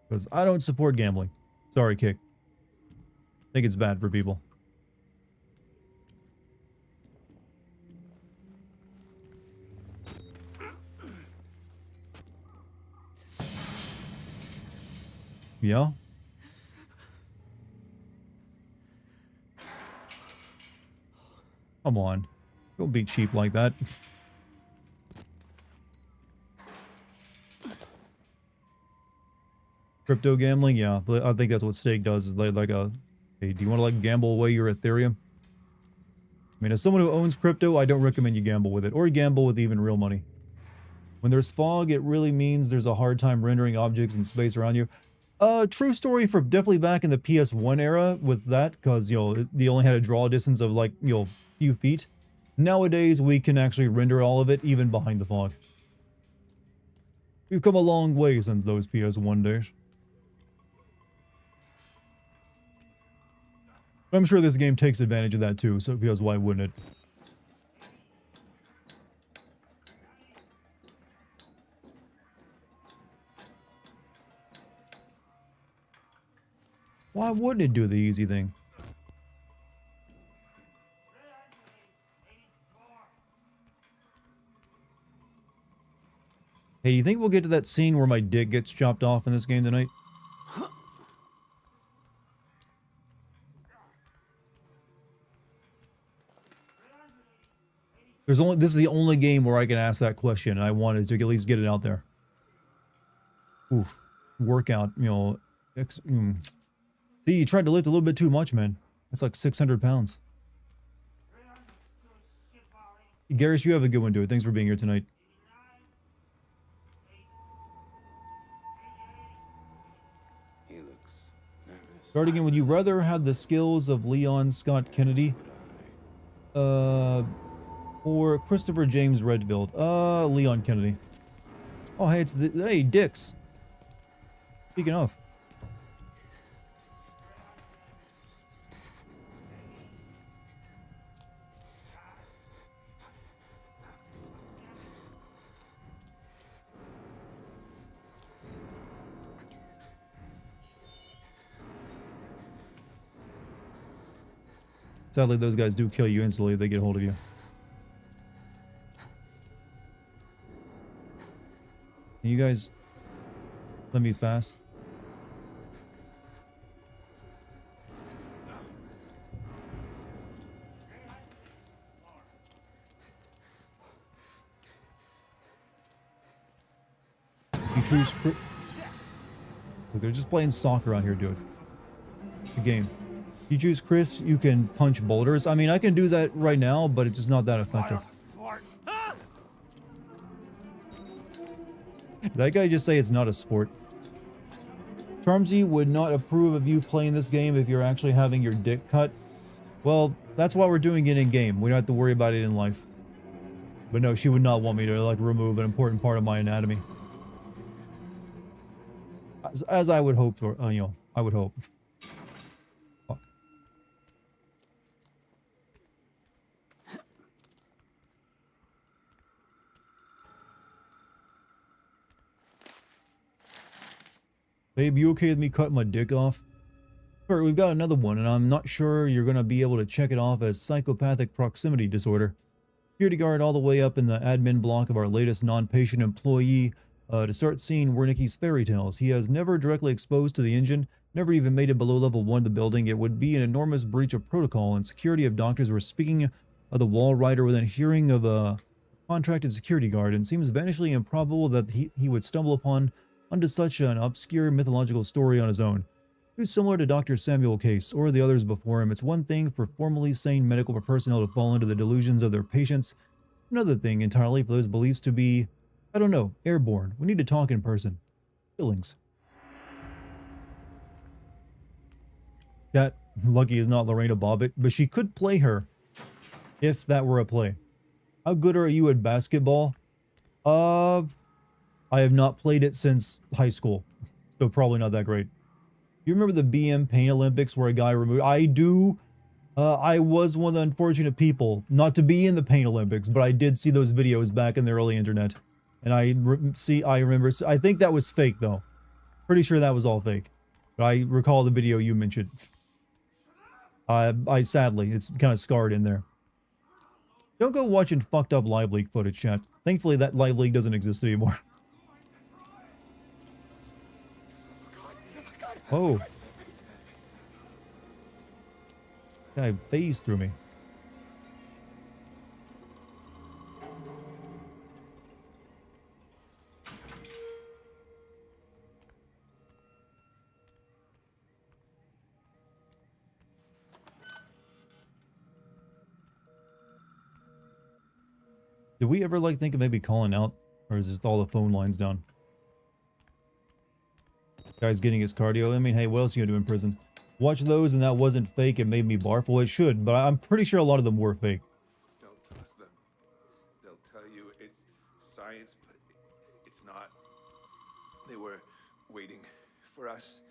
Because I don't support gambling. Sorry, Kick. I think it's bad for people. Yeah? Come on. Don't be cheap like that. Crypto gambling? Yeah, but I think that's what Stake does, is like a, hey, do you want to like gamble away your Ethereum? I mean, as someone who owns crypto, I don't recommend you gamble with it, or gamble with even real money. When there's fog, it really means there's a hard time rendering objects in space around you. True story for definitely back in the PS1 era with that, because, you know, they only had a draw distance of like, you know, few feet. Nowadays, we can actually render all of it, even behind the fog. We've come a long way since those PS1 days. I'm sure this game takes advantage of that too, so because why wouldn't it? Why wouldn't it do the easy thing? Hey, do you think we'll get to that scene where my dick gets chopped off in this game tonight? This is the only game where I can ask that question, and I wanted to at least get it out there. Oof. Workout, you know. See, you tried to lift a little bit too much, man. That's like 600 pounds. Garrus, you have a good one, dude. Thanks for being here tonight. He looks nervous. Dartigan, would you rather have the skills of Leon Scott Kennedy? Or Christopher James Redfield. Leon Kennedy. Oh, hey, hey, Dix. Speaking of. Sadly, those guys do kill you instantly if they get hold of you. Can you guys let me pass? You choose. Look, they're just playing soccer out here, dude. The game. You choose Chris, you can punch boulders. I mean, I can do that right now, but it's just not that effective. Did that guy just say it's not a sport? Charmsy would not approve of you playing this game if you're actually having your dick cut. Well, that's why we're doing it in game. We don't have to worry about it in life. But no, she would not want me to like remove an important part of my anatomy. As I would hope for, you know, I would hope. Fuck. Babe, you okay with me cutting my dick off? Sure, we've got another one, and I'm not sure you're gonna be able to check it off as psychopathic proximity disorder. Security guard all the way up in the admin block of our latest non-patient employee to start seeing Wernicke's fairy tales. He has never directly exposed to the engine, never even made it below level 1 of the building. It would be an enormous breach of protocol, and security of doctors were speaking of the wall rider within hearing of a contracted security guard, and seems vanishingly improbable that he would stumble upon onto such an obscure mythological story on his own. Too similar to Dr. Samuel Case or the others before him. It's one thing for formally sane medical personnel to fall into the delusions of their patients. Another thing entirely for those beliefs to be, I don't know, airborne. We need to talk in person. Feelings. That lucky is not Lorena Bobbitt, but she could play her if that were a play. How good are you at basketball? I have not played it since high school, so probably not that great. You remember the BM Pain Olympics where a guy removed... I do. I was one of the unfortunate people not to be in the Pain Olympics, but I did see those videos back in the early internet. And I remember... I think that was fake, though. Pretty sure that was all fake. But I recall the video you mentioned. Sadly, it's kind of scarred in there. Don't go watching fucked up Live Leak footage, chat. Thankfully, that Live Leak doesn't exist anymore. Oh. Guy phased through me. Did we ever like think of maybe calling out? Or is just all the phone lines down? Guy's getting his cardio. I mean, hey, what else are you gonna do in prison? Watch those and that wasn't fake. It made me barf. Well, it should, but I'm pretty sure a lot of them were fake. Don't trust them. They'll tell you it's science, but it's not. They were waiting for us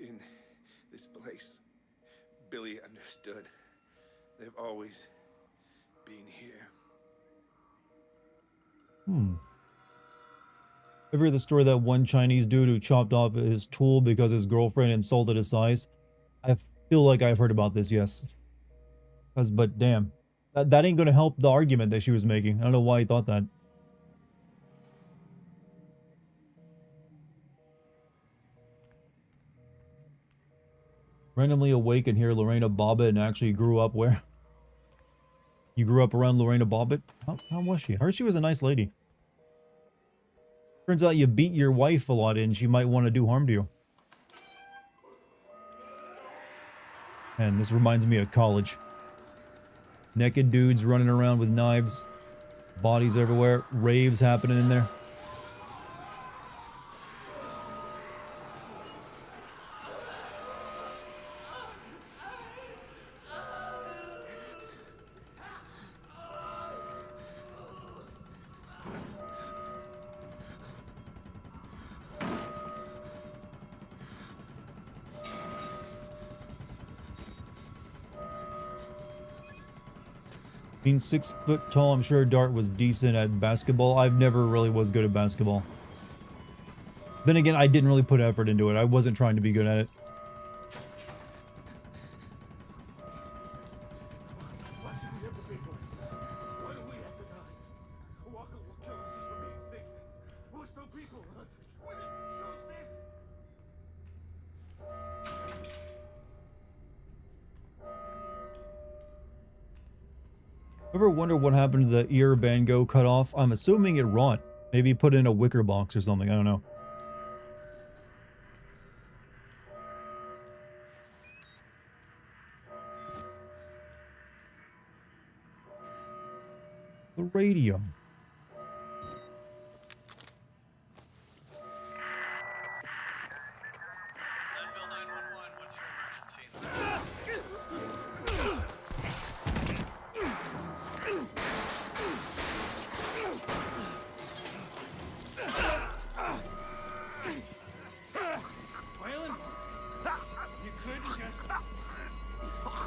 in this place. Billy understood. They've always been here. Ever heard the story of that one Chinese dude who chopped off his tool because his girlfriend insulted his size? I feel like I've heard about this, yes. But damn, that ain't gonna help the argument that she was making. I don't know why he thought that. Randomly awake and hear Lorena Bobbitt and actually grew up where? You grew up around Lorena Bobbitt? How was she? I heard she was a nice lady. Turns out you beat your wife a lot and she might want to do harm to you. And this reminds me of college. Naked dudes running around with knives. Bodies everywhere. Raves happening in there. Being 6 foot tall, I'm sure Dart was decent at basketball. I've never really was good at basketball. Then again, I didn't really put effort into it. I wasn't trying to be good at it. Why should we have to pay for it? Why do we have to die? Walker will kill us just for being sick. We're still people. We didn't choose this. Ever wonder what happened to the ear Van Gogh cut off? I'm assuming it rot. Maybe put in a wicker box or something. I don't know. The radio. Leadville 911, what's your emergency? Waylon, you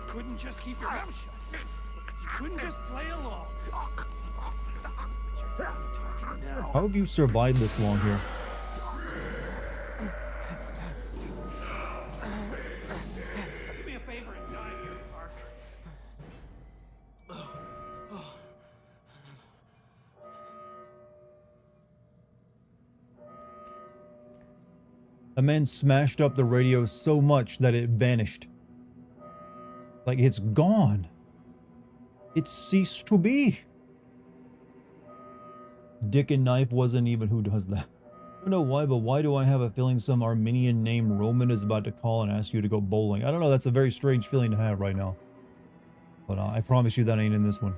couldn't just keep your mouth shut. You couldn't just play along. But you're talking now. How have you survived this long here? Do me a favor and die here, Park. A man smashed up the radio so much that it vanished. Like, it's gone. It ceased to be. Dick and Knife wasn't even who does that. I don't know why, but why do I have a feeling some Armenian named Roman is about to call and ask you to go bowling? I don't know, that's a very strange feeling to have right now. But I promise you that ain't in this one.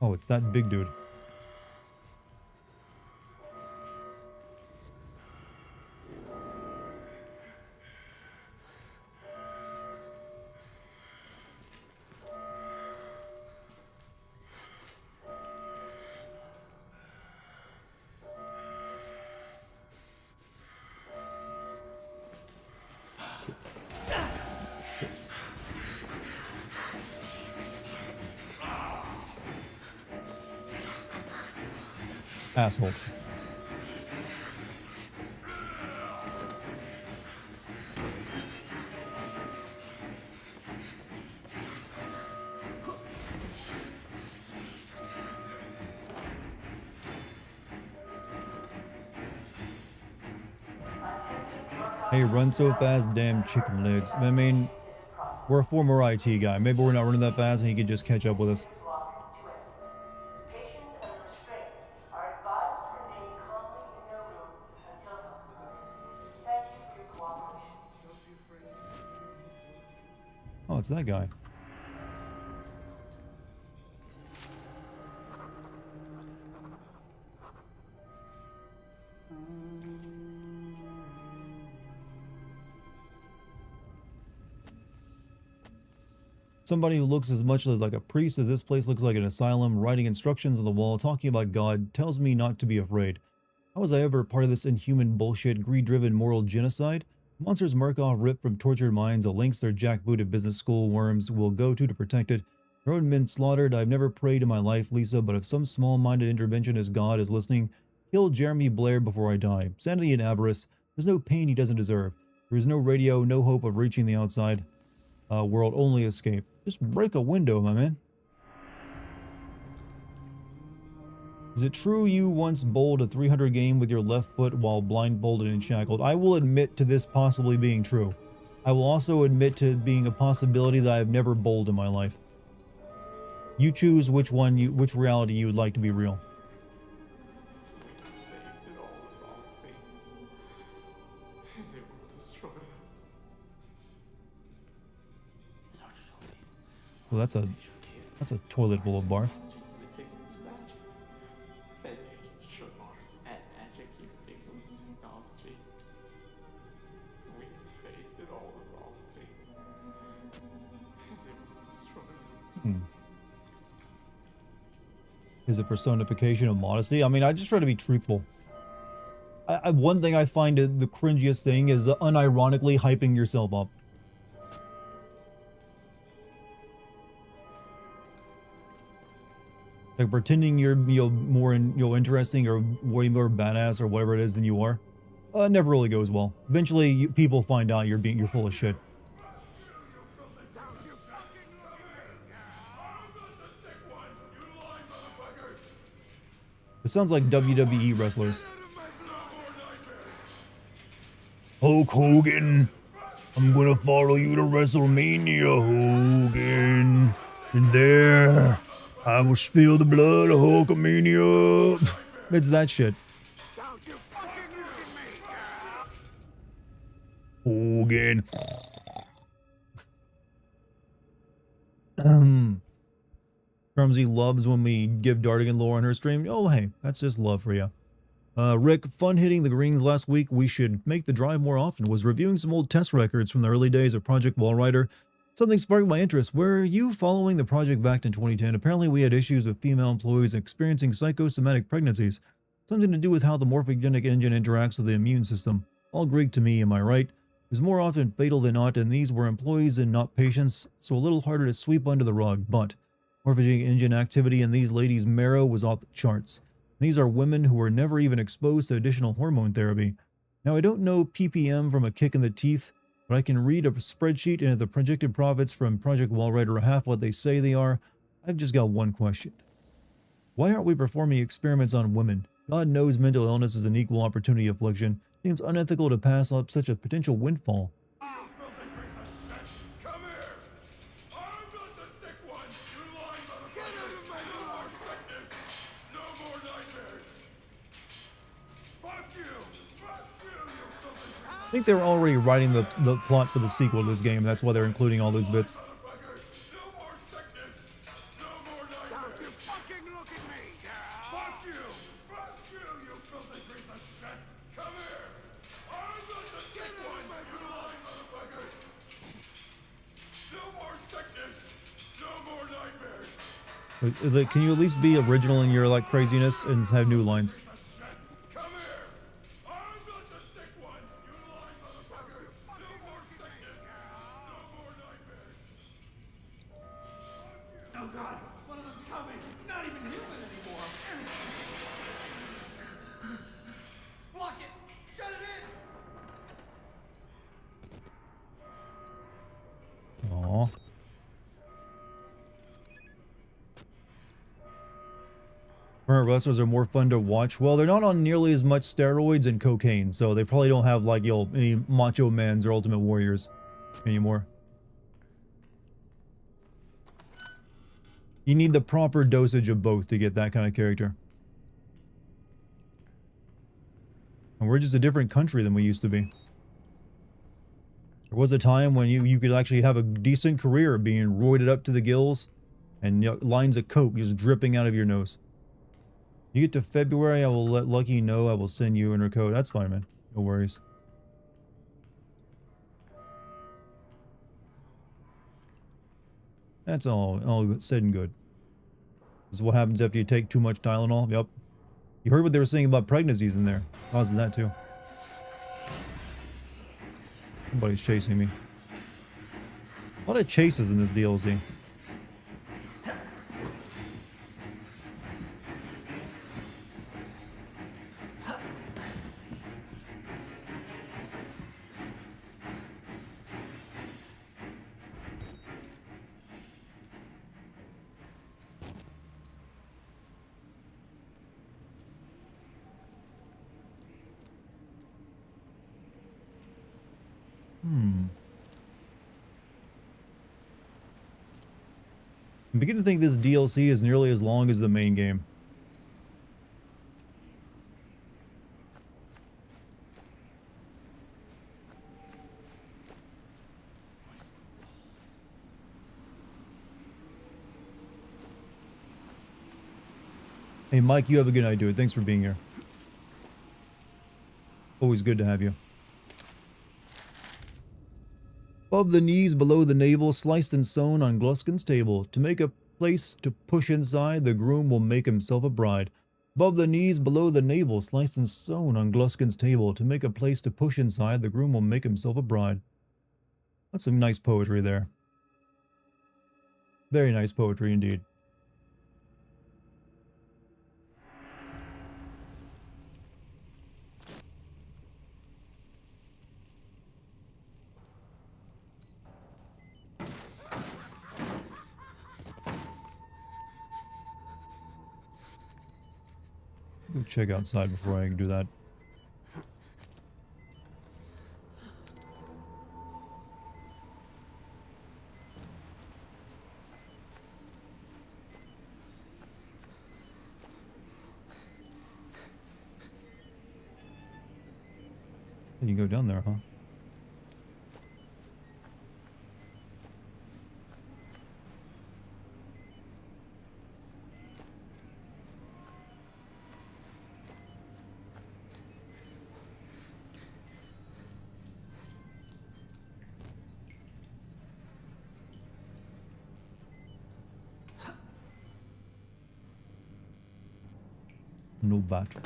Oh, it's that big dude. Asshole. Hey, run so fast, damn chicken legs. I mean, we're a former IT guy. Maybe we're not running that fast and he could just catch up with us. Patients under restraint are advised to remain calmly in their room until help arrives. Thank you for your cooperation. Oh, it's that guy. Somebody who looks as much like a priest as this place looks like an asylum, writing instructions on the wall, talking about God, tells me not to be afraid. How was I ever part of this inhuman bullshit, greed-driven moral genocide? Monsters Murkoff ripped from tortured minds, the links their jackbooted business school worms will go to protect it. Their own men slaughtered. I've never prayed in my life, Lisa, but if some small-minded interventionist God is listening, kill Jeremy Blair before I die. Sanity and avarice. There's no pain he doesn't deserve. There is no radio, no hope of reaching the outside world, only escape. Just break a window, my man. Is it true you once bowled a 300 game with your left foot while blindfolded and shackled? I will admit to this possibly being true. I will also admit to being a possibility that I have never bowled in my life. You choose which reality you would like to be real. Well, that's a toilet full of barf. Is it personification of modesty? I mean, I just try to be truthful. One thing I find the cringiest thing is unironically hyping yourself up. Like pretending you're more interesting or way more badass or whatever it is than you are. Never really goes well. Eventually, people find out you're full of shit. It sounds like WWE wrestlers. Hulk Hogan, I'm gonna follow you to WrestleMania, Hogan. And there, I will spill the blood of Hulkamania. It's that shit. Hogan. Rumsey loves when we give Dartigan lore on her stream. Oh, hey, that's just love for you. Rick, fun hitting the greens last week. We should make the drive more often. Was reviewing some old test records from the early days of Project Wallrider. Something sparked my interest. Were you following the project back in 2010? Apparently we had issues with female employees experiencing psychosomatic pregnancies. Something to do with how the morphogenic engine interacts with the immune system. All Greek to me, am I right? Is more often fatal than not, and these were employees and not patients, so a little harder to sweep under the rug, but morphogenic engine activity in these ladies' marrow was off the charts. These are women who were never even exposed to additional hormone therapy. Now, I don't know ppm from a kick in the teeth, but I can read a spreadsheet, and if the projected profits from Project Wallrider are half what they say they are, I've just got one question. Why aren't we performing experiments on women? God knows mental illness is an equal opportunity affliction. Seems unethical to pass up such a potential windfall. I think they were already writing the plot for the sequel to this game. That's why they're including all those bits. Can you at least be original in your like craziness and have new lines? Current wrestlers are more fun to watch. Well, they're not on nearly as much steroids and cocaine, so they probably don't have like any Macho Mans or Ultimate Warriors anymore. You need the proper dosage of both to get that kind of character. And we're just a different country than we used to be. There was a time when you could actually have a decent career being roided up to the gills and lines of coke just dripping out of your nose. You get to February, I will let Lucky know. I will send you in her code. That's fine, man. No worries. That's all said and good. This is what happens after you take too much Tylenol. Yep. You heard what they were saying about pregnancies in there. Causes that too. Somebody's chasing me. A lot of chases in this DLC. I'm beginning to think this DLC is nearly as long as the main game. Hey Mike, you have a good night, dude. Thanks for being here. Always good to have you. Above the knees, below the navel, sliced and sewn on Gluskin's table. To make a place to push inside, the groom will make himself a bride. Above the knees, below the navel, sliced and sewn on Gluskin's table. To make a place to push inside, the groom will make himself a bride. That's some nice poetry there. Very nice poetry indeed. Go check outside before I do that. You can go down there, huh? No battery.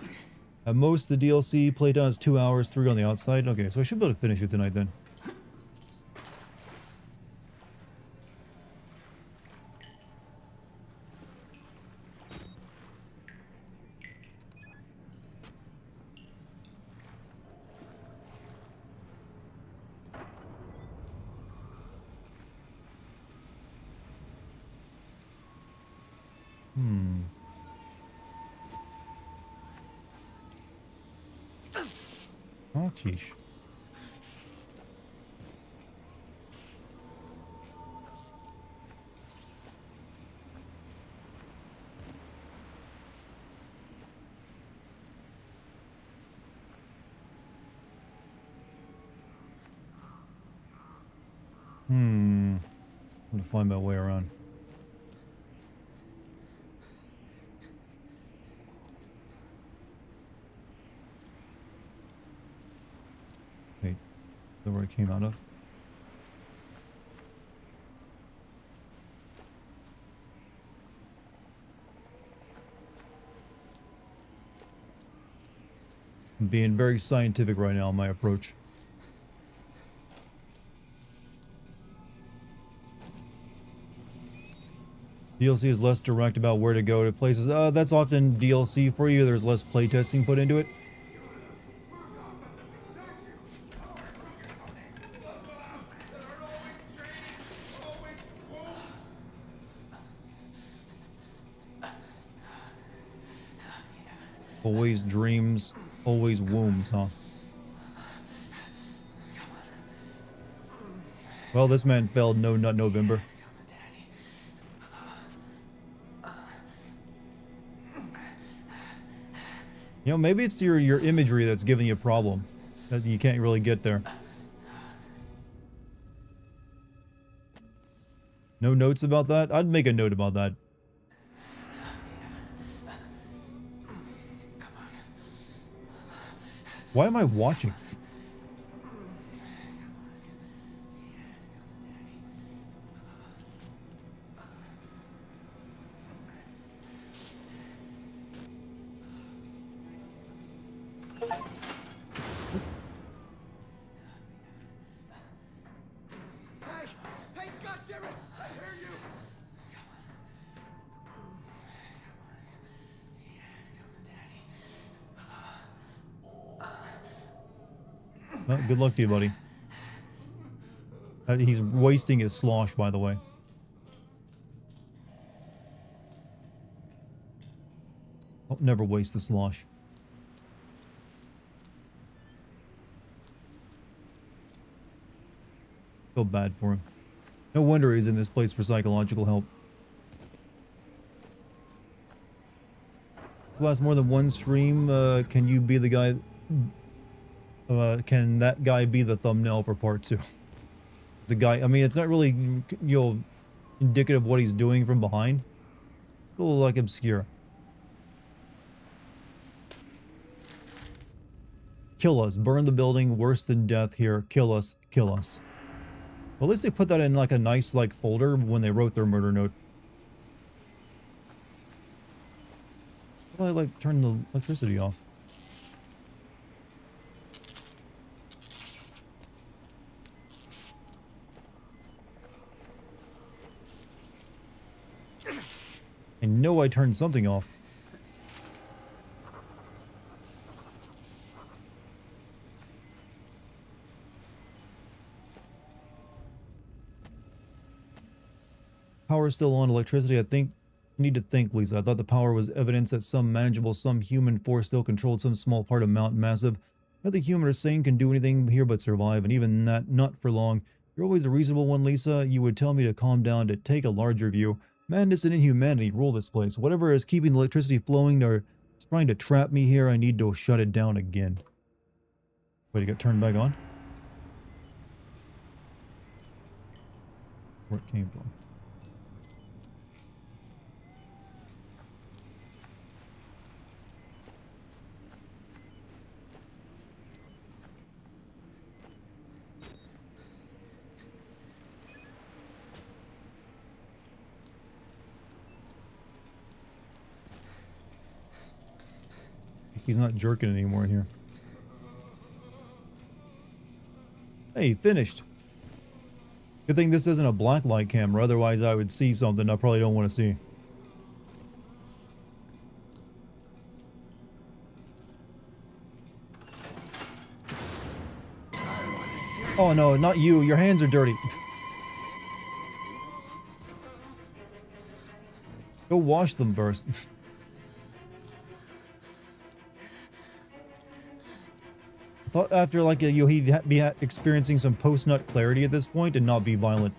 At most, the DLC playtime is 2 hours, 3 on the outside. Okay, so I should be able to finish it tonight then. Oh, sheesh. I'm gonna find my way around. Wait, is that where I came out of? I'm being very scientific right now in my approach. DLC is less direct about where to go to places. That's often DLC for you. There's less playtesting put into it. Always dreams, always wombs, huh? Well, this man failed No Nut November. You know, maybe it's your imagery that's giving you a problem. That you can't really get there. No notes about that? I'd make a note about that. Why am I watching? Hey, goddammit! I hear you! Well, good luck to you, buddy. He's wasting his slosh, by the way. I'll never waste the slosh. Feel bad for him. No wonder he's in this place for psychological help. This lasts more than one stream. Can you be the guy? Can that guy be the thumbnail for part 2? The guy, I mean, it's not really, you know, indicative of what he's doing from behind. A little, like, obscure. Kill us. Burn the building. Worse than death here. Kill us. Kill us. Well, at least they put that in, like, a nice, like, folder when they wrote their murder note. How do I, like, turn the electricity off? I know I turned something off. Power is still on. Electricity, I think. I need to think, Lisa. I thought the power was evidence that some manageable, some human force still controlled some small part of Mount Massive. Nothing human or sane can do anything here but survive, and even that, not for long. You're always a reasonable one, Lisa. You would tell me to calm down, to take a larger view. Madness and inhumanity rule this place. Whatever is keeping the electricity flowing or is trying to trap me here, I need to shut it down again. Wait, it got turned back on? Where it came from. He's not jerking anymore here. Hey, finished. Good thing this isn't a blacklight camera, otherwise I would see something I probably don't want to see. Oh no, not you. Your hands are dirty. Go wash them first. I thought after like he'd be experiencing some post-nut clarity at this point and not be violent.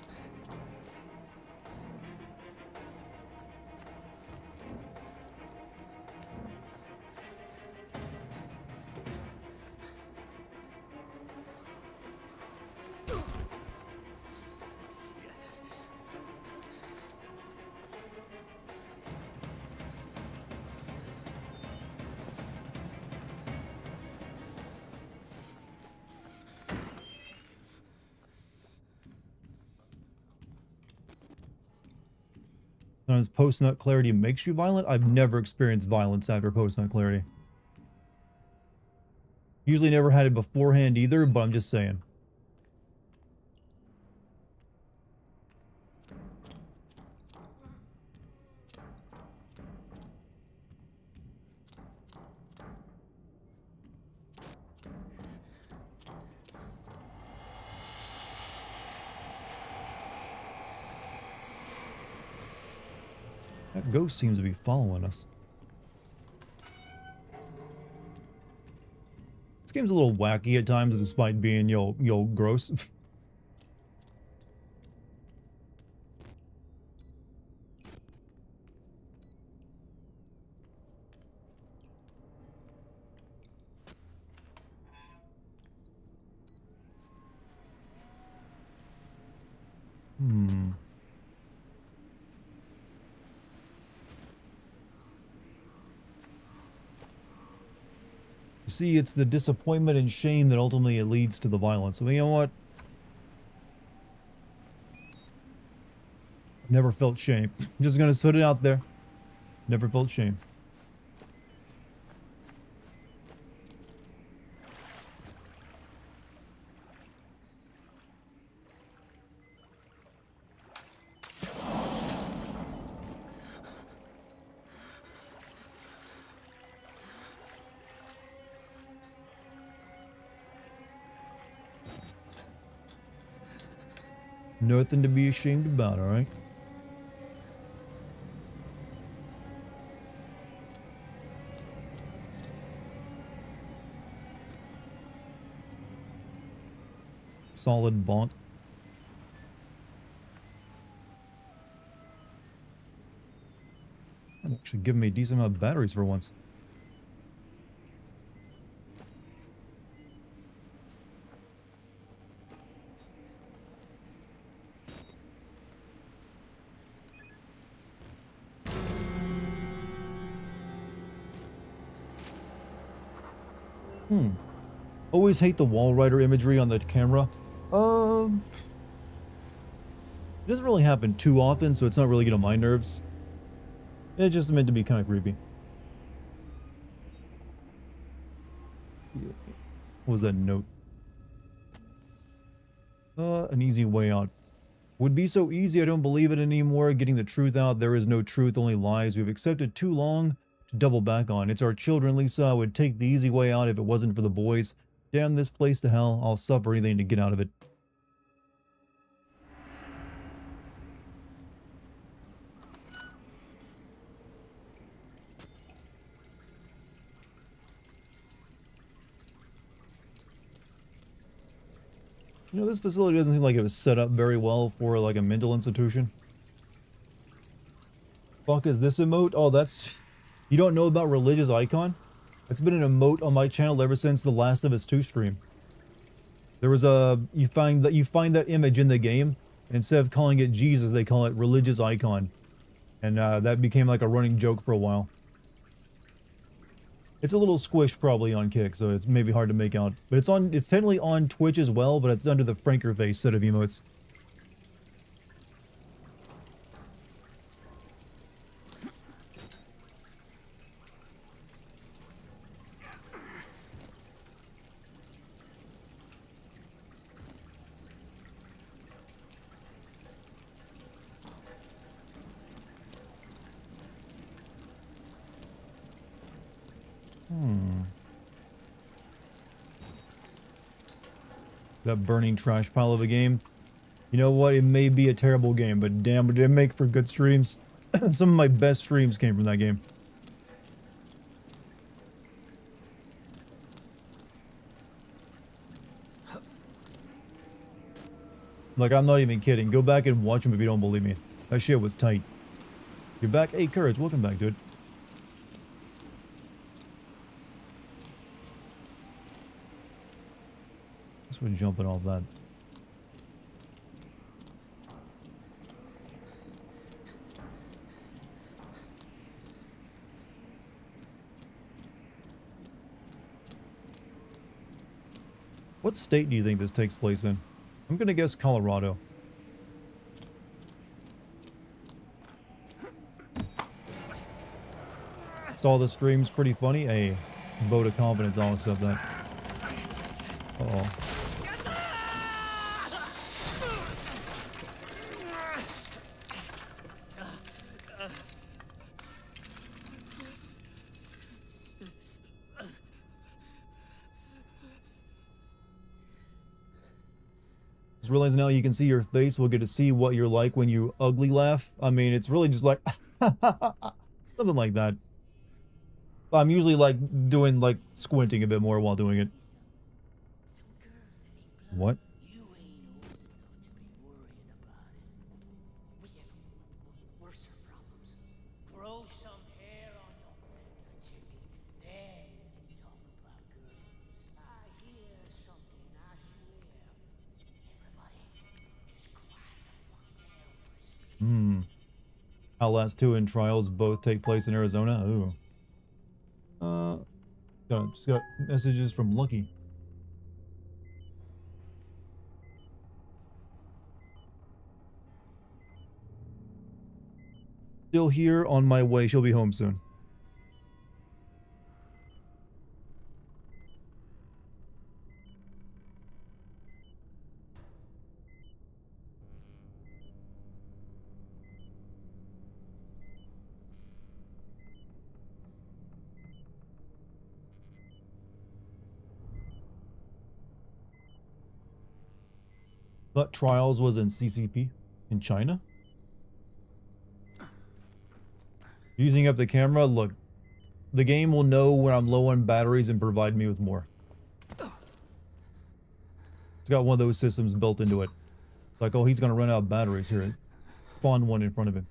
Sometimes post-nut clarity makes you violent. I've never experienced violence after post-nut clarity. Usually never had it beforehand either, but I'm just saying. That ghost seems to be following us. This game's a little wacky at times, despite being, yo, gross. See, it's the disappointment and shame that ultimately it leads to the violence. So, you know what? Never felt shame. I'm just gonna put it out there. Never felt shame. Nothing to be ashamed about, alright? Solid bonk. That actually giving me a decent amount of batteries for once. Always hate the wall rider imagery on the camera. It doesn't really happen too often, so it's not really getting on my nerves. It's just meant to be kind of creepy. What was that note? An easy way out. Would be so easy, I don't believe it anymore. Getting the truth out, there is no truth, only lies. We've accepted too long to double back on. It's our children, Lisa. I would take the easy way out if it wasn't for the boys. Damn this place to hell. I'll suffer anything to get out of it. You know, this facility doesn't seem like it was set up very well for, like, a mental institution. Fuck is this emote? Oh, that's... You don't know about religious icon? It's been an emote on my channel ever since the Last of Us 2 stream. There was a... You find that image in the game, and instead of calling it Jesus, they call it religious icon. And that became like a running joke for a while. It's a little squished probably on Kick, so it's maybe hard to make out. But it's technically on Twitch as well, but it's under the Franker Face set of emotes. That burning trash pile of a game. You know what? It may be a terrible game, but damn, it did make for good streams. Some of my best streams came from that game. Like, I'm not even kidding. Go back and watch them if you don't believe me. That shit was tight. You're back? Hey, Courage, welcome back, dude. We're jumping off that. What state do you think this takes place in? I'm gonna guess Colorado. Saw the stream's pretty funny. A vote of confidence, I'll accept that. Uh-oh. Just realizing now you can see your face. We'll get to see what you're like when you ugly laugh. I mean, it's really just like something like that. I'm usually like doing like squinting a bit more while doing it. What? Outlast 2 and Trials both take place in Arizona. Ooh. Just got messages from Lucky. Still here, on my way. She'll be home soon. But Trials was in CCP in China. Using up the camera, look. The game will know when I'm low on batteries and provide me with more. It's got one of those systems built into it. Like, oh, he's gonna run out of batteries here. Spawn one in front of him.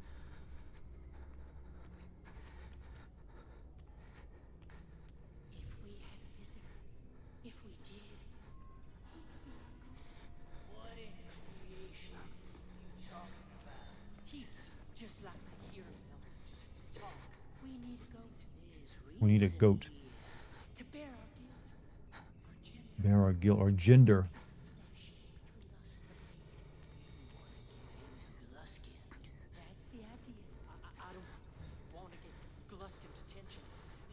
We need a goat. Bear our guilt, our gender. That's the idea. I don't want to get Gluskin's attention.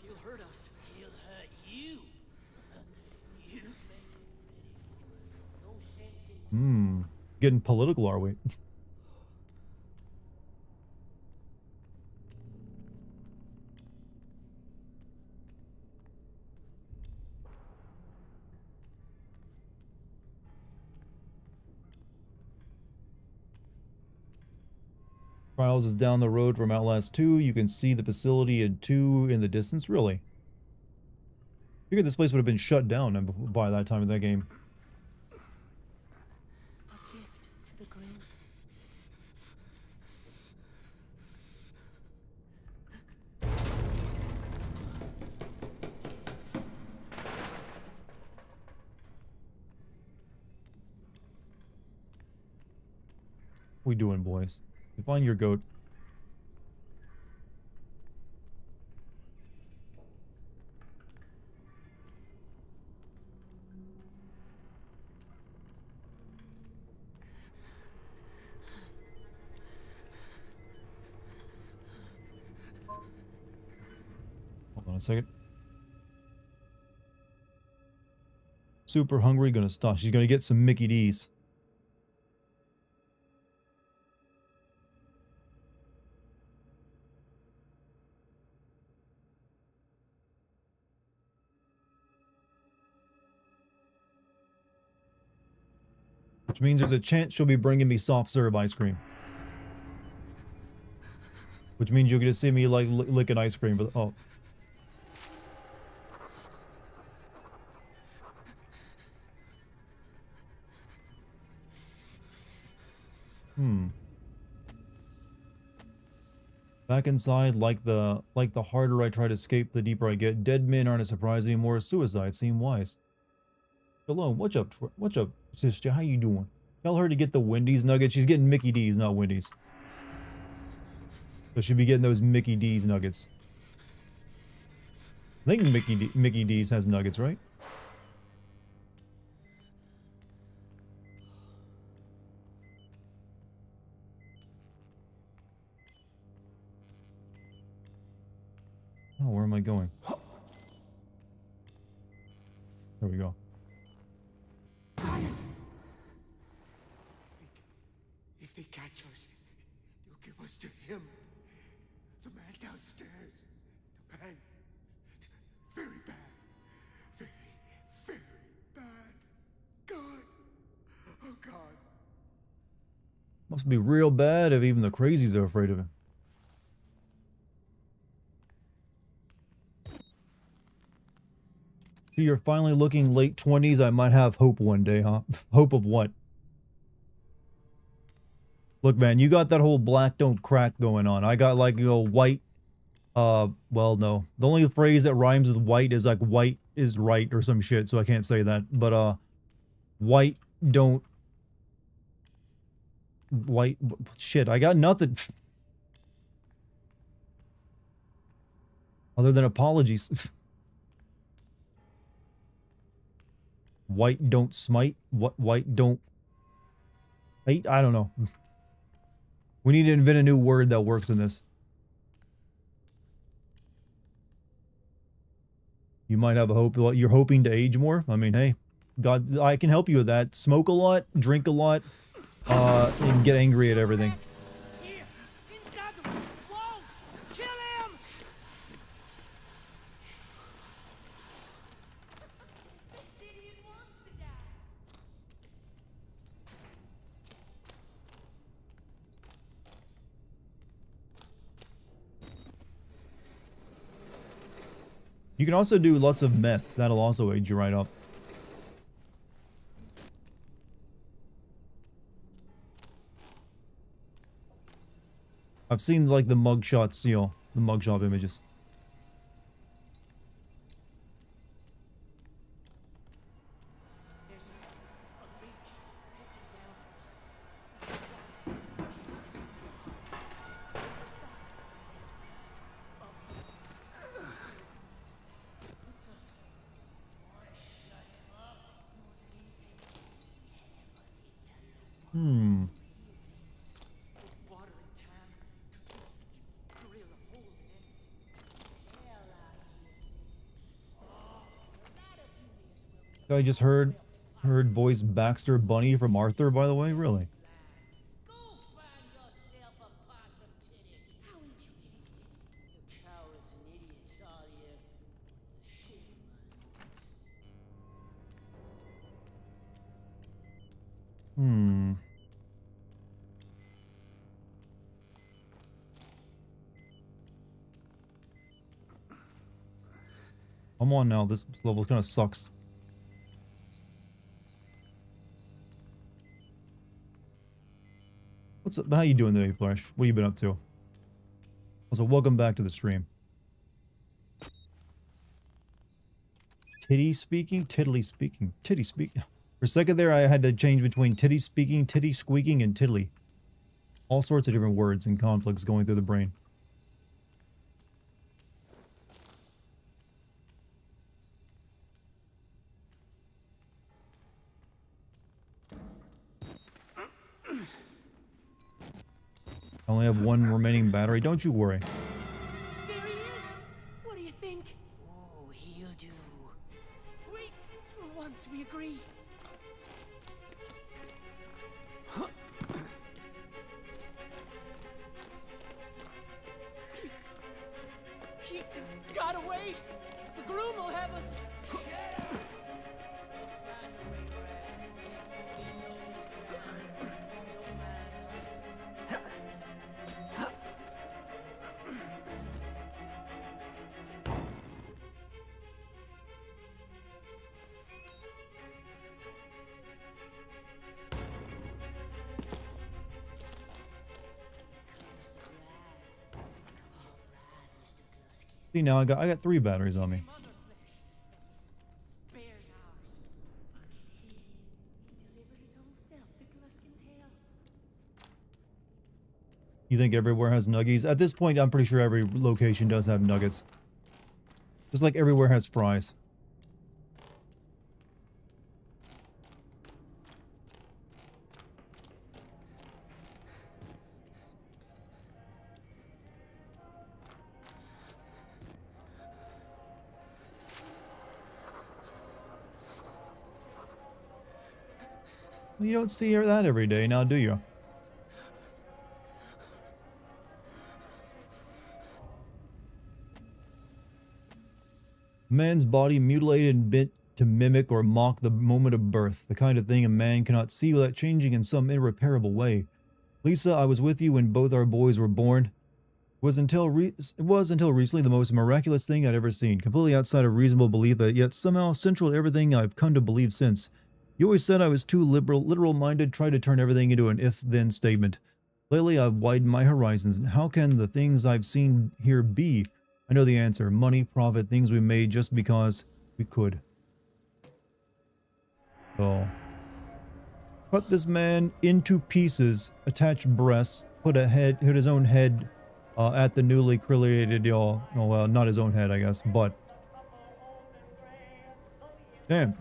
He'll hurt us. He'll hurt you. Getting political, are we? Trials is down the road from Outlast 2. You can see the facility in 2 in the distance. Really? Figured this place would have been shut down by that time of that game. A gift for the group. What we doing, boys? Find your goat. Hold on a second. Super hungry, gonna stop. She's gonna get some Mickey D's. Which means there's a chance she'll be bringing me soft serve ice cream. Which means you'll get to see me like licking ice cream. But oh, back inside, like the harder I try to escape, the deeper I get. Dead men aren't a surprise anymore. Suicides seem wise. Hello, what's up, sister? How you doing? Tell her to get the Wendy's nuggets. She's getting Mickey D's, not Wendy's. So she'll be getting those Mickey D's nuggets. I think Mickey D's has nuggets, right? Oh, where am I going? There we go. If they catch us, they'll give us to him. The man downstairs. The man. Very bad. Very, very bad. God. Oh, God. Must be real bad if even the crazies are afraid of him. So you're finally looking late 20s. I might have hope one day, huh? Hope of what? Look, man, you got that whole black don't crack going on. I got like, you know, white. Well, no. The only phrase that rhymes with white is like white is right or some shit, so I can't say that. But, white don't. White. Shit, I got nothing. Other than apologies. White don't smite. What white don't hate? I don't know. We need to invent a new word that works in this. You might have a hope. You're hoping to age more. I mean, hey, God, I can help you with that. Smoke a lot, drink a lot, and get angry at everything. Here, inside the walls. Kill him. This idiot wants to die. You can also do lots of meth. That'll also age you right up. I've seen like the mugshot seal, the mugshot images. Hmm. I just heard Heard voice Baxter Bunny from Arthur, by the way? Really? Go find yourself a possum titty. How ain't you dead yet? You cowards and idiots, all you. Shame on Hmm. Come on now, this level kind of sucks. What's up? How you doing today, Flash? What have you been up to? Also, welcome back to the stream. Titty speaking? Tiddly speaking. Titty speak. For a second there, I had to change between titty speaking, titty squeaking, and tiddly. All sorts of different words and conflicts going through the brain. I only have one remaining battery. Don't you worry. There he is! What do you think? Oh, he'll do. Wait! For once we agree. He got away! The groom will have us! Shut up! We'll find a way around. He knows where See, now I got 3 batteries on me. You think everywhere has nuggies? At this point, I'm pretty sure every location does have nuggets. Just like everywhere has fries. Well, you don't see that every day now, do you? Man's body mutilated and bent to mimic or mock the moment of birth, the kind of thing a man cannot see without changing in some irreparable way. Lisa, I was with you when both our boys were born. It was until recently the most miraculous thing I'd ever seen, completely outside of reasonable belief, but yet somehow central to everything I've come to believe since. You always said I was too literal-minded, tried to turn everything into an if-then statement. Lately, I've widened my horizons, and how can the things I've seen here be? I know the answer. Money, profit, things we made just because we could. So, cut this man into pieces, attach breasts, put his own head at the newly created, well, not his own head, I guess, but damn.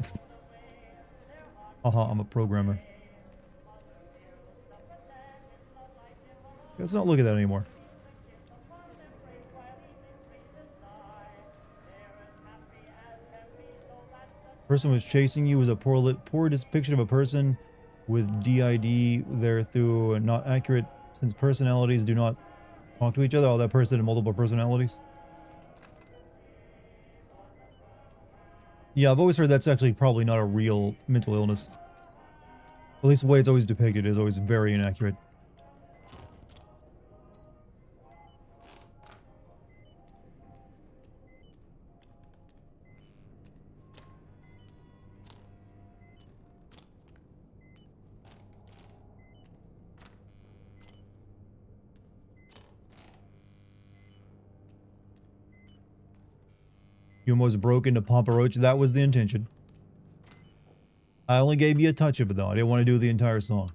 I'm a programmer. Let's not look at that anymore. Person was chasing you was a poor depiction of a person with DID there through not accurate, since personalities do not talk to each other. Oh, that person had multiple personalities. Yeah, I've always heard that's actually probably not a real mental illness. At least the way it's always depicted is always very inaccurate. You almost broke into Papa Roach. That was the intention. I only gave you a touch of it, though. I didn't want to do the entire song.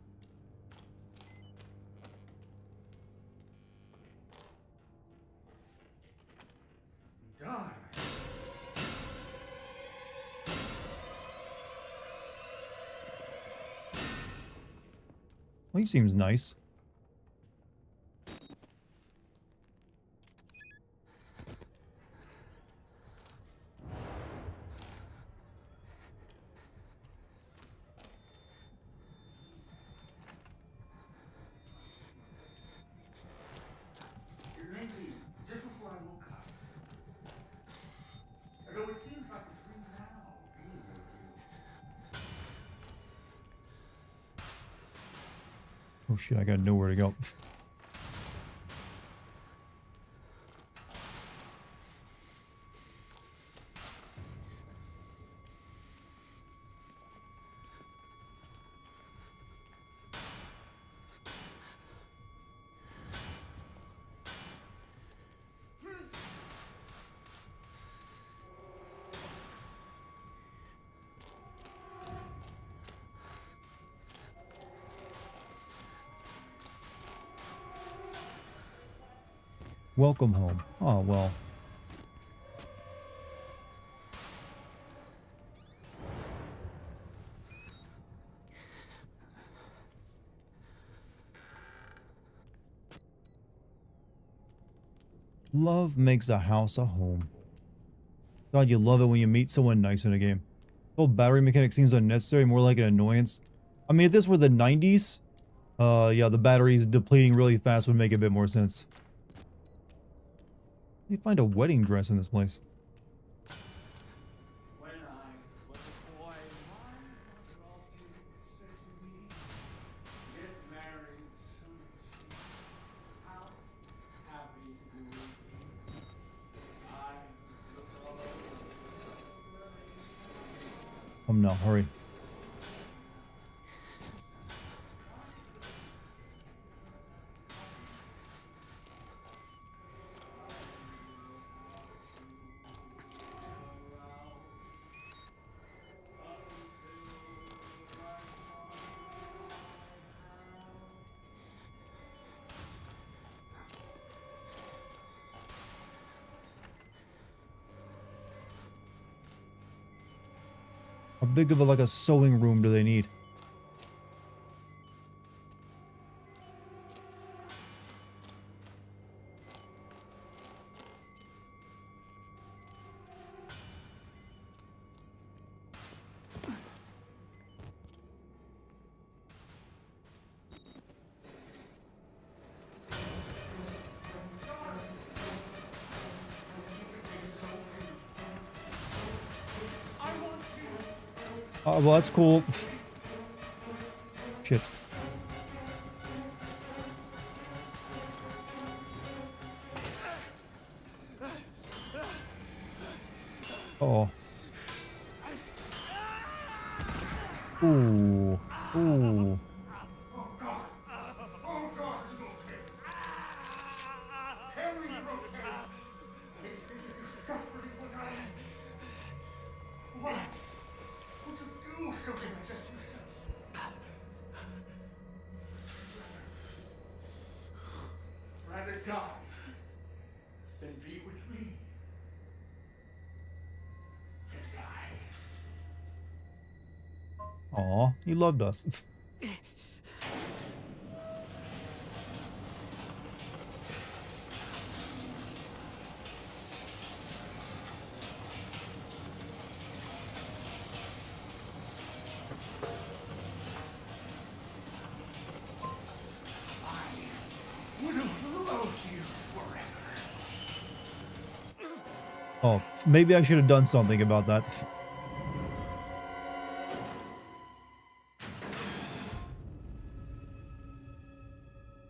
Die. Well, he seems nice. Oh shit, I got nowhere to go. Welcome home. Oh, well. Love makes a house a home. God, you love it when you meet someone nice in a game. The whole battery mechanic seems unnecessary, more like an annoyance. I mean, if this were the 90s, yeah, the batteries depleting really fast would make a bit more sense. You find a wedding dress in this place. When I was a boy, my mother often said to me, get married soon. How happy you will be. I look all No, hurry. How big of a, like a sewing room do they need? Well, that's cool. Shit. Oh. Ooh. Ooh. Tell me you're okay. You're suffering without me. Why would you do something like that to yourself? Rather die than be with me. And die. Aw, he loved us. Would have loved you forever. Oh, maybe I should have done something about that.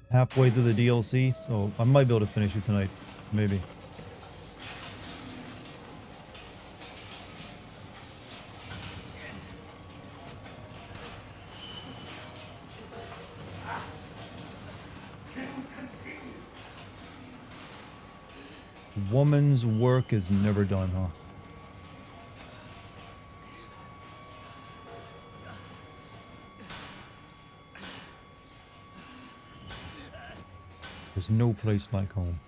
Halfway through the DLC, so I might be able to finish it tonight. Maybe. Woman's work is never done, huh? There's no place like home.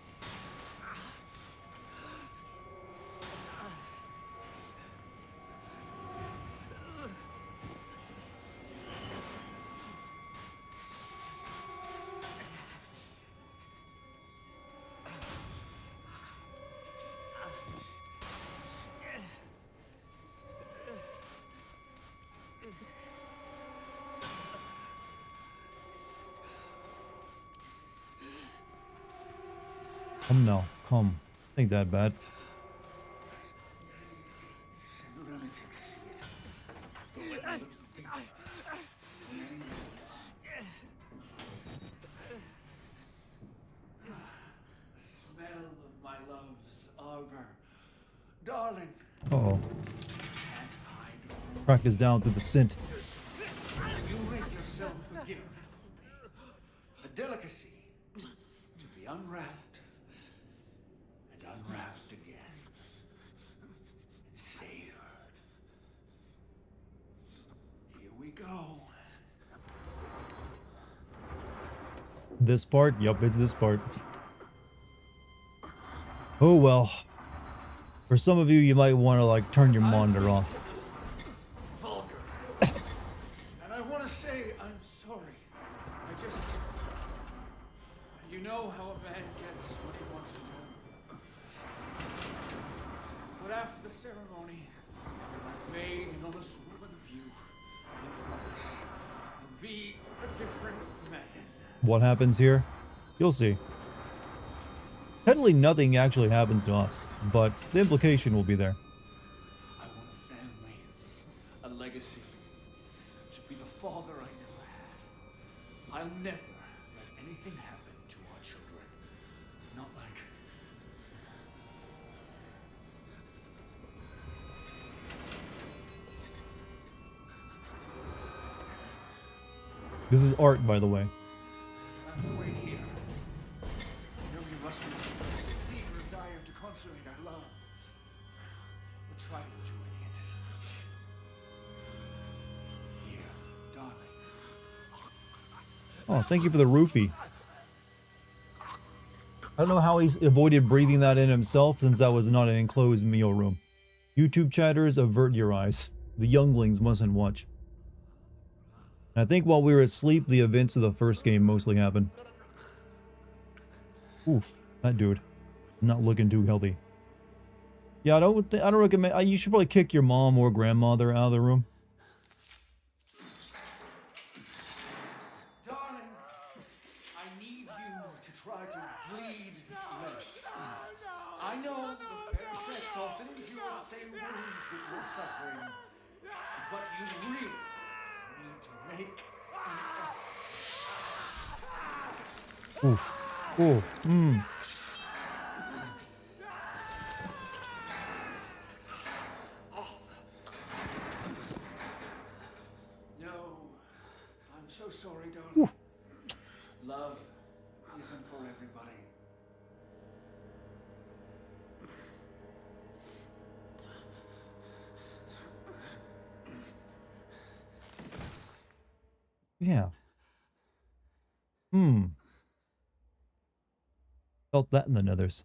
Come now, come. Ain't that bad. Lunatics see it. Go a little deeper. Darling. Uh-oh. Can't hide. Track us down through the scent. You make yourself a gift. A delicacy to be unwrapped and unwrapped again and savored. Here we go. This part? Yup, it's this part. Oh well. For some of you, you might want to like turn your monitor off. Vulgar. And I want to say I'm sorry. I just... You know how a man gets what he wants to know. But after the ceremony, I made an honest woman of you. And be a different man. What happens here? You'll see. Technically, nothing actually happens to us, but the implication will be there. I want a family, a legacy, to be the father I never had. I'll never let anything happen to our children. Not like... This is art, by the way. I have to wait here. I know you must be deep desire to consummate our love. But try to enjoy the anticipation. Here, darling. Oh, thank you for the roofie. I don't know how he avoided breathing that in himself, since that was not an enclosed meal room. YouTube chatters, avert your eyes. The younglings mustn't watch. And I think while we were asleep, the events of the first game mostly happened. Oof, that dude. Not looking too healthy. Yeah, I don't recommend... you should probably kick your mom or grandmother out of the room. Darling, I need you to try to bleed less. I know the fair sex often endure the same wounds that you're suffering, but you really need to make an effort. Oof. Oof. Mmm. No, I'm so sorry, darling. Oof. Love isn't for everybody. Yeah. Hmm. Felt that in the nethers.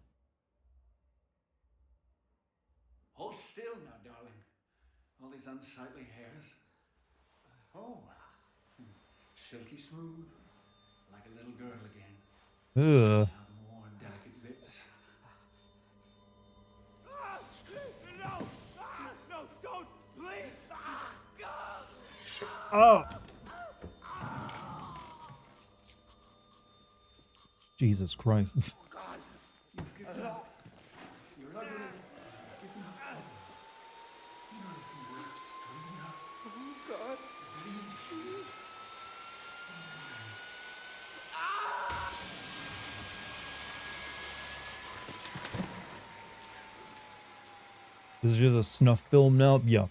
Hold still now, darling. All these unsightly hairs. Oh, silky smooth, like a little girl again. Ugh. Now the more delicate bits. No, don't, please. Oh. Jesus Christ. Oh God, you've given up. You're ugly. You've given up. Nothing works. Straighten up. Oh God. Please. This is just a snuff film now? Yeah.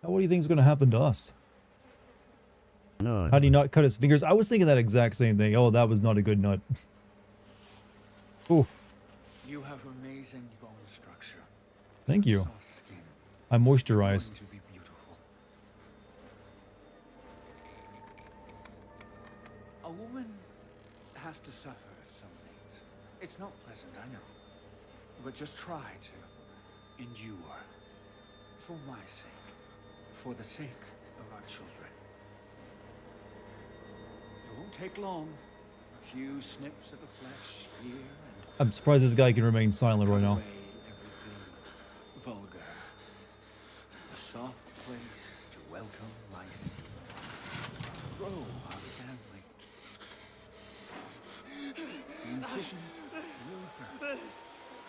Now what do you think is going to happen to us? No. How do you not cut his fingers? I was thinking that exact same thing. Oh, that was not a good nut. Ooh. You have amazing bone structure. Thank you. Soft skin. I moisturize. Going to be beautiful. A woman has to suffer some things. It's not pleasant, I know. But just try to endure. For my sake. For the sake of our children. It won't take long. A few snips of the flesh here and I'm surprised this guy can remain silent right now. away everything vulgar. A soft place to welcome my seed. Grow our family. The incision will hurt.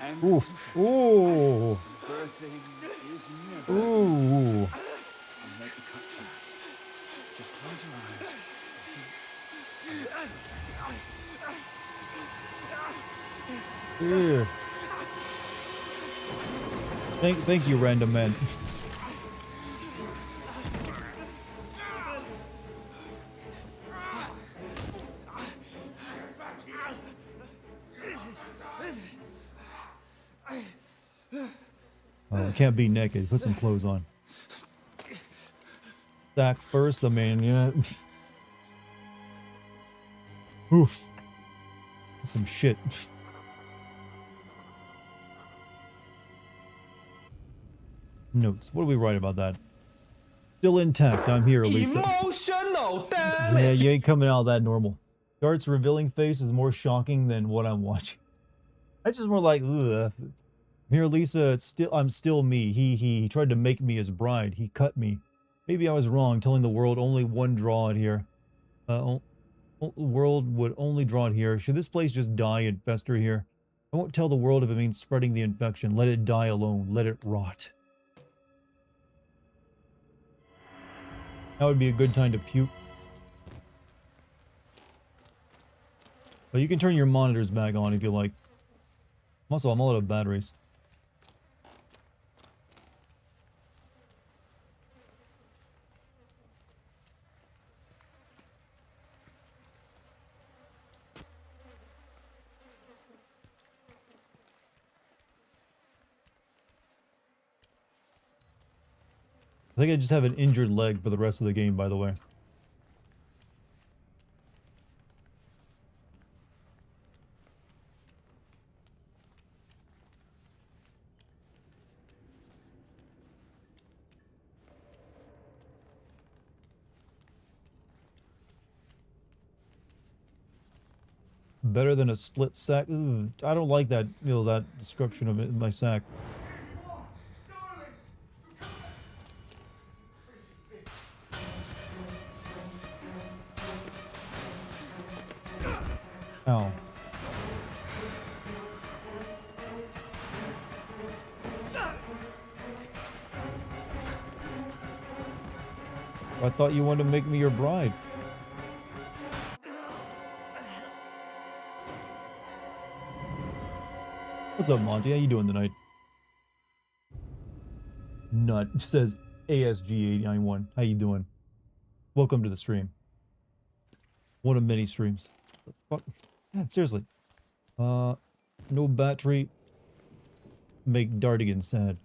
And Oof. Ooh. birthing is never. Ooh. I'll make the cut fast. Just close your eyes. Thank you, random man. Oh, can't be naked. Put some clothes on. Sack first, I mean, yeah. Oof. Some shit. Notes. What do we write about that? Still intact. I'm here, Lisa. Emotional Yeah, damage. you ain't coming out of that normal. Dart's revealing face is more shocking than what I'm watching. I just more like, ugh. Here, Lisa, I'm still me. He tried to make me his bride. He cut me. Maybe I was wrong, telling the world only one draw it here. The world would only draw it here. Should this place just die and fester here? I won't tell the world if it means spreading the infection. Let it die alone. Let it rot. That would be a good time to puke. But you can turn your monitors back on if you like. Also, I'm all out of batteries. I think I just have an injured leg for the rest of the game, by the way. Better than a split sack. Ugh, I don't like that, you know, that description of it in my sack. Ow. I thought you wanted to make me your bride. What's up, Monty? How you doing tonight? Nut says ASG891. How you doing? Welcome to the stream. One of many streams. Fuck. Seriously. No battery. Make Dartigan sad.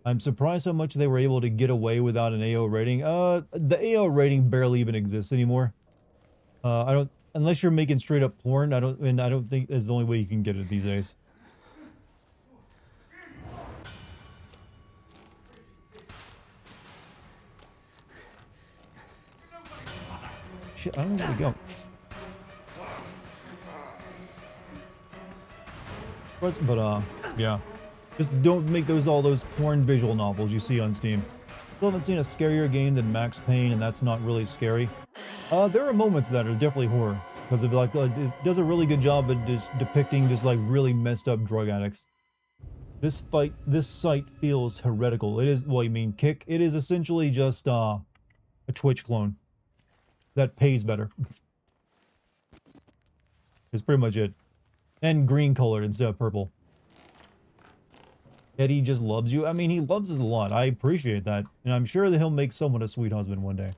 I'm surprised how much they were able to get away without an AO rating. The AO rating barely even exists anymore. I don't, unless you're making straight up porn, I don't think is the only way you can get it these days. Shit, I don't know where to go. But, yeah. Just don't make all those porn visual novels you see on Steam. Still haven't seen a scarier game than Max Payne, and that's not really scary. There are moments that are definitely horror, because of like it does a really good job at just depicting just like really messed up drug addicts. This site feels heretical. It is, well, you mean Kick? It is essentially just a Twitch clone that pays better. It's pretty much it, and green colored instead of purple. Eddie just loves you. I mean, he loves us a lot. I appreciate that. And I'm sure that he'll make someone a sweet husband one day.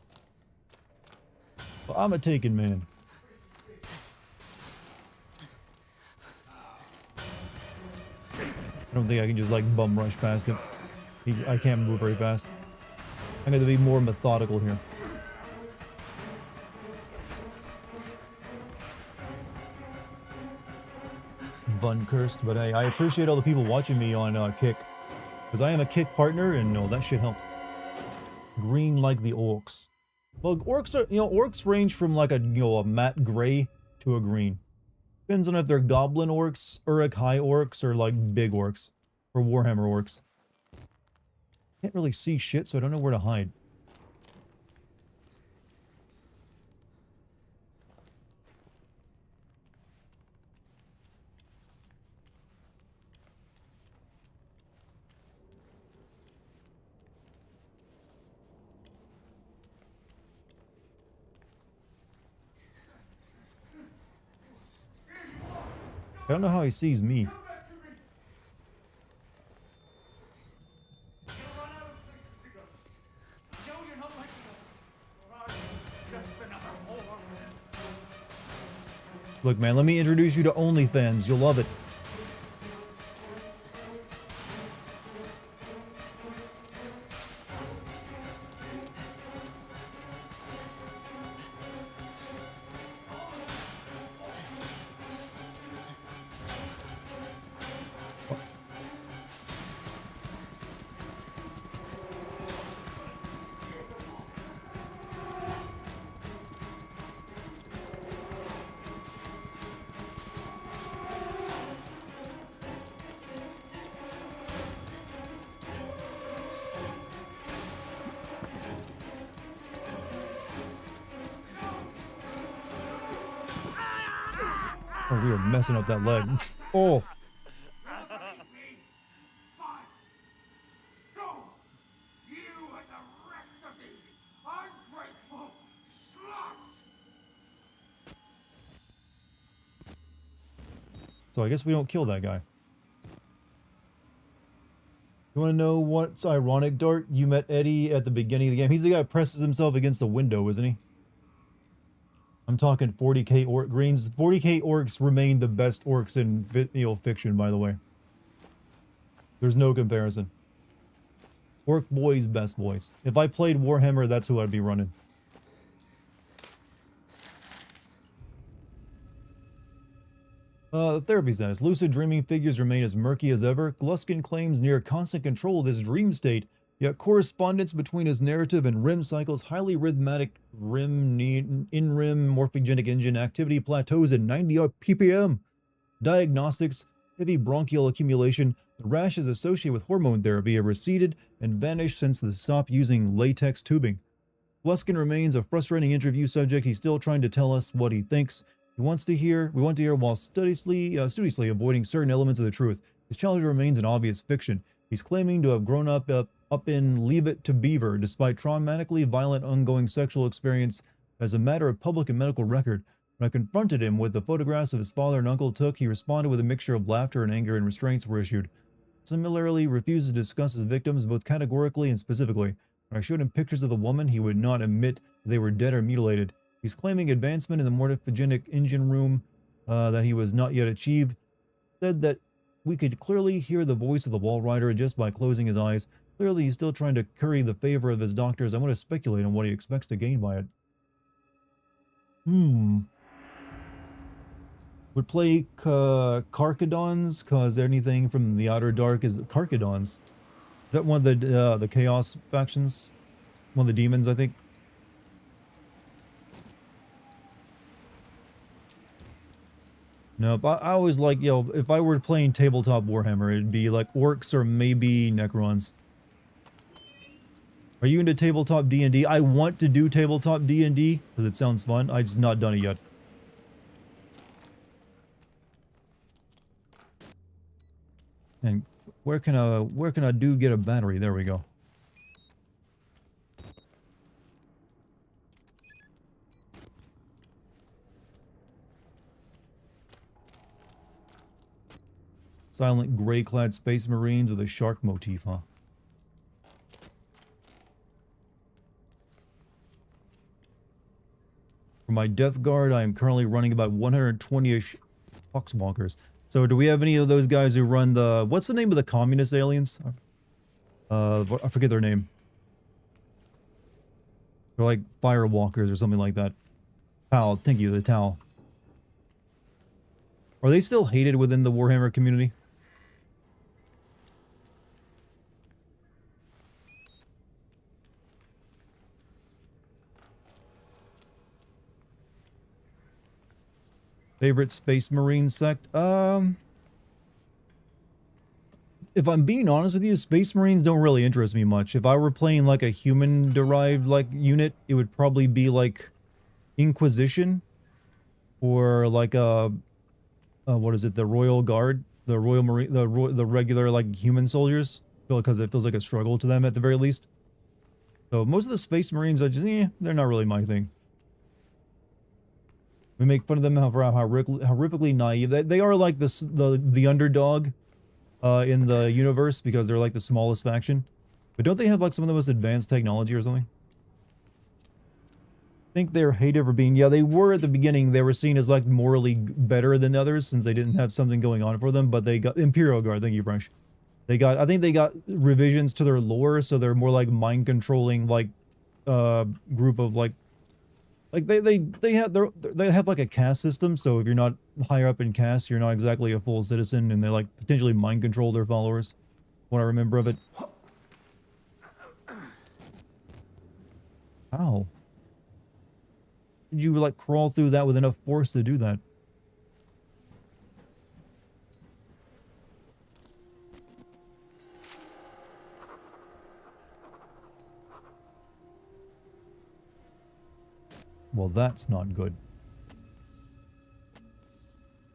But I'm a taken man. I don't think I can just, like, bum rush past him. I can't move very fast. I'm gonna be more methodical here. Fun cursed, but hey, I appreciate all the people watching me on Kick, because I am a Kick partner, and no, that shit helps. Green like the orcs. Well, orcs are, orcs range from like a matte gray to a green. Depends on if they're goblin orcs, Uruk-hai orcs, or like big orcs, or Warhammer orcs. Can't really see shit, so I don't know where to hide. I don't know how he sees me. Look, man, let me introduce you to OnlyFans. You'll love it. Oh, we were messing up that leg. Oh. So I guess we don't kill that guy. You want to know what's ironic, Dart? You met Eddie at the beginning of the game. He's the guy who presses himself against the window, isn't he? I'm talking 40k orc greens. 40k orcs remain the best orcs in fiction, by the way. There's no comparison. Orc boys, best boys. If I played Warhammer, that's who I'd be running. Therapy status. Lucid dreaming figures remain as murky as ever. Gluskin claims near constant control of this dream state, yet correspondence between his narrative and RIM cycles, highly rhythmic in-RIM morphogenic engine activity plateaus at 90 ppm. Diagnostics, heavy bronchial accumulation. The rashes associated with hormone therapy have receded and vanished since the stop using latex tubing. Gluskin remains a frustrating interview subject. He's still trying to tell us what he thinks. We want to hear while studiously avoiding certain elements of the truth. His childhood remains an obvious fiction. He's claiming to have grown up in Leave It to Beaver, despite traumatically violent ongoing sexual experience as a matter of public and medical record. When I confronted him with the photographs of his father and uncle took, he responded with a mixture of laughter and anger, and restraints were issued. Similarly, refused to discuss his victims both categorically and specifically. When I showed him pictures of the woman, he would not admit they were dead or mutilated. He's claiming advancement in the morphogenic engine room that he was not yet achieved. Said that we could clearly hear the voice of the wall rider just by closing his eyes. Clearly, he's still trying to curry the favor of his doctors. I want to speculate on what he expects to gain by it. Would play Carcadons, cause anything from the Outer Dark is Carcadons. Is that one of the Chaos factions? One of the demons, I think. No, but I always like, if I were playing tabletop Warhammer, it'd be like orcs or maybe Necrons. Are you into tabletop D&D? I want to do tabletop D&D because it sounds fun. I just not done it yet. And where can a dude get a battery? There we go. Silent gray-clad space marines with a shark motif, huh? For my death guard, I am currently running about 120-ish poxwalkers. So do we have any of those guys who run the... What's the name of the communist aliens? I forget their name. They're like firewalkers or something like that. Tau, thank you, the Tau. Are they still hated within the Warhammer community? Favorite Space Marine sect? If I'm being honest with you, Space Marines don't really interest me much. If I were playing like a human-derived like unit, it would probably be like Inquisition or like what is it? The Royal Guard, the Royal Marine, the regular like human soldiers, because it feels like a struggle to them at the very least. So most of the Space Marines are just, they're not really my thing. We make fun of them for how horrifically naive. They are like the underdog in the universe because they're like the smallest faction. But don't they have like some of the most advanced technology or something? think they're hated for being, yeah, they were at the beginning, they were seen as like morally better than others since they didn't have something going on for them, but they got Imperial Guard, thank you, French. They got, I think they got revisions to their lore, so they're more like mind controlling, like, group of like they have like a caste system, so if you're not higher up in caste, you're not exactly a full citizen, and they like potentially mind control their followers. What I remember of it. How? Did you like crawl through that with enough force to do that? Well, that's not good.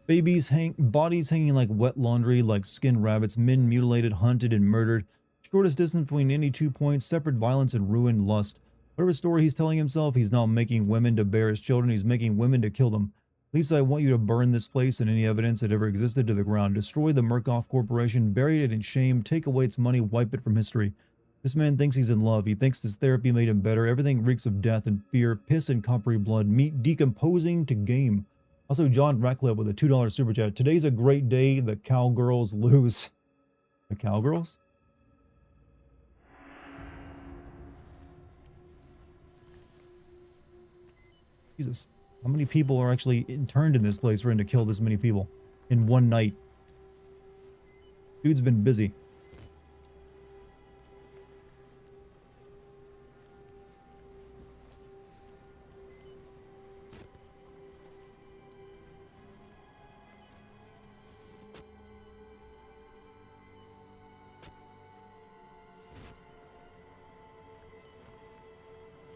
Bodies hanging like wet laundry, like skinned rabbits, men mutilated, hunted, and murdered. Shortest distance between any 2 points, separate violence and ruined lust. Whatever story he's telling himself, he's not making women to bear his children, he's making women to kill them. Lisa, I want you to burn this place and any evidence that ever existed to the ground. Destroy the Murkoff Corporation, bury it in shame, take away its money, wipe it from history. This man thinks he's in love. He thinks his therapy made him better. Everything reeks of death and fear, piss and coppery blood, meat decomposing to game. Also, John Ratcliffe with a $2 super chat. Today's a great day. The cowgirls lose. The cowgirls? Jesus. How many people are actually interned in this place for him to kill this many people in one night? Dude's been busy.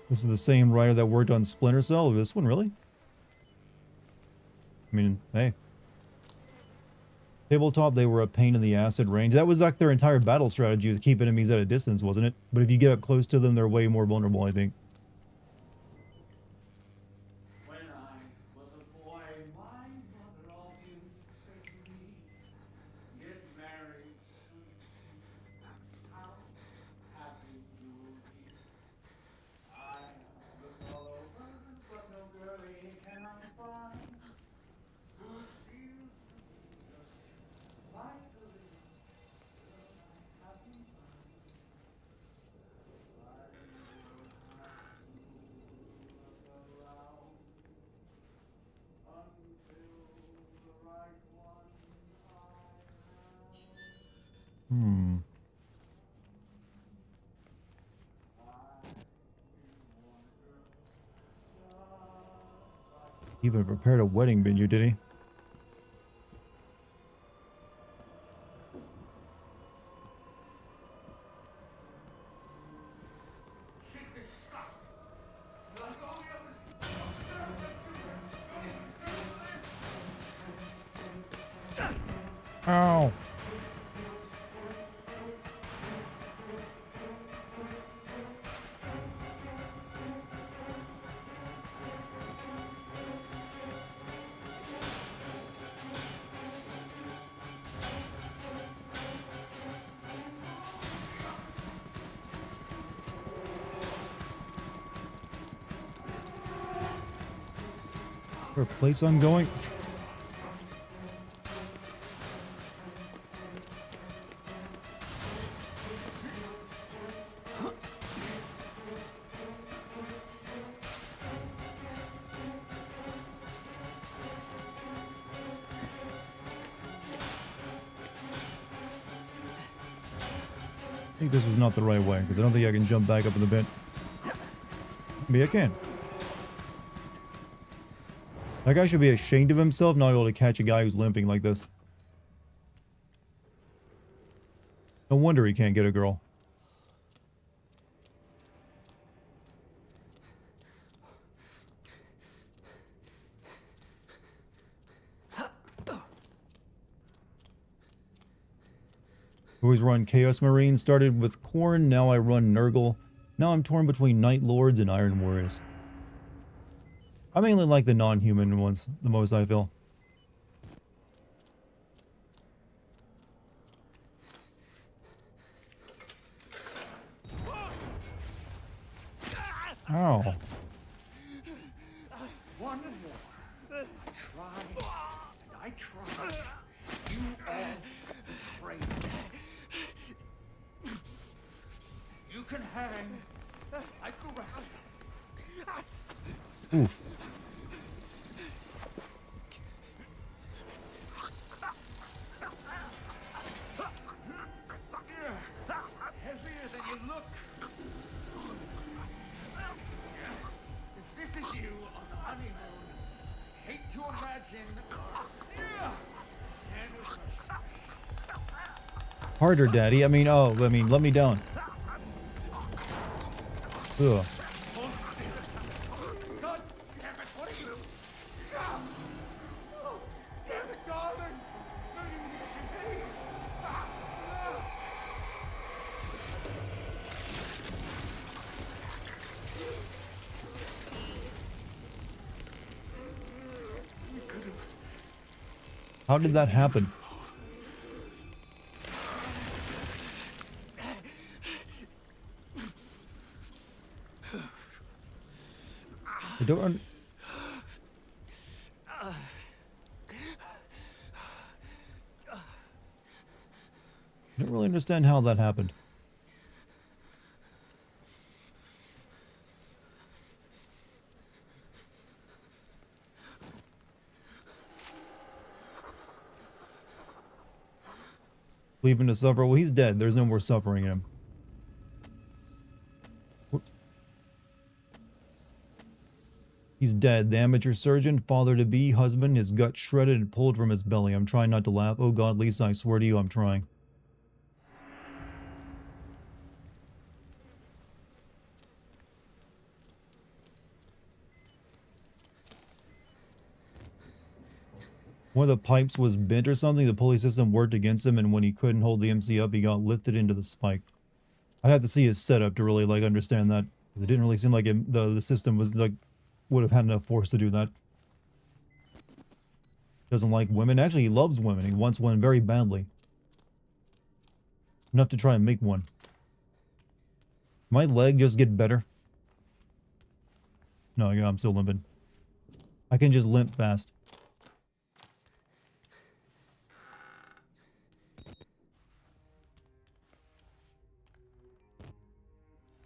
This is the same writer that worked on Splinter Cell. This one, really? I mean, hey. Tabletop, they were a pain in the acid range. That was like their entire battle strategy, to keep enemies at a distance, wasn't it? But if you get up close to them, they're way more vulnerable, I think. When I was a boy, my mother often said to me, get married soon, how happy you will be. I look all over, but no girlie can I find who seems to be just like a little girl I haven't found. I will have to look around until the right one I have. Even prepared a wedding venue, did he? Ow. Is there a place I'm going? I think this was not the right way, because I don't think I can jump back up in the pit. Maybe I can. That guy should be ashamed of himself not able to catch a guy who's limping like this. No wonder he can't get a girl. Always run Chaos Marine, started with Korn, now I run Nurgle. Now I'm torn between Night Lords and Iron Warriors. I mainly like the non-human ones the most, I feel. Ow. One more. I tried, and I tried. You all betrayed me. You can hang like the rest of them. Oof. Heavier than you look. If this is you on the honeymoon, I hate to imagine. And with mercy. Harder, Daddy. I mean, let me down. Ugh. God damn it, what are you? Oh, damn it, darling. How did that happen? I don't. I don't really understand how that happened. Leave him to suffer. Well, he's dead. There's no more suffering in him. He's dead. The amateur surgeon, father-to-be, husband, his gut shredded and pulled from his belly. I'm trying not to laugh. Oh God, Lisa, I swear to you, I'm trying. One of the pipes was bent or something. The pulley system worked against him, and when he couldn't hold the MC up, he got lifted into the spike. I'd have to see his setup to really, like, understand that. Because it didn't really seem like the system was, like, would have had enough force to do that. Doesn't like women. Actually, he loves women. He wants one very badly. Enough to try and make one. My leg just get better? No, yeah, I'm still limping. I can just limp fast.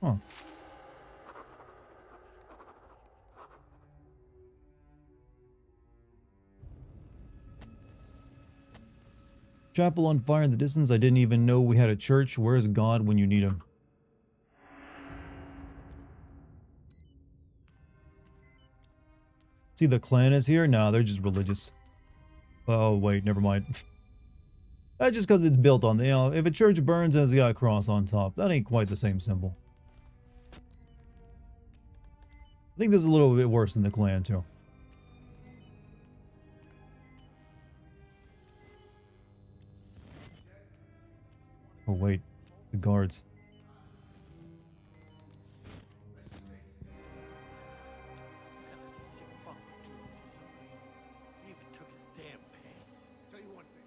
Huh. Chapel on fire in the distance. I didn't even know we had a church. Where's God when you need him? See, the clan is here? No, they're just religious. Oh, wait, never mind. That's just because it's built on the, if a church burns and it's got a cross on top, that ain't quite the same symbol. I think this is a little bit worse than the clan, too. Oh, wait. The guards. He even took his damn pants. Tell you one thing.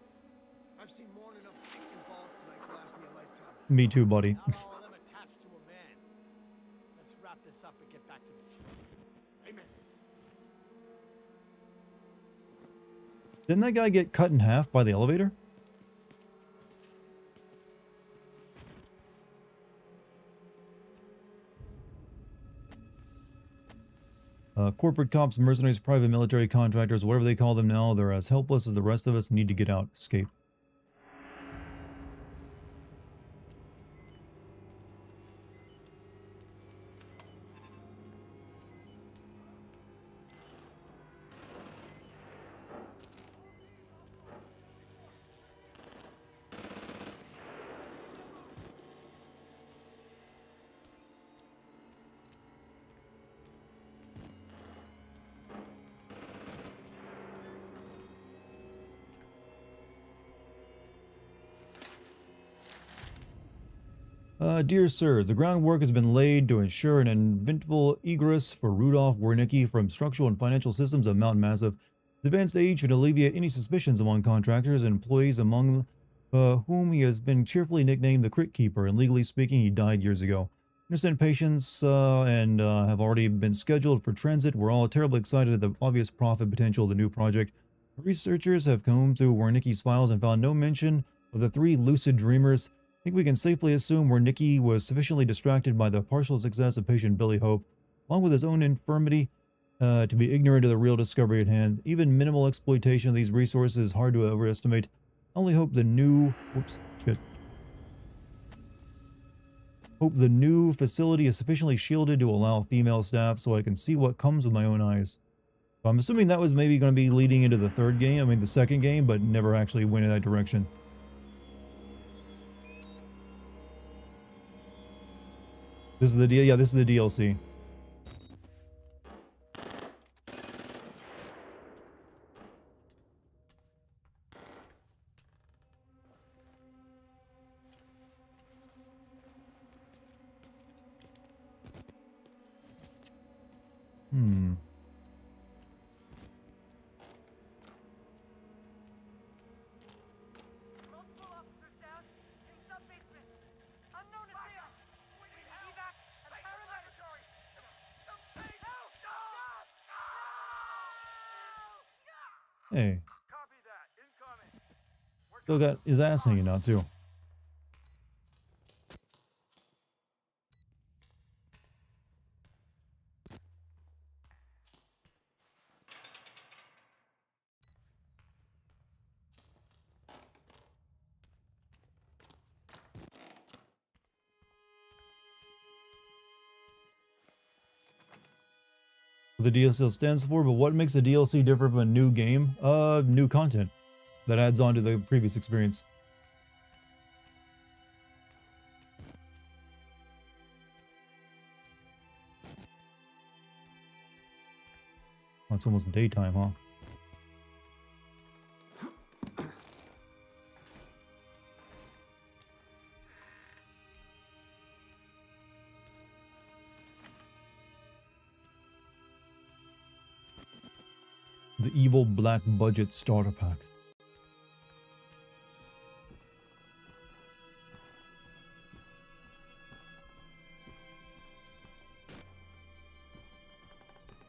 I've seen more than enough dick and balls tonight to last me a lifetime. Me too, buddy. Not all of them attached to a man. Let's wrap this up and get back to the chick. Amen. Didn't that guy get cut in half by the elevator? Corporate cops, mercenaries, private military contractors, whatever they call them now, they're as helpless as the rest of us. Need to get out. Escape. Dear sirs, the groundwork has been laid to ensure an inevitable egress for Rudolph Wernicke from structural and financial systems of Mount Massive. The advanced age should alleviate any suspicions among contractors and employees, among whom he has been cheerfully nicknamed the Crit Keeper, and legally speaking, he died years ago. Understand patients and have already been scheduled for transit. We're all terribly excited at the obvious profit potential of the new project. Researchers have combed through Wernicke's files and found no mention of the 3 lucid dreamers. I think we can safely assume Wernicke was sufficiently distracted by the partial success of patient Billy Hope, along with his own infirmity, to be ignorant of the real discovery at hand. Even minimal exploitation of these resources is hard to overestimate. I only hope the new... Whoops, shit. Hope the new facility is sufficiently shielded to allow female staff so I can see what comes with my own eyes. So I'm assuming that was maybe going to be leading into the third game, I mean the second game, but never actually went in that direction. This is the deal. Yeah, this is the DLC. Multiple officers down. In sub-basement. Unknown is there. We need evac and paramedics. Help! No! Hey. Copy that. Incoming. Still got his ass hanging out too. The DLC stands for, but what makes a DLC different from a new game? New content that adds on to the previous experience. Oh, it's almost daytime, huh? The evil black budget starter pack.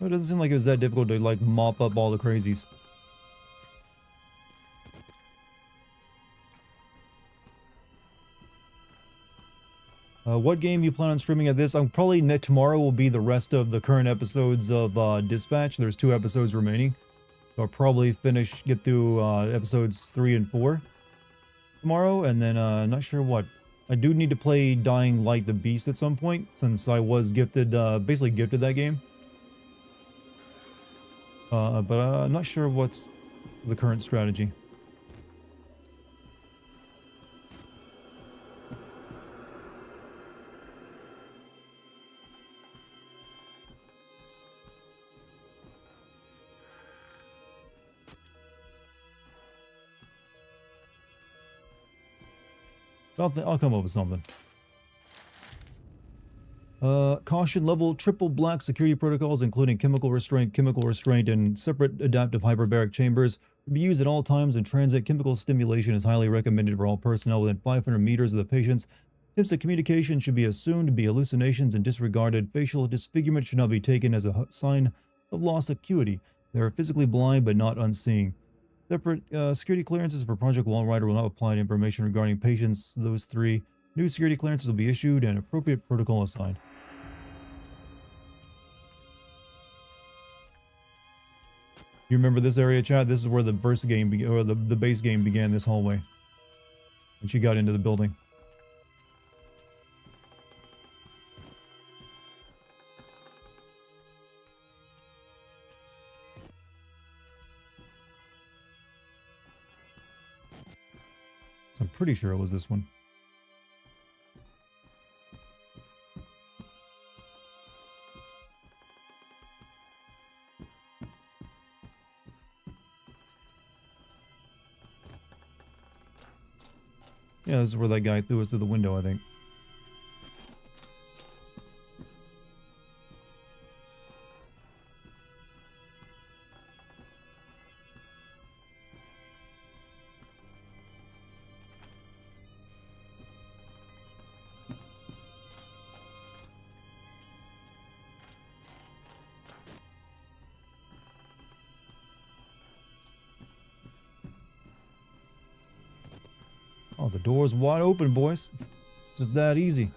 It doesn't seem like it was that difficult to like mop up all the crazies. What game you plan on streaming at this? I'm probably tomorrow will be the rest of the current episodes of Dispatch. There's 2 episodes remaining. So I'll probably get through episodes 3 and 4 tomorrow, and then not sure what. I do need to play Dying Light the Beast at some point, since I was gifted, basically gifted that game. But I'm not sure what's the current strategy. I'll come up with something. Caution level triple black security protocols, including chemical restraint, and separate adaptive hyperbaric chambers, will be used at all times in transit. Chemical stimulation is highly recommended for all personnel within 500 meters of the patients. Attempts at communication should be assumed to be hallucinations and disregarded. Facial disfigurement should not be taken as a sign of loss acuity. They are physically blind but not unseeing. Separate security clearances for Project Wallrider will not apply to information regarding patients. Those 3 new security clearances will be issued and appropriate protocol assigned. You remember this area, chat? This is where the first game, or the base game began, this hallway. When she got into the building. So I'm pretty sure it was this one. Yeah, this is where that guy threw us through the window, I think. Oh, the door's wide open, boys. Just that easy.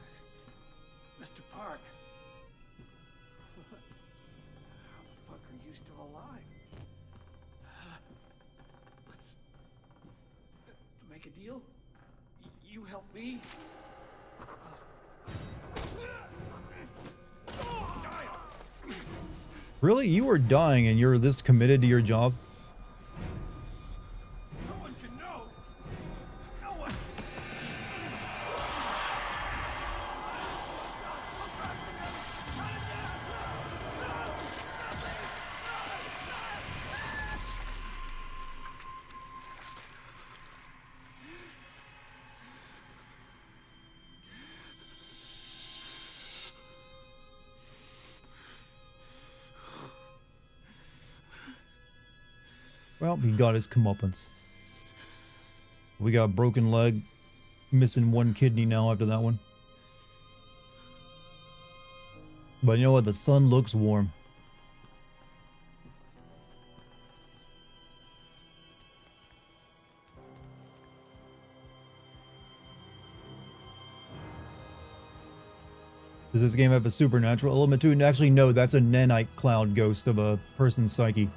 Mr. Park. How the fuck are you still alive? Let's make a deal. You help me. Really? You are dying and you're this committed to your job? No one can know. No one. Well, he got his comeuppance. We got a broken leg, missing one kidney now after that one. But you know what? The sun looks warm. Does this game have a supernatural element to it? Actually, no, that's a nanite cloud ghost of a person's psyche.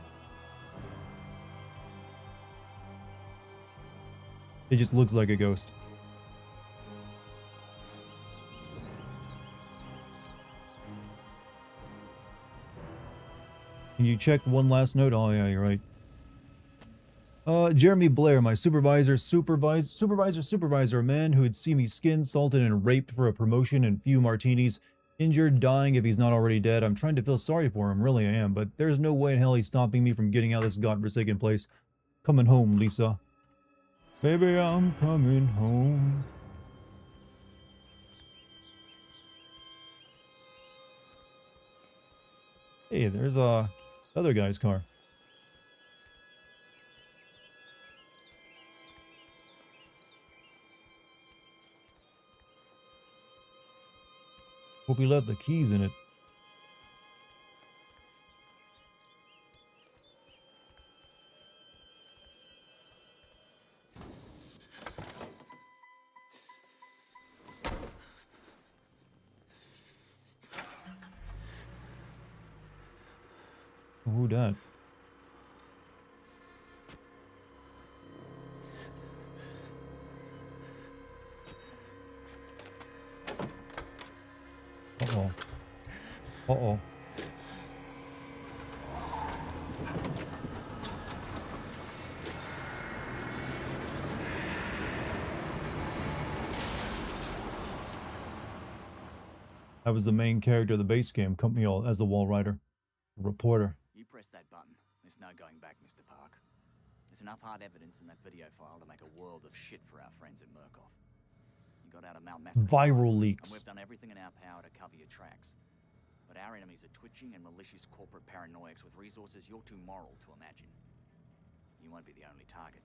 It just looks like a ghost. Can you check one last note? Oh yeah, you're right. Jeremy Blair, my supervisor, a man who had seen me skinned, salted, and raped for a promotion and few martinis. Injured, dying if he's not already dead. I'm trying to feel sorry for him, really I am, but there's no way in hell he's stopping me from getting out of this godforsaken place. Coming home, Lisa. Baby, I'm coming home. Hey, there's other guy's car. Hope he left the keys in it. Who that? Uh-oh. Uh-oh. That was the main character of the Facecam company as the wall rider. Reporter. You press that button. There's no going back, Mr. Park. There's enough hard evidence in that video file to make a world of shit for our friends at Murkoff. You got out of Mount Massacre. Viral and leaks. we've done everything in our power to cover your tracks. But our enemies are twitching and malicious corporate paranoics with resources you're too moral to imagine. You won't be the only target.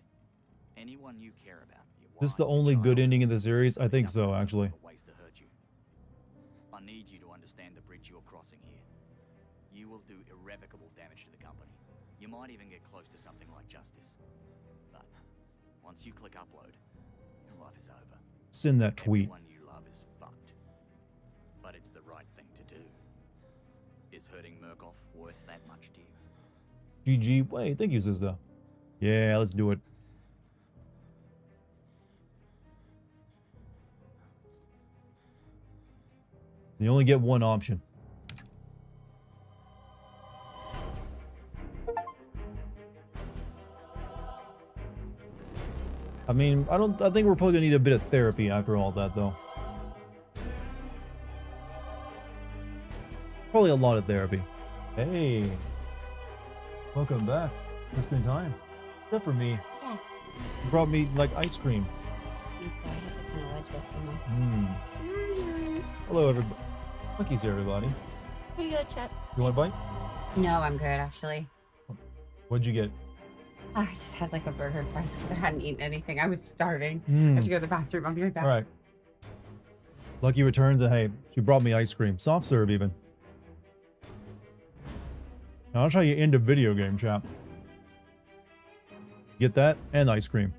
Anyone you care about. This is the only good ending in the series? I think so, actually. Ways to hurt you. I need you to understand the bridge you're crossing here. You will do irrevocable damage to the company. You might even get close to something like justice. But once you click upload, your life is over. Send that tweet. Everyone you love is fucked. But it's the right thing to do. Is hurting Murkoff worth that much to you? GG. Wait, thank you, sister. Yeah, let's do it. You only get one option. I mean, I think we're probably gonna need a bit of therapy after all that, though. Probably a lot of therapy. Hey. Welcome back. Just in time. Except for me. Yeah. You brought me, like, ice cream. I have to kind of wedge this in there. Hello, everybody. Lucky's here, everybody. Here you go, Chet. You want a bite? No, I'm good, actually. What'd you get? I just had like a burger fries because I hadn't eaten anything. I was starving. I Mm. have to go to the bathroom. I'll be right back. All right. Lucky returns, and hey, she brought me ice cream. Soft serve, even. Now, I'll try you into video game, chap. Get that and ice cream.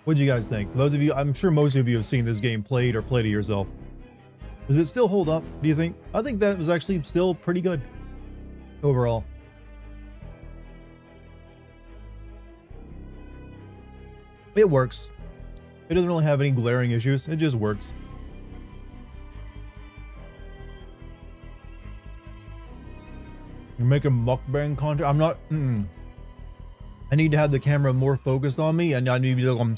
What'd you guys think? Those of you, I'm sure most of you have seen this game played or played it yourself. Does it still hold up, do you think? I think that was actually still pretty good overall. It works. It doesn't really have any glaring issues. It just works. You're making mukbang content? I'm not... I need to have the camera more focused on me, and I need to be like,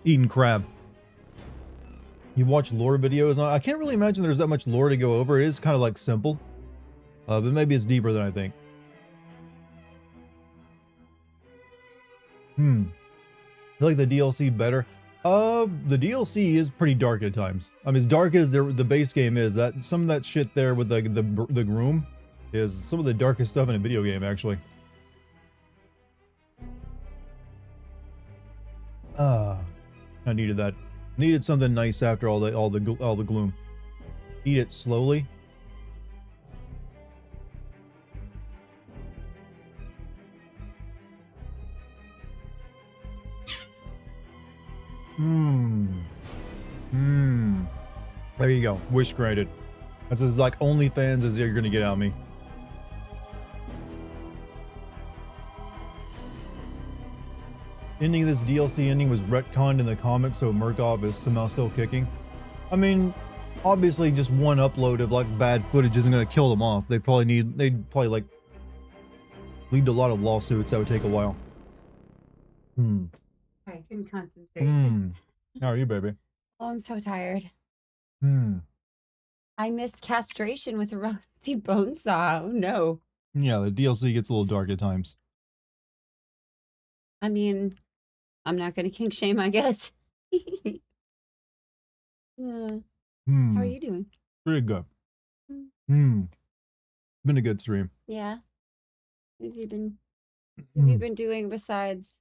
eating crab. You watch lore videos on... I can't really imagine there's that much lore to go over. It is kind of like simple. But maybe it's deeper than I think. I like the DLC better. The DLC is pretty dark at times. I mean, as dark as the base game is, that some of that shit there with the groom is some of the darkest stuff in a video game, actually. I needed that. Needed something nice after all the gloom. Eat it slowly. There you go. Wish granted. That's as like OnlyFans as you're gonna get out of me. Ending this DLC ending was retconned in the comics, so Murkoff is somehow still kicking. I mean, obviously just one upload of like bad footage isn't gonna kill them off. They'd probably like lead to a lot of lawsuits. That would take a while. I couldn't concentrate. How are you, baby? Oh, I'm so tired. I missed castration with a rusty bone saw. Oh no. Yeah, the DLC gets a little dark at times. I mean, I'm not gonna kink shame, I guess. How are you doing? Pretty good. Been a good stream. Yeah. What have you been doing besides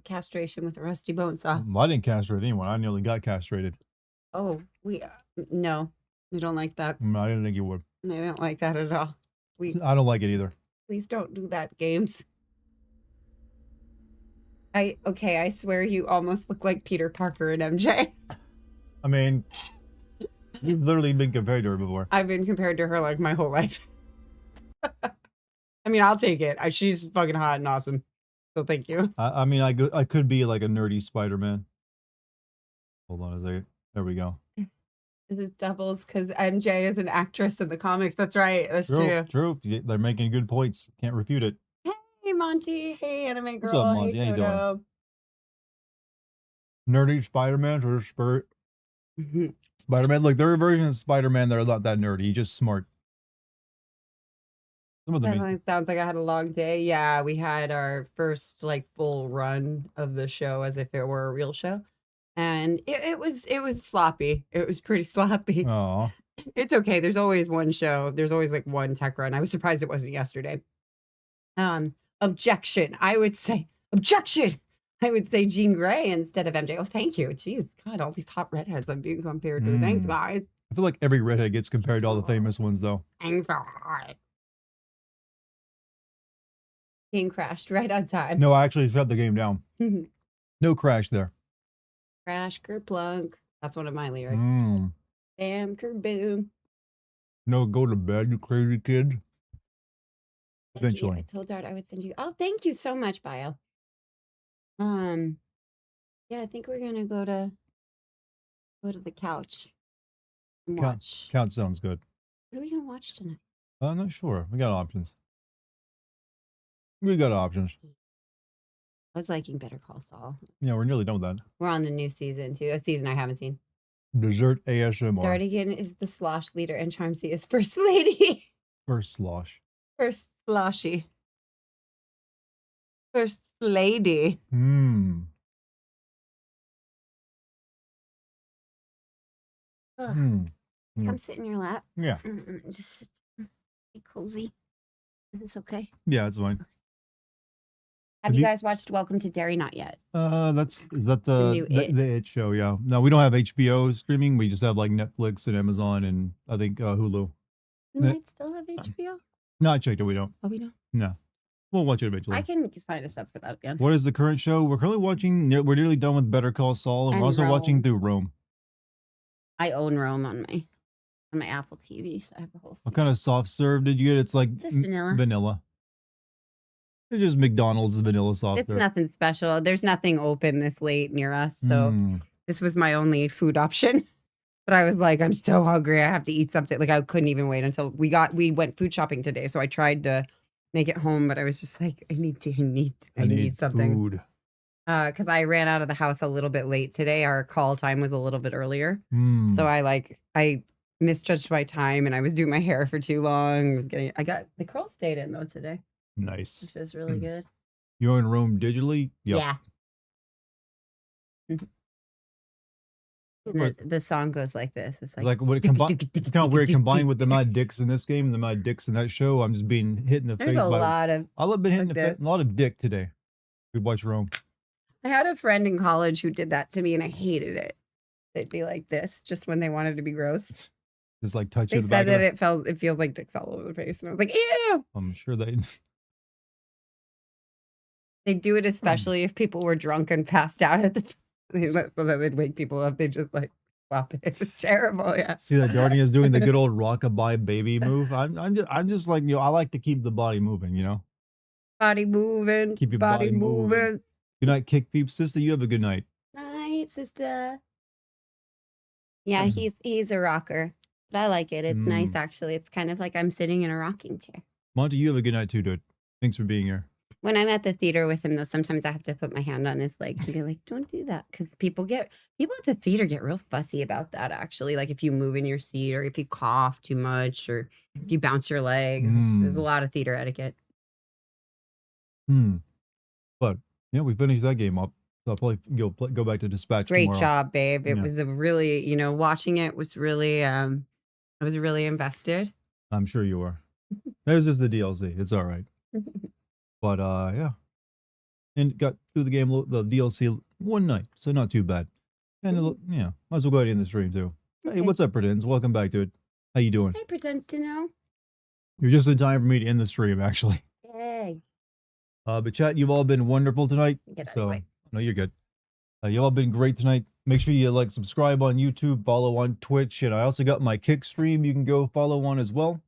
castration with a rusty bone saw? I didn't castrate anyone. I nearly got castrated. Oh, no, we don't like that. I didn't think you would. I don't like that at all. I don't like it either. Please don't do that, games. I swear you almost look like Peter Parker and MJ. I mean, you've literally been compared to her before. I've been compared to her like my whole life. I mean, I'll take it. She's fucking hot and awesome. So thank you. I mean, I could be like a nerdy Spider-Man. Hold on a second. There we go. This doubles because MJ is an actress in the comics. That's right. That's true. True. They're making good points. Can't refute it. Hey, Monty. Hey, anime girl. What's up, Monty? Hey, How you Toto. doing? Nerdy Spider-Man or Spider-Man? Like, there are versions of Spider-Man that are not that nerdy. He's just smart. Some of them. Definitely sounds like I had a long day. Yeah, we had our first like full run of the show as if it were a real show. And it was sloppy. It was pretty sloppy. Oh, It's okay. There's always one show. There's always like one tech run. I was surprised it wasn't yesterday. Objection. I would say objection. I would say Jean Grey instead of MJ. Oh, thank you. Jeez, God, all these hot redheads I'm being compared to. Thanks, guys. I feel like every redhead gets compared to all the famous ones, though. Thanks for hot. Game crashed right on time. No, I actually shut the game down. No crash there. Crash, kerplunk. That's one of my lyrics. Damn, kerboom. No, go to bed, you crazy kid. Thank Eventually. you. I told Dart I would send you. Oh, thank you so much, Bio. Yeah, I think we're gonna go to the couch and watch. Count sounds good. What are we gonna watch tonight? I'm not sure. We got options. I was liking Better Call Saul. Yeah, we're nearly done with that. We're on the new season too. A season I haven't seen. Dessert ASMR. Dartigan is the slosh leader and Charmsy is first lady. First slosh. First sloshy. First lady. Come sit in your lap. Yeah. Just sit. Be cozy. Is this okay? Yeah, it's fine. Have you guys watched Welcome to Derry? Not yet. Is that the It show? Yeah. No, we don't have HBO streaming. We just have like Netflix and Amazon and I think Hulu. We might still have HBO. No, I checked it. We don't. Oh, we don't. No. We'll watch it eventually. I can sign us up for that again. What is the current show? We're currently watching. We're nearly done with Better Call Saul, and we're And also watching Rome. through Rome. I own Rome on my Apple TV, so I have the whole. What kind of soft serve did you get? It's like Just vanilla. Vanilla. It's just McDonald's vanilla soft It's serve. nothing special. There's nothing open this late near us, so this was my only food option. But I was like, I'm so hungry. I have to eat something. Like I couldn't even wait until we went food shopping today. So I tried to make it home, but I was just like, I need something. Food. Because I ran out of the house a little bit late today. Our call time was a little bit earlier. So I misjudged my time and I was doing my hair for too long. I got the curl stayed in though today. Nice. Which is really good. You own Rome digitally? Yep. Yeah. And the song goes like this. It's like when it it's kind of weird combined with the amount of dicks in this game and the amount of dicks in that show. I'm just being hit in the face. There's a lot of. I've been hitting a lot of dick today. We watched Rome. I had a friend in college who did that to me, and I hated it. They'd be like this just when they wanted to be gross. Just like touch. They said that it feels like dicks all over the face, and I was like, ew. I'm sure they. They do it especially if people were drunk and passed out at the. So that they'd wake people up. They just like flop it. It was terrible. Yeah. See that Dartigan is doing the good old rockabye baby move. I'm just like, I like to keep the body moving. Body moving. Keep your body moving. Good night, Kick Peep sister. You have a good night. Night, sister. Yeah, he's a rocker, but I like it. It's nice actually. It's kind of like I'm sitting in a rocking chair. Monty, you have a good night too, dude. Thanks for being here. When I'm at the theater with him, though, sometimes I have to put my hand on his leg and be like, "Don't do that," because people at the theater get real fussy about that. Actually, like if you move in your seat, or if you cough too much, or if you bounce your leg. There's a lot of theater etiquette. But yeah, we finished that game up. So I'll probably go back to Dispatch. Great tomorrow. job, babe. It was a really, watching it was really, I was really invested. I'm sure you were. It was just the DLC. It's all right. But yeah, and got through the game, the DLC one night, so not too bad. And yeah, might as well go ahead in the stream too. Okay. Hey, what's up, Pretends? Welcome back, dude. How you doing? Hey, Pretends to know. You're just in time for me to end the stream, actually. Yay. But chat, you've all been wonderful tonight. No, you're good. You've all been great tonight. Make sure you subscribe on YouTube, follow on Twitch, and I also got my Kick stream you can go follow on as well.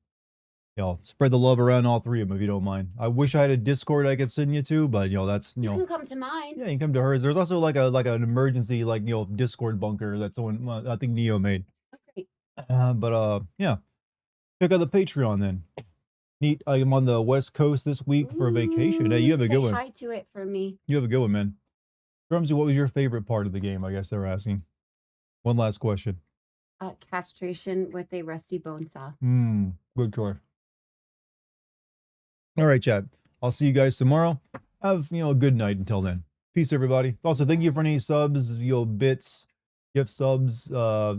Spread the love around all three of them if you don't mind. I wish I had a Discord I could send you to, but that's you can come to mine. Yeah, you can come to hers. There's also like an emergency Discord bunker that someone I think Neo made. Okay. Yeah, check out the Patreon then. Neat. I am on the West Coast this week for a vacation. Hey, you have a good one. Say hi to it for me. You have a good one, man. Drumsy, what was your favorite part of the game? I guess they were asking. One last question. Castration with a rusty bone saw. Good choice. All right, chat. I'll see you guys tomorrow. Have, a good night until then. Peace, everybody. Also, thank you for any subs, bits, gift subs,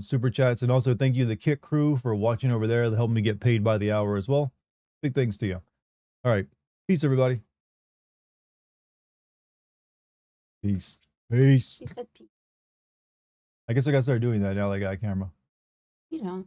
super chats, and also thank you to the Kick crew for watching over there. They're helping me get paid by the hour as well. Big thanks to you. All right. Peace, everybody. Peace. Peace. She said peace. I guess I gotta start doing that now that I got a camera. You know.